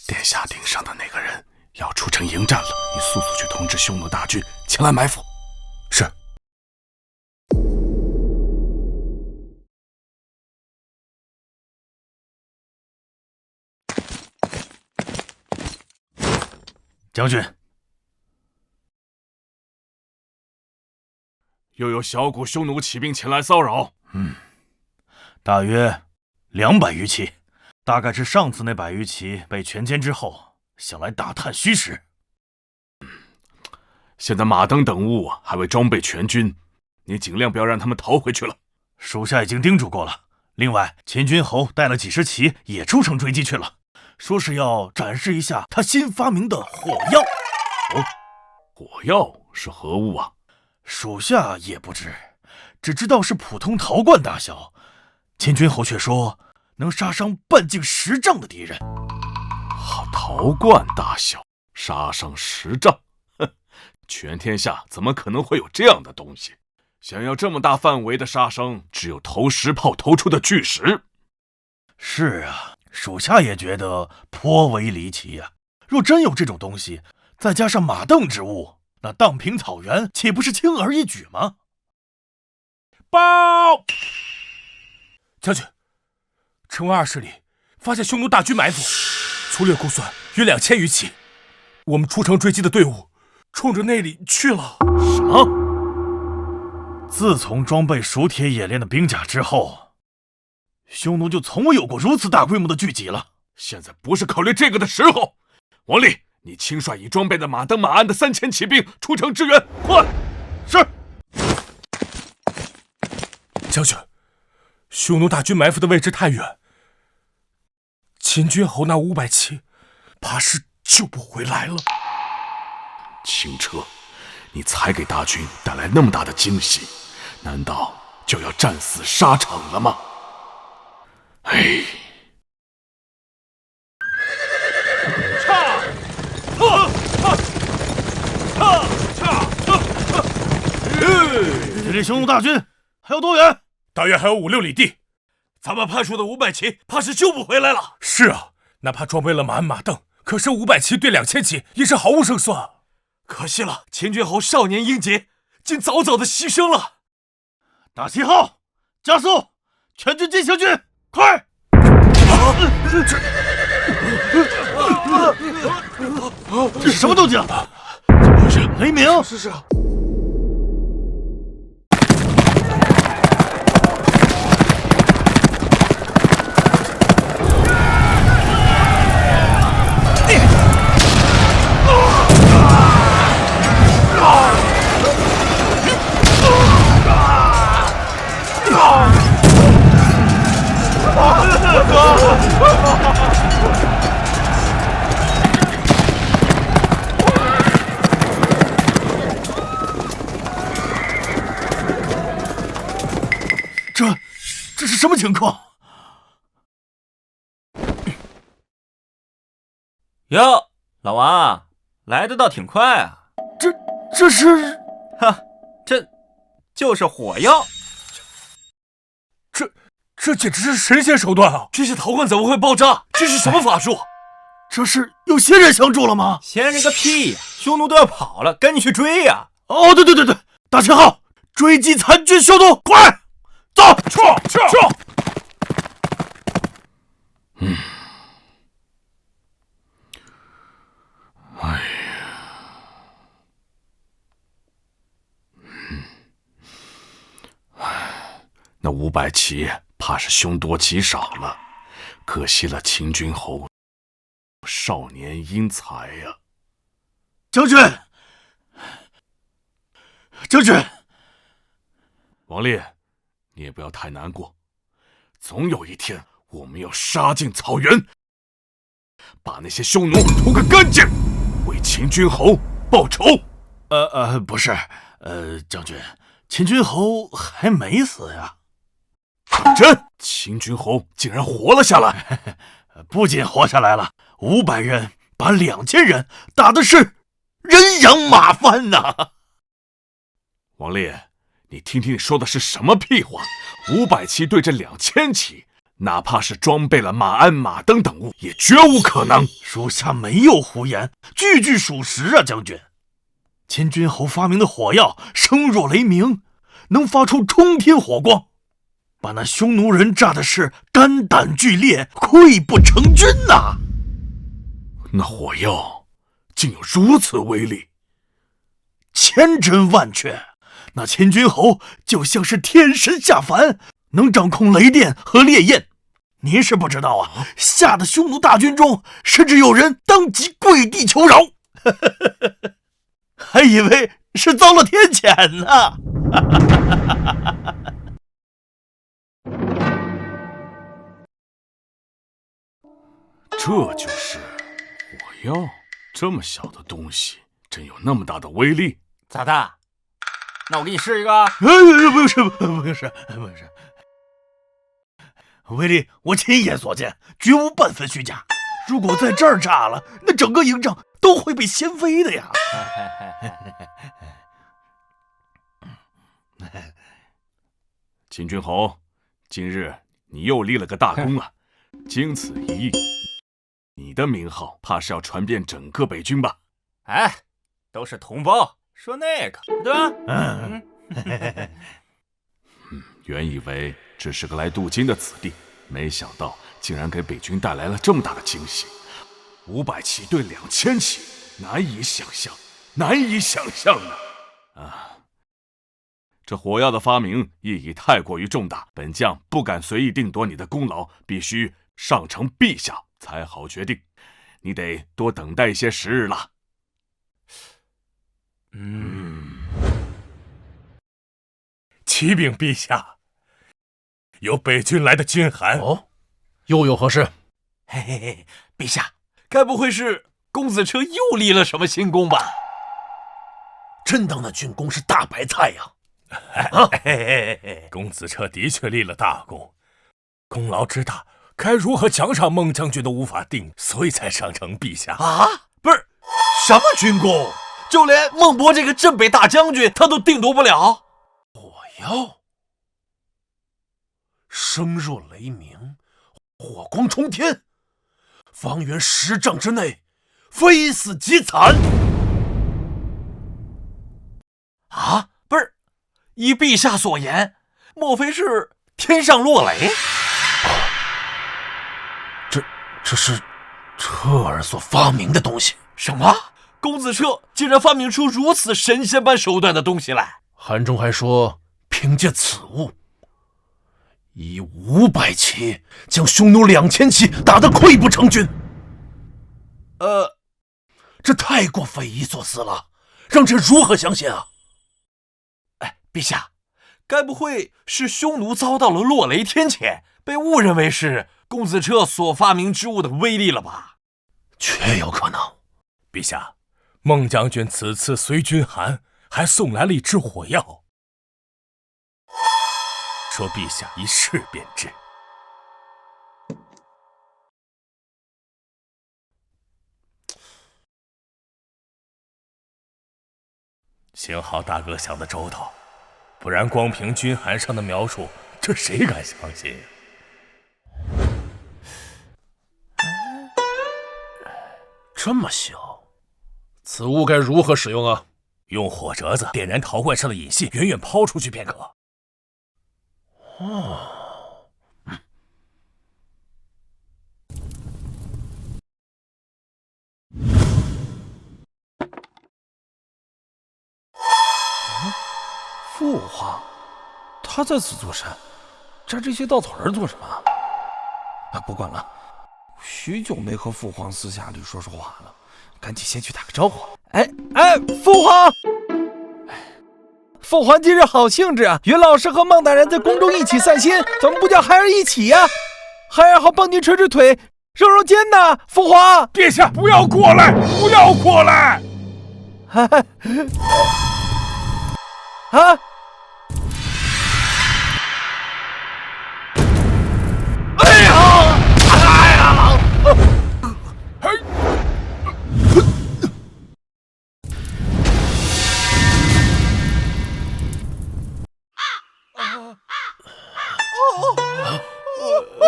Speaker 10: 殿下盯上的那个人要出城迎战了，你速速去通知匈奴大军前来埋伏。
Speaker 9: 是。
Speaker 12: 将军，
Speaker 10: 又有小股匈奴骑兵前来骚扰。
Speaker 12: 大约200余骑，大概是上次那100余骑被全歼之后，想来打探虚实。
Speaker 10: 现在马镫等物还未装备全军，你尽量不要让他们逃回去了。
Speaker 12: 属下已经叮嘱过了。另外，秦君侯带了几十骑也出城追击去了，说是要展示一下他新发明的火药。
Speaker 10: 火药是何物啊？
Speaker 12: 属下也不知，只知道是普通陶罐大小。秦君侯却说能杀伤半径10丈的敌人。
Speaker 10: 陶罐大小，杀伤10丈，全天下怎么可能会有这样的东西？想要这么大范围的杀伤，只有投石炮投出的巨石。
Speaker 12: 是啊，属下也觉得颇为离奇呀。若真有这种东西，再加上马镫之物，那荡平草原岂不是轻而易举吗？
Speaker 9: 报！将军，城外20里发现匈奴大军埋伏，粗略估算约2000余骑。我们出城追击的队伍冲着那里去了。
Speaker 12: 什么？自从装备熟铁冶炼的兵甲之后，匈奴就从未有过如此大规模的聚集了。
Speaker 10: 现在不是考虑这个的时候。王立，你亲率已装备的马登、马鞍的3000骑兵出城支援，快！
Speaker 12: 是。
Speaker 9: 将军，匈奴大军埋伏的位置太远，秦军侯那500骑怕是救不回来了。
Speaker 10: 清澈，你才给大军带来那么大的惊喜，难道就要战死沙场了吗？哎，
Speaker 12: 这匈奴大军还有多远？
Speaker 9: 大约还有5、6里地。
Speaker 13: 咱们派出的500骑怕是救不回来了。
Speaker 9: 是啊，哪怕装备了马鞍马镫，可是500骑对2000骑也是毫无胜算。
Speaker 13: 可惜了，秦军侯少年英杰，竟早早的牺牲了。
Speaker 12: 大旗号，加速，全军进行军，快！这是什么动静？
Speaker 10: 怎么回事？
Speaker 12: 雷鸣！
Speaker 13: 是。
Speaker 12: 这是什么情况？
Speaker 2: 哟，老王，来的倒挺快啊！
Speaker 12: 这是，
Speaker 2: 这就是火药。
Speaker 9: 这简直是神仙手段啊！
Speaker 13: 这些陶罐怎么会爆炸？这是什么法术？
Speaker 12: 这是有仙人相助了吗？
Speaker 2: 仙人个屁呀！匈奴都要跑了，赶紧去追呀！
Speaker 12: 哦，对，大旗号，追击残军匈奴，快走！
Speaker 9: 去！
Speaker 10: 哎呀，那500骑怕是凶多吉少了，可惜了秦军侯少年英才呀！
Speaker 12: 将军，
Speaker 10: 王烈，你也不要太难过，总有一天我们要杀进草原，把那些匈奴屠个干净，为秦军侯报仇。
Speaker 12: 不是，将军，秦军侯还没死呀。
Speaker 10: 真，秦军侯竟然活了下来！
Speaker 12: 不仅活下来了，500人把2000人打的是人仰马翻呐！
Speaker 10: 王烈，你听听你说的是什么屁话？500骑对着2000骑，哪怕是装备了马鞍、马镫等物，也绝无可能。
Speaker 12: 属下没有胡言，句句属实啊，将军。秦军侯发明的火药声若雷鸣，能发出冲天火光，把那匈奴人炸的是肝胆俱裂，溃不成军呐！
Speaker 10: 那火药竟有如此威力，
Speaker 12: 千真万确。那秦军侯就像是天神下凡，能掌控雷电和烈焰。您是不知道啊，吓得匈奴大军中甚至有人当即跪地求饶，还以为是遭了天谴呢。
Speaker 10: 这就是火药，这么小的东西，真有那么大的威力？
Speaker 2: 咋的？那我给你试一个。
Speaker 12: 不是，威力我亲眼所见，绝无半分虚假。如果在这儿炸了，那整个营帐都会被掀飞的呀！
Speaker 10: 秦军侯，今日你又立了个大功啊！经此一役，你的名号怕是要传遍整个北军吧？
Speaker 2: 哎，都是同胞，说那个对吧？
Speaker 10: 原以为只是个来镀金的子弟，没想到竟然给北军带来了这么大的惊喜。500骑对2000骑，难以想象，难以想象呢！这火药的发明意义太过于重大，本将不敢随意定夺你的功劳，必须上呈陛下才好决定。你得多等待一些时日了。
Speaker 9: 启禀陛下，有北军来的军函。
Speaker 3: 哦，又有何事？
Speaker 6: 嘿嘿嘿，陛下，该不会是公子车又立了什么新功吧？
Speaker 3: 真当那军功是大白菜呀！
Speaker 9: 公子车的确立了大功，功劳之大，该如何奖赏孟将军都无法定，所以才上呈陛下。
Speaker 6: 不是什么军功，就连孟博这个镇北大将军他都定夺不了。
Speaker 3: 火药声若雷鸣，火光冲天，方圆10丈之内，非死即残。
Speaker 6: 不是，依陛下所言，莫非是天上落雷？
Speaker 3: 这是彻儿所发明的东西。
Speaker 6: 什么？公子彻竟然发明出如此神仙般手段的东西来？
Speaker 3: 函中还说，凭借此物，以500骑将匈奴2000骑打得溃不成军。这太过匪夷所思了，让朕如何相信啊？
Speaker 6: 陛下，该不会是匈奴遭到了落雷天谴，被误认为是公子彻所发明之物的威力了吧？
Speaker 3: 确有可能。
Speaker 9: 陛下，孟将军此次随军函，还送来了一支火药，说陛下一试便知。幸好大哥想得周到，不然光凭军函上的描述，这谁敢相信？
Speaker 3: 这么小，此物该如何使用啊？
Speaker 9: 用火折子点燃陶罐上的引信，远远抛出去便可。
Speaker 1: 父皇，他在此做甚？摘这些稻草人做什么？不管了，许久没和父皇私下里说话了，赶紧先去打个招呼。父皇！父皇今日好兴致啊！云老师和孟大人在宫中一起散心，怎么不叫孩儿一起呀？孩儿好帮您捶捶腿、揉揉肩呢。父皇，
Speaker 9: 殿下不要过来，不要过来！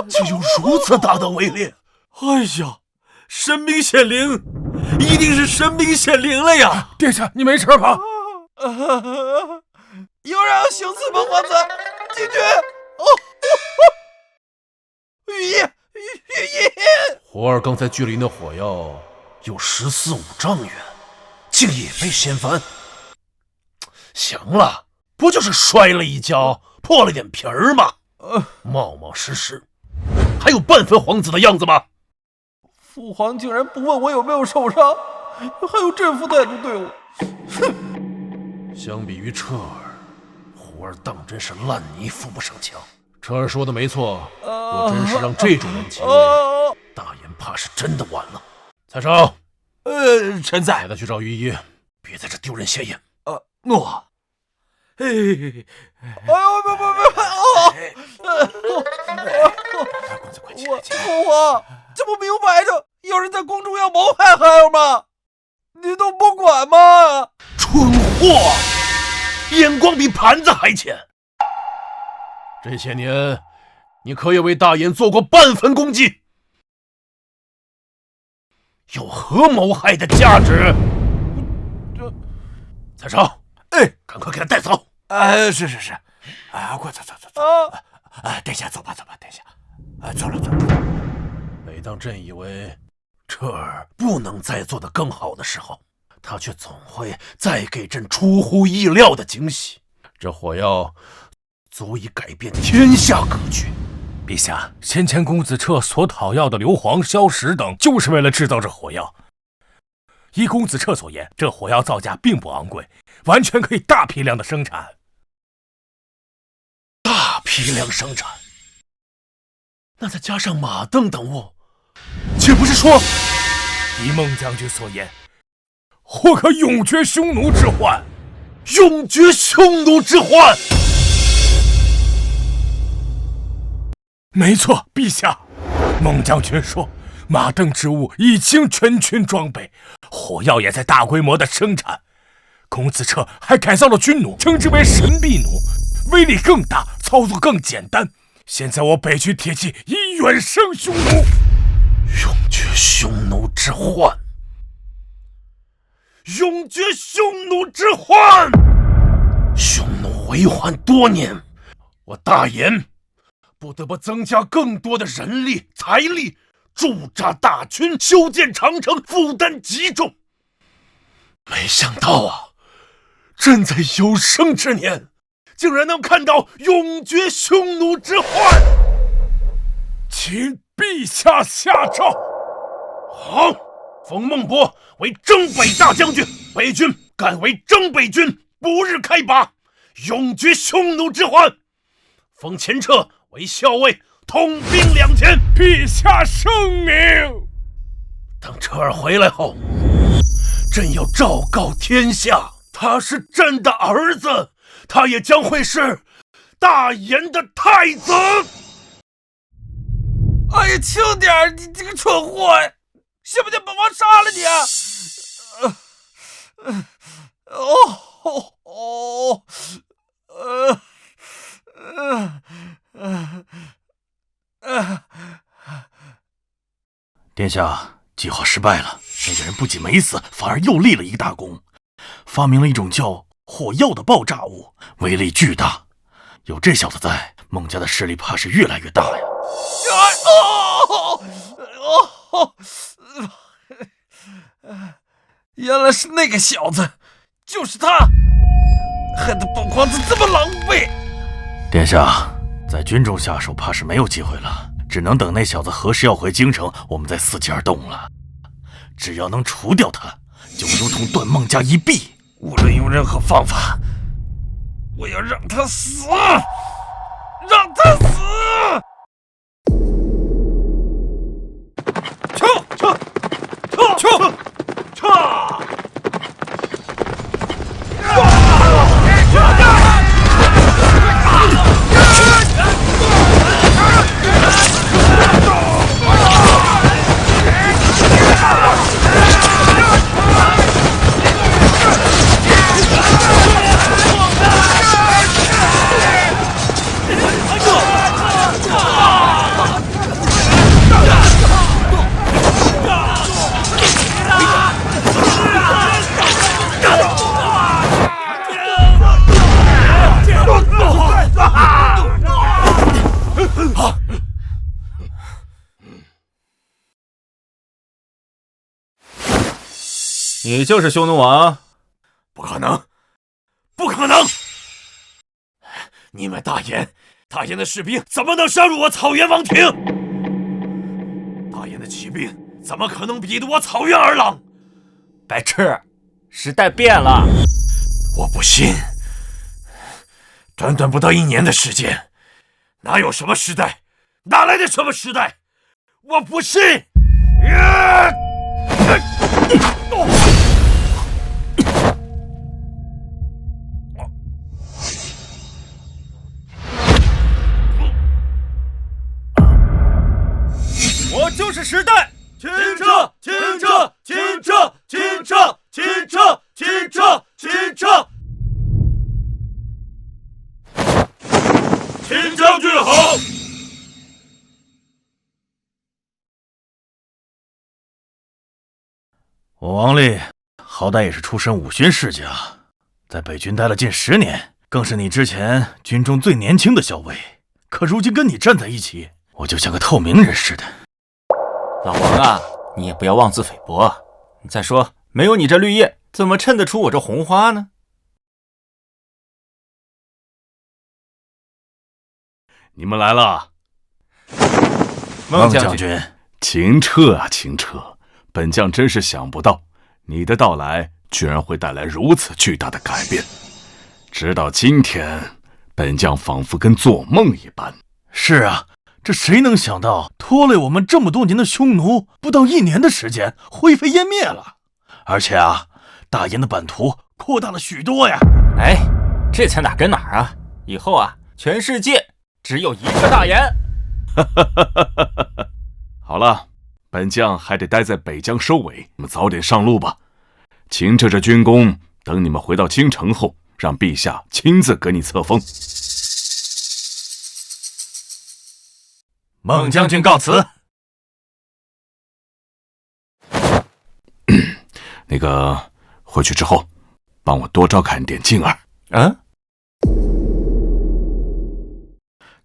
Speaker 3: 竟有如此大的威力！
Speaker 6: 哎呀，神兵显灵，一定是神兵显灵了呀！
Speaker 9: 殿下，你没事吧？
Speaker 1: 有人要行刺本皇子，禁军！御医！
Speaker 3: 胡儿刚才距离那火药有14、15丈远，竟也被掀翻。行了，不就是摔了一跤，破了点皮儿吗？冒冒失失，还有半分皇子的样子吗？
Speaker 1: 父皇竟然不问我有没有受伤，还有这副态度对我。
Speaker 3: 相比于彻儿，胡儿当真是烂泥扶不上墙。彻儿说的没错，若真是让这种人继位，大燕怕是真的完了。蔡少，
Speaker 6: 臣在。
Speaker 3: 带他去找御医，别在这丢人现眼。
Speaker 6: 诺。
Speaker 1: 不！父皇，这不明摆着有人在宫中要谋害孩儿吗？你都不管吗？
Speaker 3: 蠢货，眼光比盘子还浅。这些年，你可也为大燕做过半分功绩，有何谋害的价值？蔡少，赶快给他带走。
Speaker 6: 是。快走。殿下走吧，殿下。走了。
Speaker 3: 每当朕以为彻儿不能再做得更好的时候，他却总会再给朕出乎意料的惊喜。这火药足以改变天下格局。
Speaker 9: 陛下，先前公子彻所讨要的硫磺、硝石等，就是为了制造这火药。依公子彻所言，这火药造价并不昂贵，完全可以大批量的生产。
Speaker 3: 大批量生产？那再加上马镫等物，岂不是说，
Speaker 9: 依孟将军所言，或可永绝匈奴之患？
Speaker 3: 永绝匈奴之患？
Speaker 9: 没错，陛下。孟将军说，马镫之物已经全军装备，火药也在大规模的生产。公子彻还改造了军弩，称之为神臂弩，威力更大，操作更简单。现在我北军铁骑已远胜匈奴，
Speaker 3: 永绝匈奴之患，永绝匈奴之患。匈奴为患多年，我大言不得不增加更多的人力财力，驻扎大军，修建长城，负担极重。没想到啊，朕在有生之年竟然能看到永绝匈奴之患。
Speaker 9: 请陛下下诏。
Speaker 3: 好，封孟博为征北大将军，北军改为征北军，不日开拔，永绝匈奴之患。封前彻为校尉，统兵2000。
Speaker 9: 陛下圣明。
Speaker 3: 等彻儿回来后，朕要昭告天下，他是朕的儿子，他也将会是大言的太子。
Speaker 1: 哎呀，轻点，你这个蠢货呀！信不信本王杀了你啊！
Speaker 12: 殿下，计划失败了。那个人不仅没死，反而又立了一大功，发明了一种叫火药的爆炸物，威力巨大。有这小子在，孟家的势力怕是越来越大呀！
Speaker 1: 原来是那个小子，就是他，害得本皇子这么狼狈。
Speaker 12: 殿下，在军中下手怕是没有机会了，只能等那小子何时要回京城，我们再伺机而动了。只要能除掉他，就如同断孟家一臂。
Speaker 1: 无论用任何方法，我要让他死，让他死！
Speaker 7: 你就是匈奴王？
Speaker 6: 不可能，不可能！你们大言的士兵怎么能杀入我草原王庭？大言的骑兵怎么可能比得我草原儿郎？
Speaker 2: 白痴，时代变了。
Speaker 6: 我不信，短短不到1年的时间，哪有什么时代？哪来的什么时代？我不信！
Speaker 12: 我就是时代！
Speaker 13: 清撤！清撤！清撤！清撤！清撤！清撤！清撤！秦将军好！
Speaker 12: 我王立好歹也是出身武勋世家，在北军待了近10年，更是你之前军中最年轻的校尉，可如今跟你站在一起，我就像个透明人似的。
Speaker 2: 老王啊，你也不要妄自菲薄。再说，没有你这绿叶，怎么衬得出我这红花呢？
Speaker 10: 你们来了。
Speaker 12: 孟将军，
Speaker 10: 秦彻啊，秦彻，本将真是想不到，你的到来居然会带来如此巨大的改变。直到今天，本将仿佛跟做梦一般。
Speaker 12: 是啊，这谁能想到，拖累我们这么多年的匈奴，不到1年的时间，灰飞烟灭了。而且啊，大燕的版图扩大了许多呀。
Speaker 2: 哎，这才哪跟哪儿啊！以后啊，全世界只有一个大燕。
Speaker 10: 好了，本将还得待在北疆收尾，你们早点上路吧。秦彻这军功，等你们回到京城后，让陛下亲自给你册封。
Speaker 12: 孟将军告辞。
Speaker 10: 那个，回去之后，帮我多照看点静儿。
Speaker 2: 嗯？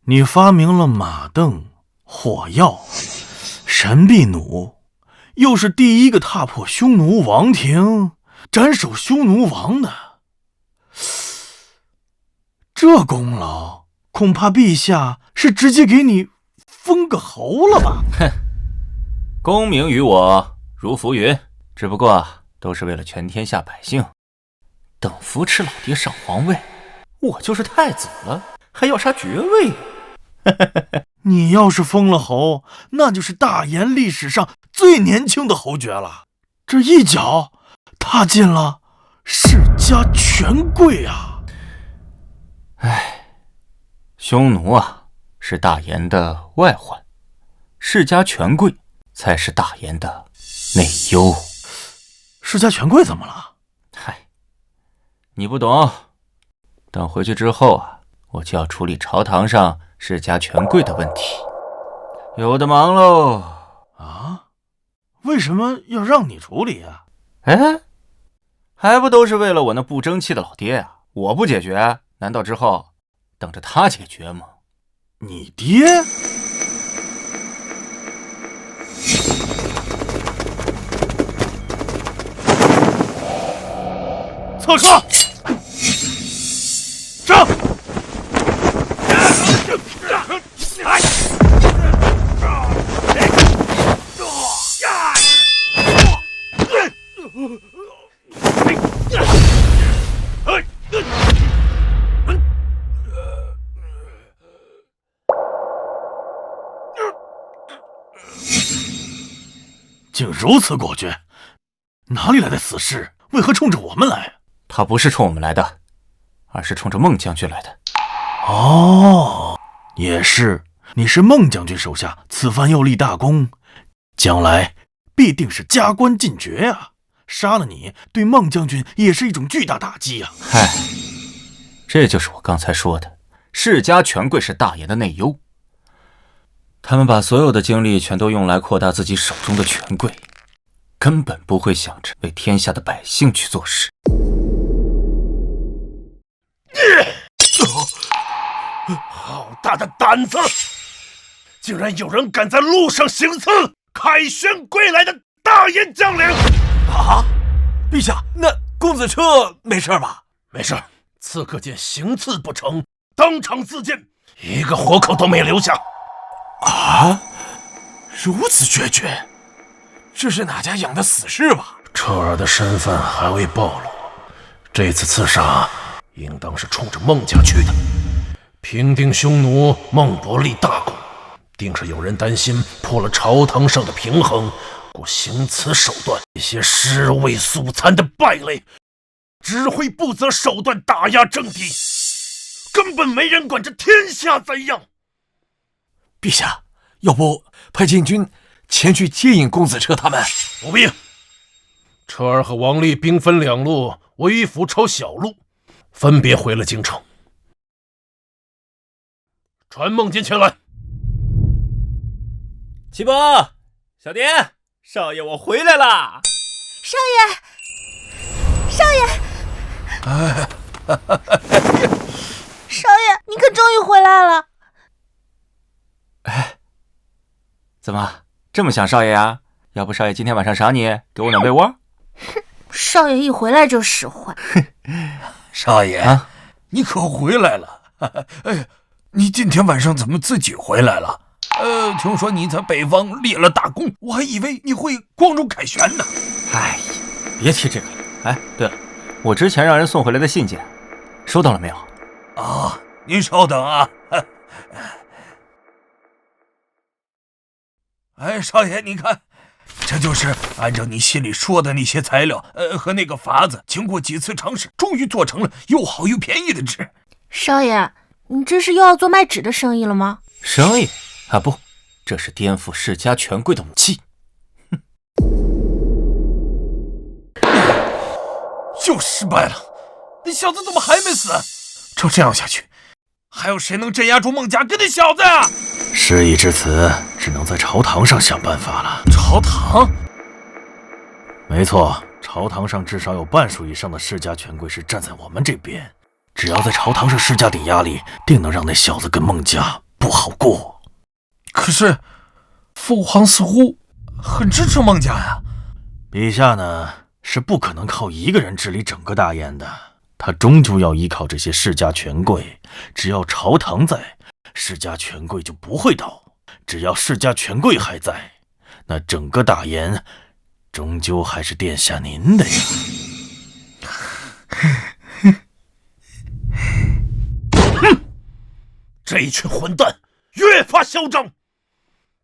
Speaker 12: 你发明了马镫、火药、神秘弩，又是第一个踏破匈奴王庭、斩首匈奴王的，这功劳恐怕陛下是直接给你封个侯了吧？
Speaker 2: 哼，功名于我如浮云，只不过都是为了全天下百姓。等扶持老爹上皇位，我就是太子了，还要啥爵位？
Speaker 12: 你要是封了侯，那就是大燕历史上最年轻的侯爵了，这一脚踏进了世家权贵啊！
Speaker 2: 唉，匈奴啊，是大燕的外患，世家权贵才是大燕的内忧。
Speaker 12: 世家权贵怎么了？
Speaker 2: 嗨，你不懂。等回去之后啊，我就要处理朝堂上世家权贵的问题，有的忙喽。
Speaker 12: 啊？为什么要让你处理啊？
Speaker 2: 哎，还不都是为了我那不争气的老爹啊！我不解决，难道之后等着他解决吗？
Speaker 12: 你爹？侧车，上！竟如此果决，哪里来的死士？为何冲着我们来？
Speaker 2: 他不是冲我们来的，而是冲着孟将军来的。
Speaker 12: 哦，也是，你是孟将军手下，此番又立大功，将来必定是加官进爵啊！杀了你，对孟将军也是一种巨大打击啊！
Speaker 2: 嗨，这就是我刚才说的，世家权贵是大燕的内忧。他们把所有的精力全都用来扩大自己手中的权贵，根本不会想着为天下的百姓去做事。
Speaker 3: 好大的胆子！竟然有人敢在路上行刺凯旋归来的大燕将领！
Speaker 11: 啊！陛下，那公子彻没事吧？
Speaker 3: 没事，刺客见行刺不成，当场自尽，一个活口都没留下。
Speaker 11: 啊！如此决绝，这是哪家养的死士吧？
Speaker 3: 彻儿的身份还未暴露，这次刺杀应当是冲着孟家去的。平定匈奴，孟伯立大功，定是有人担心破了朝堂上的平衡，故行此手段。这些尸位素餐的败类，只会不择手段打压政敌，根本没人管这天下怎样。
Speaker 11: 陛下，要不派禁军前去接应公子彻他们？
Speaker 3: 不必。彻儿和王丽兵分两路，微服抄小路，分别回了京城。传孟坚前来。
Speaker 2: 启伯，小蝶，少爷我回来啦！
Speaker 8: 少爷，少爷！
Speaker 1: 哎，
Speaker 6: 这么想少爷呀？要不少爷今天晚上赏你，给我暖被窝？
Speaker 8: 少爷一回来就使坏。
Speaker 1: 少爷，你可回来了！哎，你今天晚上怎么自己回来了？听说你在北方立了大功，我还以为你会光荣凯旋呢。
Speaker 6: 哎呀，别提这个了。哎，对了，我之前让人送回来的信件，收到了没有？
Speaker 1: 啊，您稍等啊。哎，少爷，你看，这就是按照你心里说的那些材料，和那个法子，经过几次尝试，终于做成了又好又便宜的纸。
Speaker 8: 少爷，你这是又要做卖纸的生意了吗？
Speaker 6: 生意啊，不，这是颠覆世家权贵的武器。
Speaker 1: 又失败了，那小子怎么还没死？照这样下去，还有谁能镇压住孟家跟那小子啊？
Speaker 3: 事已至此，只能在朝堂上想办法了。
Speaker 1: 朝堂？
Speaker 3: 没错，朝堂上至少有半数以上的世家权贵是站在我们这边。只要在朝堂上施加点压力，定能让那小子跟孟家不好过。
Speaker 1: 可是，父皇似乎很支持孟家呀。
Speaker 3: 陛下呢，是不可能靠一个人治理整个大燕的，他终究要依靠这些世家权贵。只要朝堂在，世家权贵就不会倒；只要世家权贵还在，那整个大燕终究还是殿下您的呀。
Speaker 13: 这一群混蛋越发嚣张，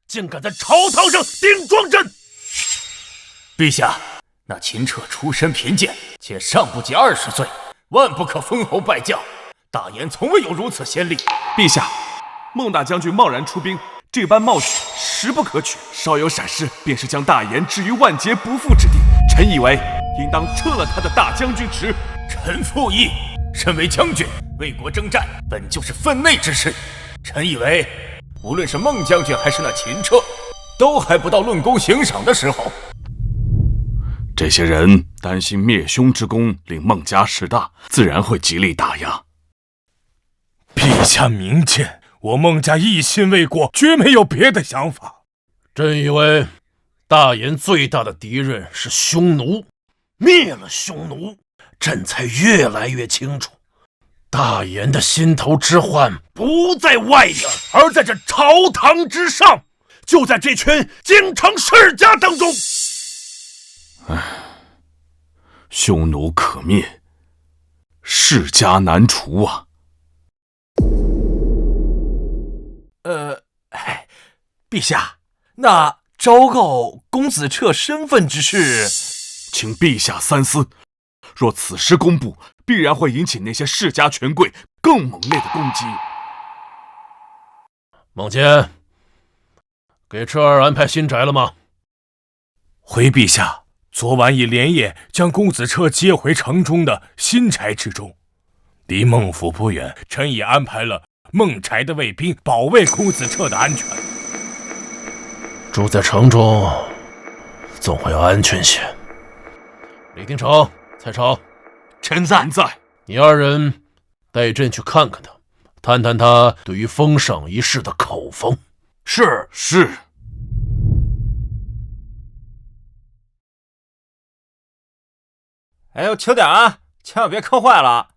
Speaker 13: 竟敢在朝堂上顶撞朕！
Speaker 6: 陛下，那秦彻出身贫贱，且尚不及20岁，万不可封侯拜将。大燕从未有如此先例。
Speaker 10: 陛下，孟大将军贸然出兵，这般冒取实不可取。稍有闪失，便是将大燕置于万劫不复之地。臣以为，应当撤了他的大将军职。
Speaker 6: 臣附议。身为将军，为国征战本就是分内之事。臣以为，无论是孟将军还是那秦彻，都还不到论功行赏的时候。
Speaker 10: 这些人担心灭兄之功令孟家势大，自然会极力打压。
Speaker 1: 陛下明鉴，我孟家一心为国，绝没有别的想法。
Speaker 3: 朕以为，大燕最大的敌人是匈奴，灭了匈奴，朕才越来越清楚，大燕的心头之患不在外边，而在这朝堂之上，就在这群京城世家当中。
Speaker 10: 匈奴可灭，世家难除啊！
Speaker 11: 陛下，那昭告公子彻身份之事，
Speaker 10: 请陛下三思。若此时公布，必然会引起那些世家权贵更猛烈的攻击。
Speaker 3: 孟坚，给彻儿安排新宅了吗？
Speaker 1: 回陛下，昨晚已连夜将公子彻接回城中的新宅之中。离孟府不远，臣已安排了孟宅的卫兵保卫公子彻的安全。
Speaker 3: 住在城中，总会安全些。李定成、蔡超，
Speaker 11: 臣在。
Speaker 3: 你二人带朕去看看他，探探他对于封赏一事的口风。
Speaker 10: 是。
Speaker 6: 哎呦，轻点啊，千万别磕坏了。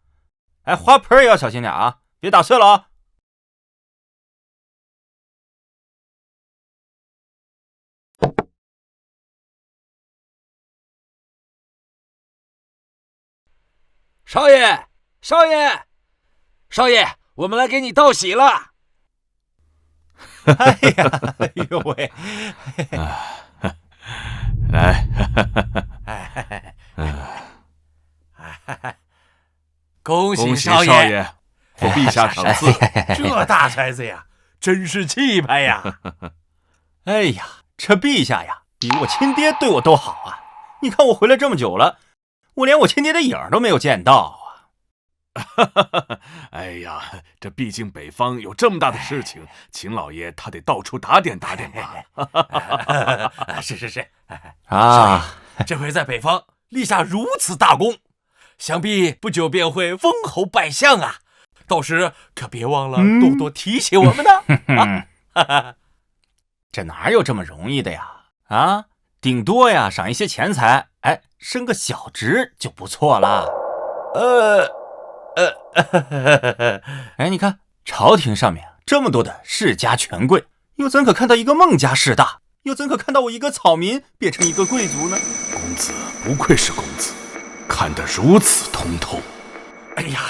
Speaker 6: 哎，花盆也要小心点啊，别打碎了哦。
Speaker 14: 少爷，我们来给你道喜了。
Speaker 6: 哎呀，哎呦喂！
Speaker 10: 来，
Speaker 14: 恭喜
Speaker 10: 少爷，获陛下赏赐。
Speaker 11: 这大宅子呀，真是气派呀！
Speaker 6: 哎呀，这陛下呀，比我亲爹对我都好啊！你看我回来这么久了，我连我亲爹的影儿都没有见到啊！
Speaker 10: 哎呀，这毕竟北方有这么大的事情，秦老爷他得到处打点打点吧。
Speaker 11: 是
Speaker 6: 啊，
Speaker 11: 这回在北方立下如此大功，想必不久便会封侯拜相啊！到时可别忘了多多提携我们呢。
Speaker 6: 这哪有这么容易的呀？
Speaker 2: 啊，顶多呀赏一些钱财，哎，升个小职就不错了。哎，你看朝廷上面这么多的世家权贵，又怎可看到一个孟家世大？又怎可看到我一个草民变成一个贵族呢？
Speaker 10: 公子不愧是公子，看得如此通透。
Speaker 14: 哎呀，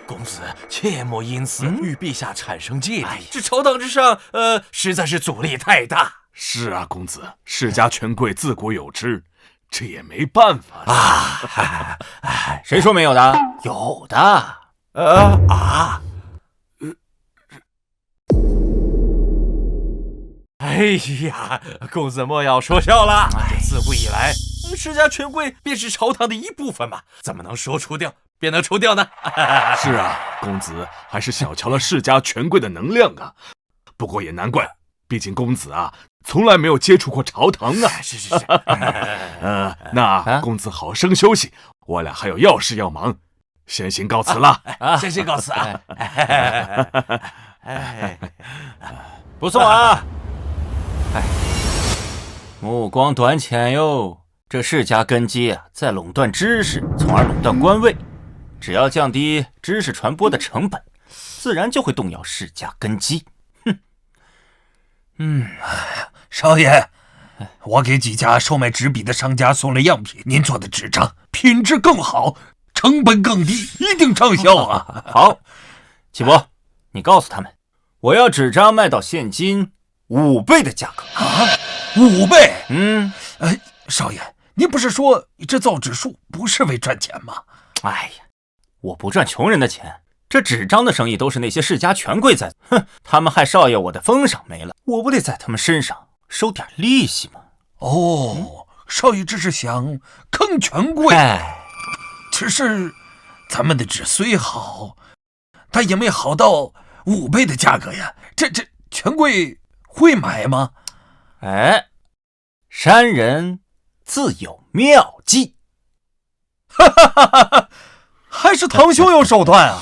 Speaker 14: 公子切莫因此与陛下产生芥蒂，这朝堂之上，实在是阻力太大。
Speaker 10: 是啊，公子，世家权贵自古有之，这也没办法
Speaker 2: 啊。谁说没有的？有的。
Speaker 14: 哎呀，公子莫要说笑了。自古以来，世家权贵便是朝堂的一部分嘛，怎么能说除掉便能除掉呢？
Speaker 10: 是啊，公子还是小瞧了世家权贵的能量啊。不过也难怪，毕竟公子啊，从来没有接触过朝堂啊。
Speaker 14: 是。
Speaker 10: 那公子好生休息，我俩还有要事要忙，先行告辞了。
Speaker 14: 先行告辞啊。
Speaker 2: 不送啊。目光短浅哟，这世家根基啊，在垄断知识，从而垄断官位。只要降低知识传播的成本，自然就会动摇世家根基。
Speaker 1: 少爷，我给几家售卖纸笔的商家送了样品，您做的纸张品质更好，成本更低，一定畅销啊！
Speaker 2: 好，启博，你告诉他们，我要纸张卖到现金5倍的价格
Speaker 1: 啊！5倍？少爷，您不是说这造纸术不是为赚钱吗？
Speaker 2: 哎呀，我不赚穷人的钱，这纸张的生意都是那些世家权贵在做。他们害少爷我的封赏没了，我不得在他们身上收点利息吗？
Speaker 1: 少爷这是想坑权贵。只是咱们的纸虽好，但也没好到5倍的价格呀。这权贵会买吗？
Speaker 2: 山人自有妙计。
Speaker 1: 还是堂兄有手段啊！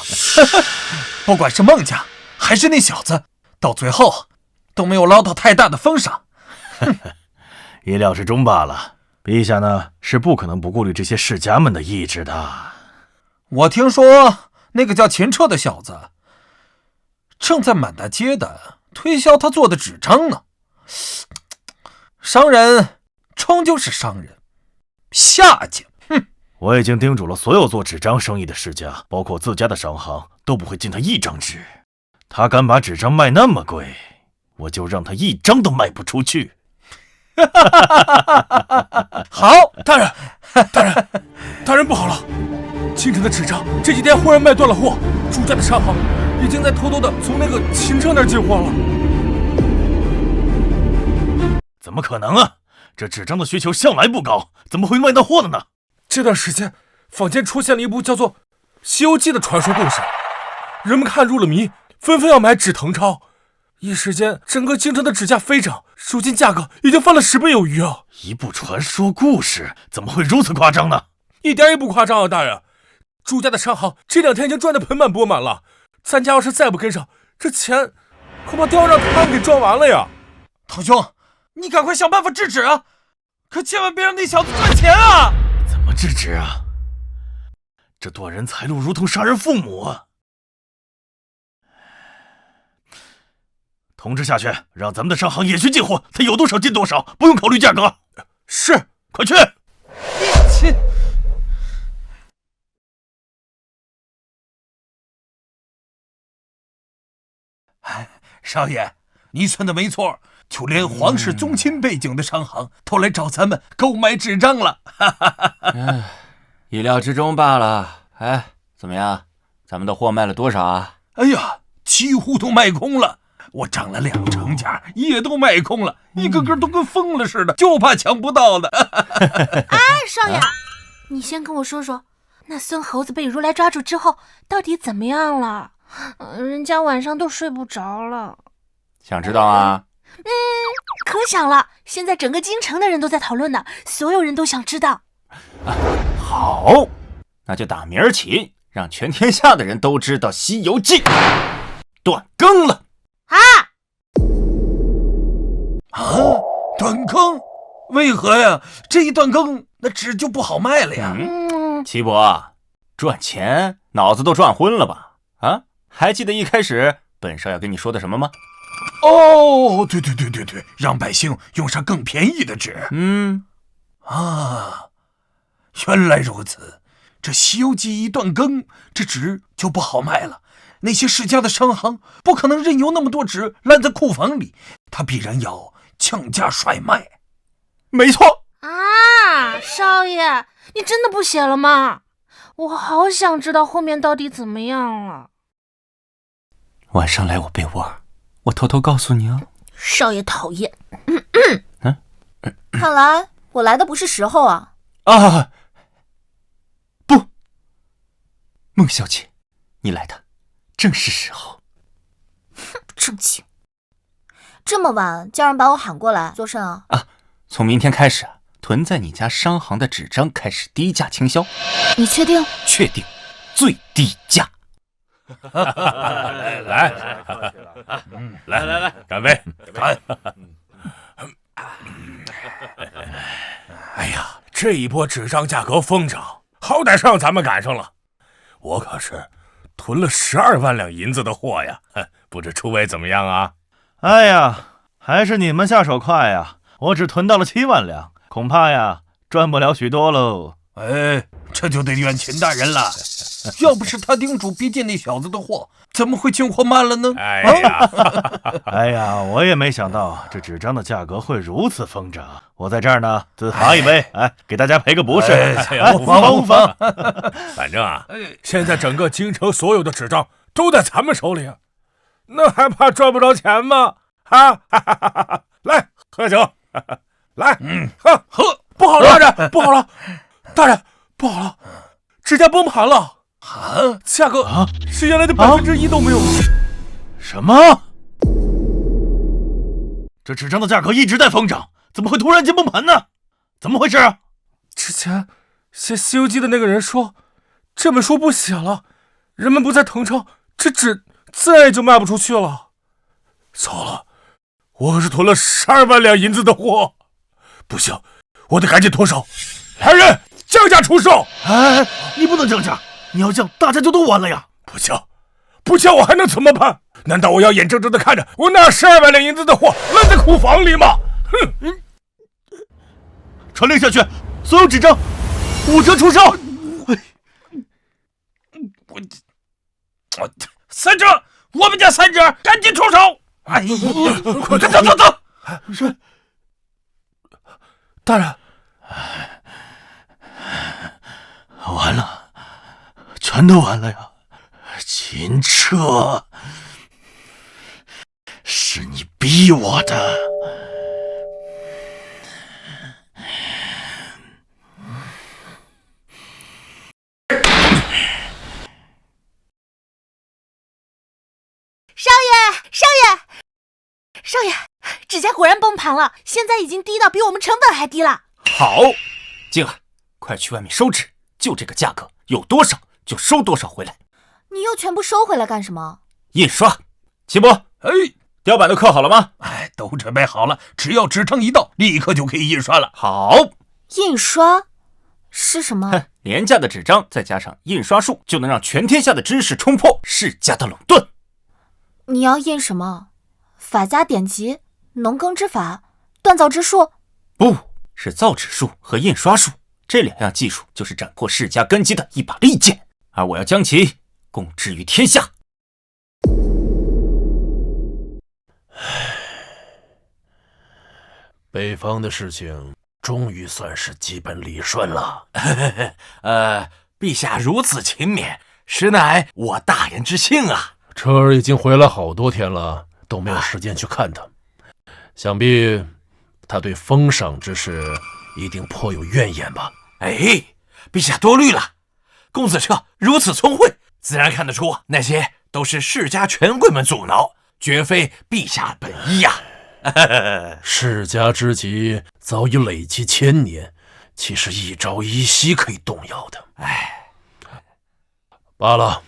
Speaker 1: 不管是孟家还是那小子，到最后都没有捞到太大的封赏。
Speaker 11: 意料之中罢了。陛下呢，是不可能不顾虑这些世家们的意志的。
Speaker 1: 我听说那个叫秦彻的小子，正在满大街的推销他做的纸张呢。商人终究是商人，下贱。
Speaker 11: 我已经叮嘱了所有做纸张生意的世家，包括自家的商行，都不会进他一张纸。他敢把纸张卖那么贵，我就让他一张都卖不出去。
Speaker 1: 好，
Speaker 13: 大人不好了！京城的纸张这几天忽然卖断了货，朱家的商行已经在偷偷的从那个秦彻那儿进货了。
Speaker 11: 怎么可能啊？这纸张的需求向来不高，怎么会卖到货的呢？
Speaker 13: 这段时间，坊间出现了一部叫做《西游记》的传说故事，人们看入了迷，纷纷要买纸誊抄。一时间，整个京城的纸价飞涨，如今价格已经翻了10倍有余啊！
Speaker 11: 一部传说故事怎么会如此夸张呢？
Speaker 13: 一点也不夸张啊，大人！朱家的商行这2天已经赚得盆满钵满了，咱家要是再不跟上，这钱恐怕都要让他们给赚完了呀！
Speaker 1: 堂兄，你赶快想办法制止啊！可千万别让那小子赚钱啊！
Speaker 11: 怎么制止啊？这断人财路如同杀人父母啊！通知下去，让咱们的商行也去进货，他有多少进多少，不用考虑价格。
Speaker 13: 是，
Speaker 11: 快去！
Speaker 1: 少爷，你算的没错，就连皇室宗亲背景的商行都来找咱们购买纸张了。
Speaker 2: 意料之中罢了。怎么样？咱们的货卖了多少啊？
Speaker 1: 哎呀，几乎都卖空了。我涨了2成价，也都卖空了，一个个都跟疯了似的，就怕抢不到的。
Speaker 8: 少爷，你先跟我说说，那孙猴子被如来抓住之后，到底怎么样了？人家晚上都睡不着了。
Speaker 2: 想知道啊？
Speaker 8: 可想了，现在整个京城的人都在讨论呢，所有人都想知道。
Speaker 2: 好，那就打明儿起，让全天下的人都知道《西游记》断更了。
Speaker 1: 断更？为何呀？这一断更，那纸就不好卖了呀。
Speaker 6: 齐伯，赚钱脑子都赚昏了吧？啊，还记得一开始本少要跟你说的什么吗？
Speaker 1: 哦，对，让百姓用上更便宜的纸。原来如此。这《西游记》一断更，这纸就不好卖了。那些世家的商行不可能任由那么多纸烂在库房里，他必然要降价甩卖。
Speaker 6: 没错
Speaker 8: 啊，少爷，你真的不写了吗？我好想知道后面到底怎么样了。
Speaker 2: 晚上来我被窝，我偷偷告诉你哦。
Speaker 8: 少爷讨厌。
Speaker 5: 看来我来的不是时候啊。
Speaker 2: 不，孟小姐，你来的正是时候。
Speaker 5: 不正经，这么晚叫人把我喊过来做甚啊？
Speaker 2: 从明天开始，囤在你家商行的纸张开始低价倾销。
Speaker 5: 你确定？
Speaker 2: 确定，最低价。
Speaker 9: 来，干杯！
Speaker 1: 干！
Speaker 13: 哎呀，这一波纸张价格疯涨，好歹是让咱们赶上了。我可是囤了12万两银子的货呀，不知诸位怎么样啊？
Speaker 12: 哎呀，还是你们下手快呀！我只囤到了7万两，恐怕呀赚不了许多喽。
Speaker 1: 哎，这就得怨秦大人了。要不是他叮嘱别进那小子的货，怎么会进货慢了呢？
Speaker 12: 哎呀，我也没想到这纸张的价格会如此疯涨。我在这儿呢，自罚一杯，给大家赔个不是。
Speaker 1: 不妨。
Speaker 13: 反正啊，现在整个京城所有的纸张都在咱们手里啊，那还怕赚不着钱吗？来喝酒，来，喝，不好了，大人，不好了，大人，不好了，纸价崩盘了。价格是原来的1%都没有。
Speaker 12: 什么？这纸张的价格一直在疯涨，怎么会突然间崩盘呢？怎么回事啊？
Speaker 13: 之前写《西游记》的那个人说，这本书不写了，人们不再誊抄，这纸自然也就卖不出去了。糟了，我可是囤了12万两银子的货，不行，我得赶紧脱手。来人，降价出售！
Speaker 12: 你不能降价，你要降，大家就都完了呀！
Speaker 13: 不降我还能怎么办？难道我要眼睁睁的看着我那12万两银子的货烂在库房里吗？哼！
Speaker 12: 传令下去，所有纸张5折出售。
Speaker 1: 3折，我们家3折，赶紧出手！哎呀，走！
Speaker 12: 是，大人，完了，全都完了呀！秦彻，是你逼我的。
Speaker 8: 少爷，纸价果然崩盘了，现在已经低到比我们成本还低了。
Speaker 6: 好，静儿，快去外面收纸，就这个价格，有多少就收多少回来。
Speaker 5: 你又全部收回来干什么？
Speaker 6: 印刷。齐伯，雕版都刻好了吗？
Speaker 1: 都准备好了，只要纸张一到，立刻就可以印刷了。
Speaker 6: 好，
Speaker 5: 印刷是什么？
Speaker 6: 廉价的纸张再加上印刷术，就能让全天下的知识冲破世家的垄断。
Speaker 5: 你要印什么？法家典籍、农耕之法、锻造之术？
Speaker 6: 不是造纸术和印刷术，这2样技术就是斩破世家根基的一把利剑，而我要将其公之于天下。
Speaker 3: 北方的事情终于算是基本理顺了。
Speaker 14: 陛下如此勤勉，实乃我大人之幸啊。
Speaker 3: 车儿已经回来好多天了，都没有时间去看他。想必他对封赏之事一定颇有怨言吧？
Speaker 14: 陛下多虑了。公子彻如此聪慧，自然看得出那些都是世家权贵们阻挠，绝非陛下本意呀。
Speaker 3: 世家之极早已累积1000年，岂是一朝一夕可以动摇的？罢了，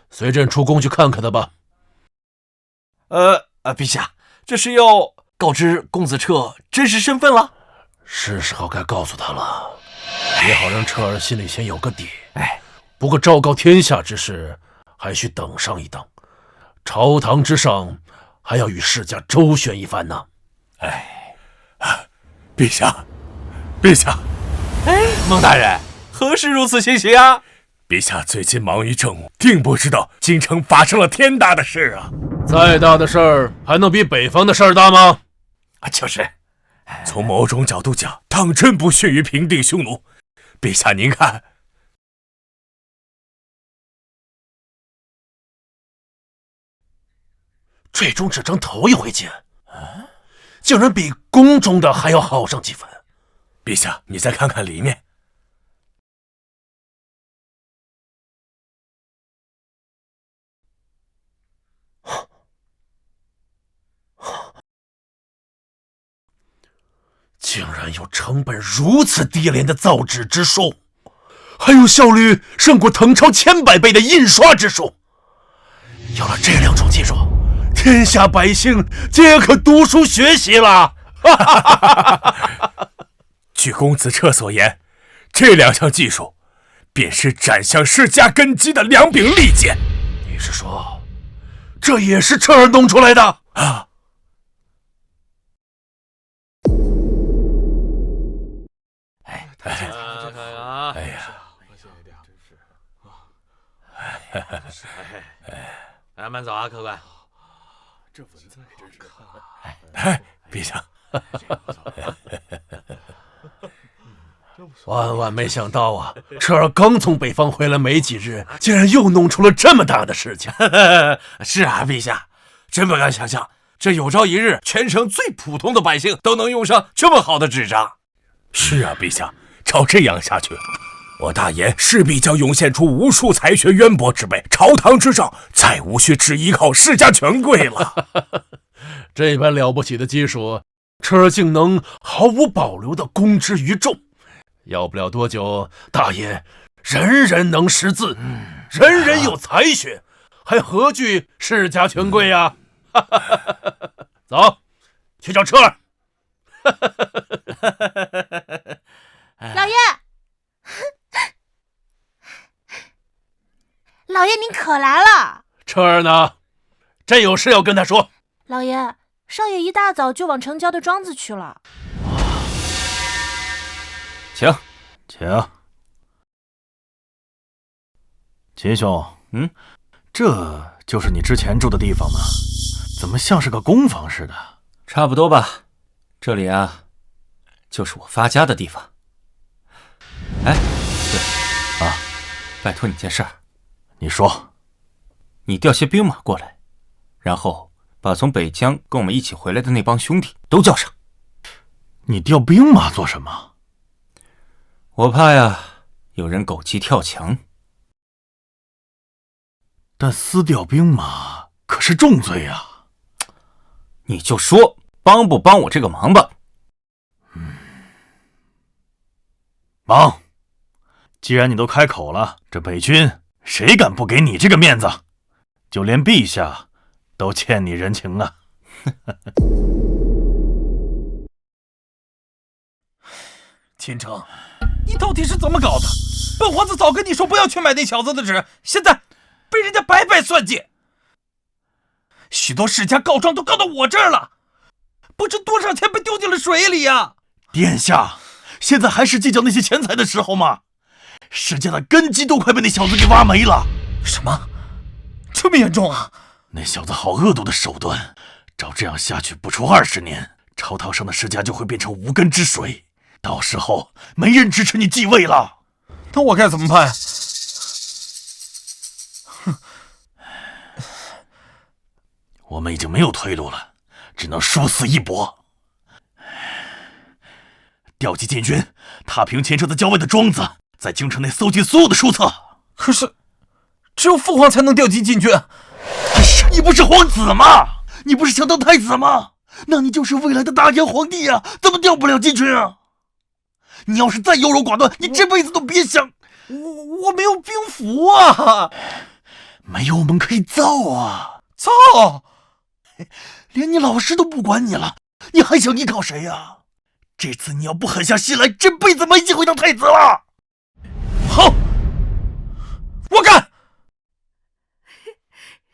Speaker 3: 随朕出宫去看看他吧。
Speaker 14: 陛下，这是要告知公子彻真实身份了？
Speaker 3: 是时候该告诉他了，也好让彻儿心里先有个底。不过昭告天下之事，还需等上一等。朝堂之上，还要与世家周旋一番呢。
Speaker 10: 陛下，陛下，
Speaker 7: 孟大人，何事如此欣喜啊？
Speaker 10: 陛下最近忙于政务，定不知道京城发生了天大的事啊！
Speaker 3: 再大的事儿，还能比北方的事儿大吗？
Speaker 7: 就是，
Speaker 10: 从某种角度讲，当真不逊于平定匈奴。陛下您看，
Speaker 3: 这种纸张头一回见，竟然比宫中的还要好上几分。
Speaker 10: 陛下，你再看看里面。
Speaker 3: 竟然有成本如此低廉的造纸之术，还有效率胜过誊抄千百倍的印刷之术。有了这两种技术，天下百姓皆可读书学习了。
Speaker 10: 据公子彻所言，这两项技术便是斩向世家根基的两柄利剑。
Speaker 3: 你是说，这也是彻儿弄出来的啊？
Speaker 7: 慢走啊，客官。
Speaker 10: 这文字还真是看。陛下。
Speaker 3: 万万没想到啊！彻儿刚从北方回来没几日，竟然又弄出了这么大的事情。
Speaker 14: 是啊，陛下，真不敢想象，这有朝一日，全城最普通的百姓都能用上这么好的纸张。
Speaker 10: 是啊，陛下，照这样下去，我大言势必将涌现出无数才学渊博之辈，朝堂之上再无需只依靠世家权贵了。
Speaker 3: 这般了不起的技术，彻儿竟能毫无保留地公之于众。要不了多久，大爷人人能识字，人人有才学，还何惧世家权贵呀？走，去找彻儿。
Speaker 8: 老爷，老爷您可来了。
Speaker 3: 彻儿呢？朕有事要跟他说。
Speaker 8: 老爷，少爷一大早就往城郊的庄子去了。
Speaker 12: 请。秦兄，这就是你之前住的地方吗？怎么像是个公房似的？
Speaker 2: 差不多吧，这里啊，就是我发家的地方。对啊，拜托你件事儿。
Speaker 12: 你说。
Speaker 2: 你调些兵马过来，然后把从北疆跟我们一起回来的那帮兄弟都叫上。
Speaker 12: 你调兵马做什么？
Speaker 2: 我怕呀，有人狗急跳墙。
Speaker 12: 但私调兵马可是重罪啊！
Speaker 2: 你就说帮不帮我这个忙吧。
Speaker 12: 忙。既然你都开口了，这北军谁敢不给你这个面子？就连陛下都欠你人情啊！
Speaker 1: 秦城，你到底是怎么搞的？本皇子早跟你说不要去买那小子的纸，现在被人家白白算计。许多世家告状都告到我这儿了，不知多少钱被丢进了水里呀！
Speaker 12: 殿下，现在还是计较那些钱财的时候吗？世家的根基都快被那小子给挖没了。
Speaker 1: 什么？这么严重啊？
Speaker 12: 那小子好恶毒的手段，照这样下去，不出20年，朝堂上的世家就会变成无根之水，到时候没人支持你继位了。
Speaker 1: 那我该怎么办？
Speaker 12: 我们已经没有退路了，只能殊死一搏。调集禁军，踏平前车的郊外的庄子，在京城内搜集所有的书册。
Speaker 1: 可是，只有父皇才能调集禁军。
Speaker 12: 你不是皇子吗？你不是想当太子吗？那你就是未来的大燕皇帝啊！怎么调不了禁军啊？你要是再优柔寡断，你这辈子都别想。
Speaker 1: 我没有兵符啊！
Speaker 12: 没有我们可以造啊！
Speaker 1: 造！
Speaker 12: 连你老师都不管你了，你还想依靠谁呀？
Speaker 11: 这次你要不狠下心来，这辈子没机会当太子了。好，我干。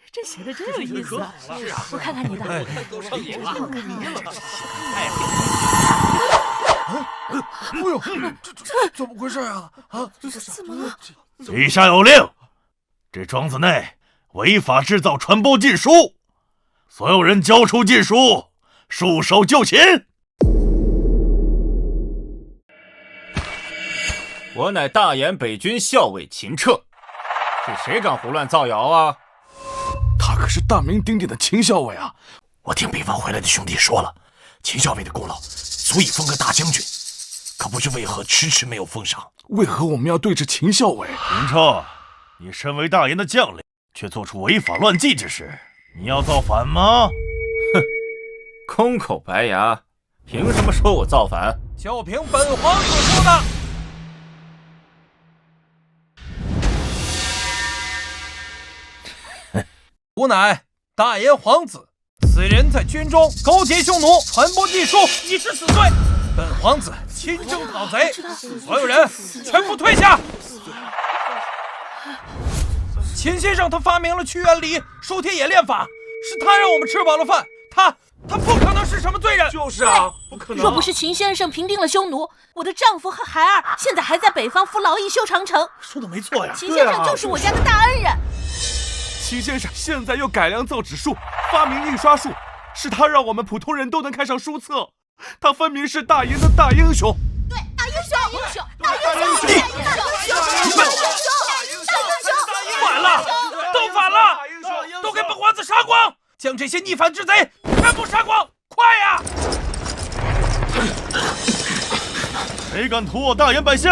Speaker 4: 这写的真有意思啊！我看看你的，
Speaker 13: 都上瘾了。
Speaker 1: 哎呦，这怎么回事啊？啊，
Speaker 5: 怎么了？
Speaker 11: 陛下有令，这庄子内违法制造、传播禁书，所有人交出禁书，束手就擒。
Speaker 2: 我乃大研北军校尉秦彻，是谁敢胡乱造谣啊？
Speaker 10: 他可是大名鼎鼎的秦校尉啊！
Speaker 14: 我听北方回来的兄弟说了，秦校尉的功劳足以封个大将军，可不知为何迟迟没有封赏。
Speaker 10: 为何我们要对峙秦校尉？
Speaker 11: 秦彻，你身为大研的将领，却做出违法乱纪之事，你要造反吗？
Speaker 2: 哼，空口白牙，凭什么说我造反？
Speaker 1: 就凭本皇子说的。吾乃大研皇子，此人在军中勾结匈奴，传播禁书，已是死罪。本皇子亲征讨贼，所有人全部退下。秦先生他发明了屈原礼、收帖演练法，是他让我们吃饱了饭，他不可能是什么罪人。
Speaker 13: 就是啊，不可能。
Speaker 4: 若不是秦先生平定了匈奴，我的丈夫和孩儿现在还在北方服劳役修长城。
Speaker 11: 说的没错呀，
Speaker 4: 秦先生就是我家的大恩人。
Speaker 13: 秦先生现在又改良造纸术，发明印刷术，是他让我们普通人都能看上书册。他分明是大研的大英雄。
Speaker 4: 对，大英雄，大英雄，
Speaker 1: 反了，都反了，都给本皇子杀光，将这些逆反之贼全部杀光，快呀！
Speaker 11: 谁敢屠我大研百姓？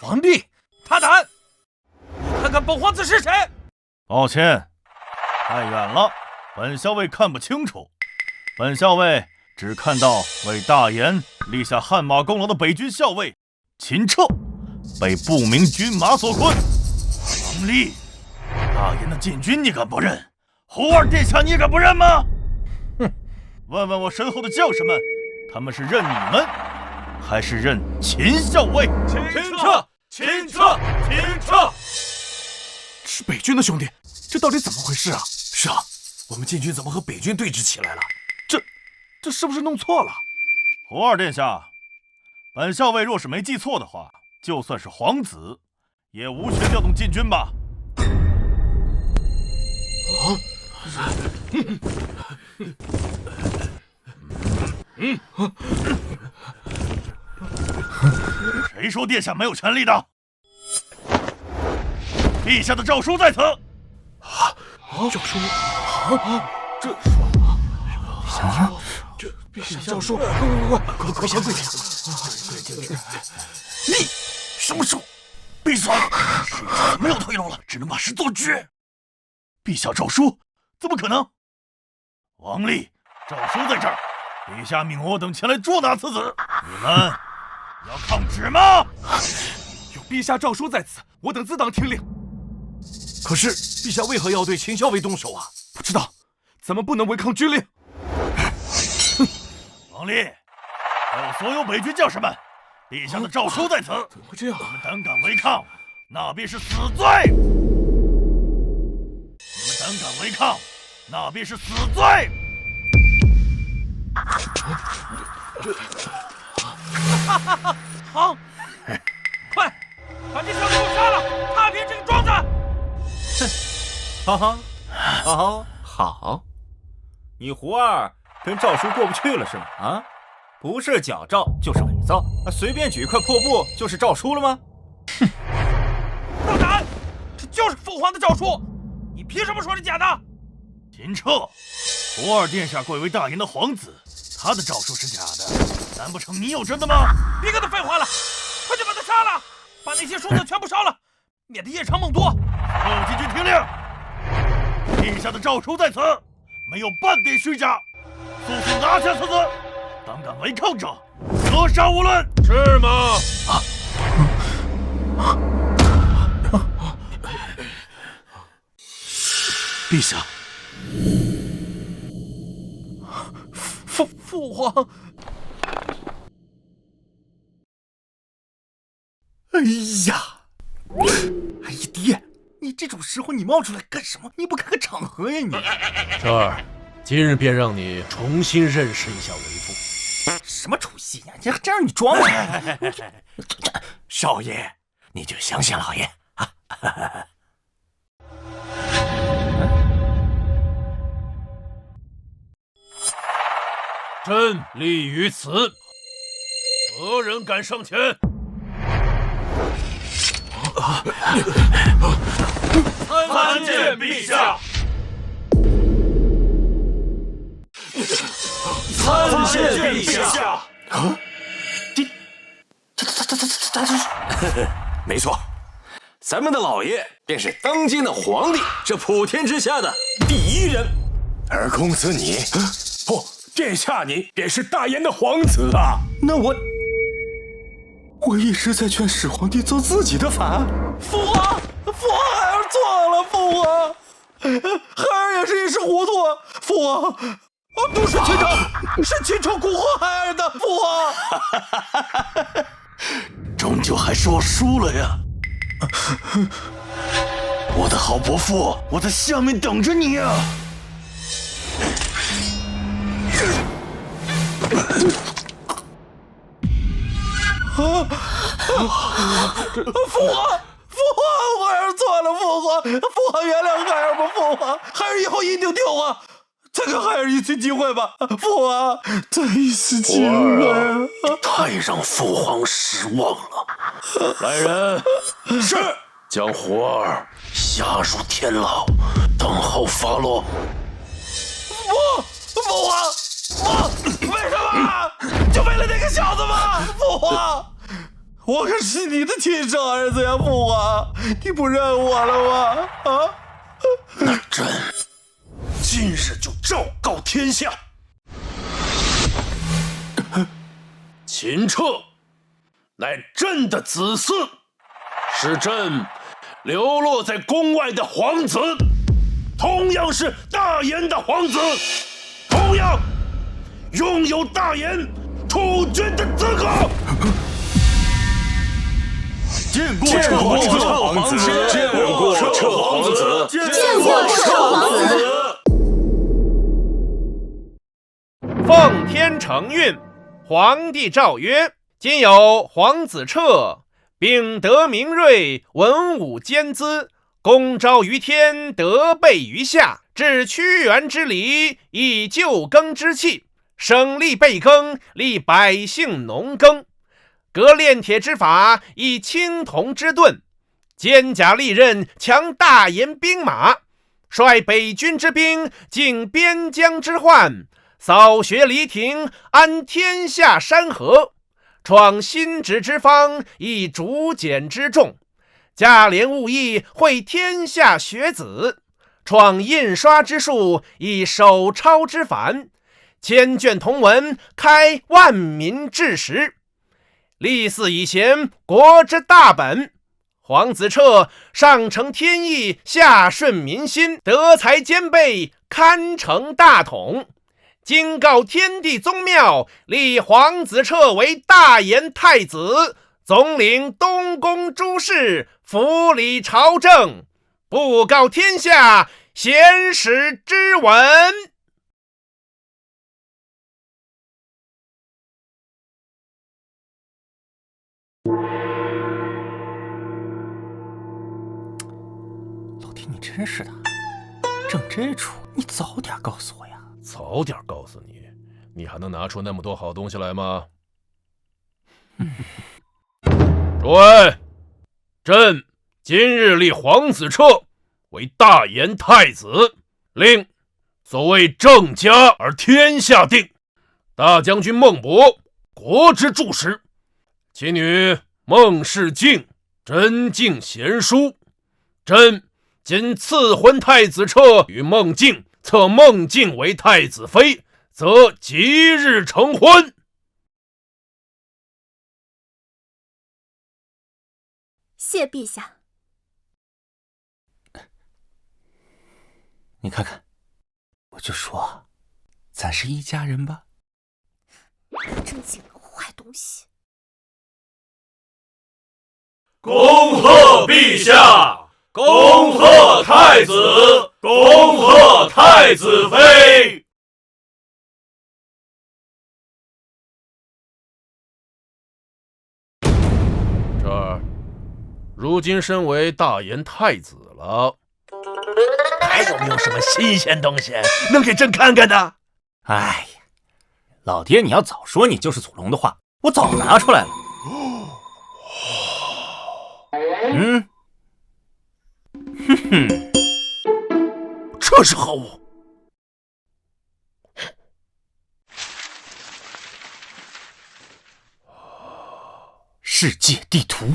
Speaker 1: 皇帝，他胆！看看本皇子是谁？
Speaker 11: 抱歉，太远了，本校尉看不清楚。本校尉只看到为大研立下汗马功劳的北军校尉秦彻被不明军马所困。王立，大研的禁军你敢不认？胡二殿下你敢不认吗？哼！问问我身后的将士们，他们是认你们，还是认秦校尉？
Speaker 13: 秦彻，是北军的兄弟，这到底怎么回事啊？
Speaker 14: 是啊，我们禁军怎么和北军对峙起来了？
Speaker 13: 这是不是弄错了？
Speaker 11: 胡二殿下，本校尉若是没记错的话，就算是皇子，也无权调动禁军吧？谁说殿下没有权利的？陛下的诏书在此。
Speaker 13: 诏书这陛下诏书，快先跪下！
Speaker 11: 你什么时候？闭嘴！事情没有退路了，只能把事做绝。陛下诏书怎么可能？王立，诏书在这儿，陛下命我等前来捉拿此子，你们要抗旨吗？
Speaker 13: 有陛下诏书在此，我等自当听令。
Speaker 14: 可是陛下为何要对秦校尉动手啊？
Speaker 13: 不知道，咱们不能违抗军令。
Speaker 11: 王立，还有所有北军将士们，陛下的诏书在此，
Speaker 13: 怎么会这样？
Speaker 11: 你们胆敢违抗，那便是死罪！你们胆敢违抗，那便是死罪！
Speaker 1: 好，快把这小子给我杀了，踏平这个庄子！
Speaker 2: 好，你胡二跟诏书过不去了是吗？啊，不是假诏就是伪造，随便举一块破布就是诏书了吗？
Speaker 1: 哼，大胆！这就是父皇的诏书，你凭什么说是假的？
Speaker 11: 秦彻，胡二殿下贵为大研的皇子，他的诏书是假的，难不成你有真的吗？
Speaker 1: 别跟他废话了，快去把他杀了，把那些书册全部烧了，免得夜长梦多。
Speaker 11: 所有禁军听令，陛下的诏书在此，没有半点虚假，速速拿下此子！胆敢违抗者，格杀勿论。
Speaker 3: 是吗？
Speaker 10: 陛下，
Speaker 13: 父皇。
Speaker 6: 哎呀，爹，你这种时候你冒出来干什么？你不看个场合呀你！
Speaker 3: 这儿，今日便让你重新认识一下为父。
Speaker 6: 什么出息呀？这让你装啥？
Speaker 14: 少爷，你就相信老爷啊！
Speaker 3: 朕立于此，何人敢上前？
Speaker 11: 参见陛下！参见陛下！
Speaker 6: 啊！
Speaker 14: 没错，咱们的老爷便是当今的皇帝，这普天之下的第一人。
Speaker 6: 而公子你，不，殿下你便是大燕的皇子啊！那我一直在劝始皇帝做自己的法。
Speaker 13: 父皇孩儿错了，父皇，孩儿也是一时糊涂。父皇，不是秦城，是秦城蛊惑孩儿的。父皇，
Speaker 11: 终究还是我输了呀！我的好伯父，我在下面等着你呀！
Speaker 13: 父皇，孩儿错了，父皇原谅孩儿吧，父皇，孩儿以后一定听话，再给孩儿一次机会吧，父皇，再一次机会。
Speaker 3: 太让父皇失望了。来人，是将胡儿下入天牢，等候发落。
Speaker 13: 父皇，为什么？就为了那个小子吗？父皇。我可是你的亲生儿子呀，父皇，你不认我了吗？啊！
Speaker 3: 那朕今日就昭告天下，秦彻乃朕的子嗣，是朕流落在宫外的皇子，同样是大燕的皇子，同样拥有大燕储君的资格。
Speaker 6: 见过彻皇子，见过彻皇子，
Speaker 5: 见过彻皇子。
Speaker 15: 奉天承运，皇帝诏曰：今有皇子彻，秉德明睿，文武兼资，功昭于天，德备于下，致屈原之礼，以旧耕之器，省力备耕，利百姓农耕。革炼铁之法，以青铜之盾，坚甲利刃，强大燕兵马，率北军之兵，靖边疆之患，扫学黎庭，安天下山河，创新植之方，以竹简之众，价廉物易，惠天下学子，创印刷之术，以手抄之繁，千卷同文，开万民治时，立嗣以贤，国之大本。皇子彻上承天意，下顺民心，德才兼备，堪承大统。今告天地宗庙，立皇子彻为大燕太子，总领东宫诸事，辅理朝政，布告天下，贤使之文。
Speaker 2: 老天，你真是的，整这出你早点告诉我呀！
Speaker 3: 早点告诉你，你还能拿出那么多好东西来吗？诸位，朕今日立皇子彻为大燕太子，令所谓正家而天下定，大将军孟博国之柱石，其女孟氏敬真敬贤淑，朕今赐婚太子彻与孟敬，册孟敬为太子妃，则即日成婚。
Speaker 5: 谢陛下。
Speaker 2: 你看看，我就说，咱是一家人吧。
Speaker 5: 不正经的坏东西！
Speaker 9: 恭贺陛下！恭贺太子！恭贺太子妃！
Speaker 3: 这儿，如今身为大言太子了，
Speaker 14: 还有没有什么新鲜东西能给朕看看的？
Speaker 2: 哎呀，老爹，你要早说你就是祖龙的话，我早拿出来了。哼哼，
Speaker 14: 这是何物？
Speaker 2: 世界地图。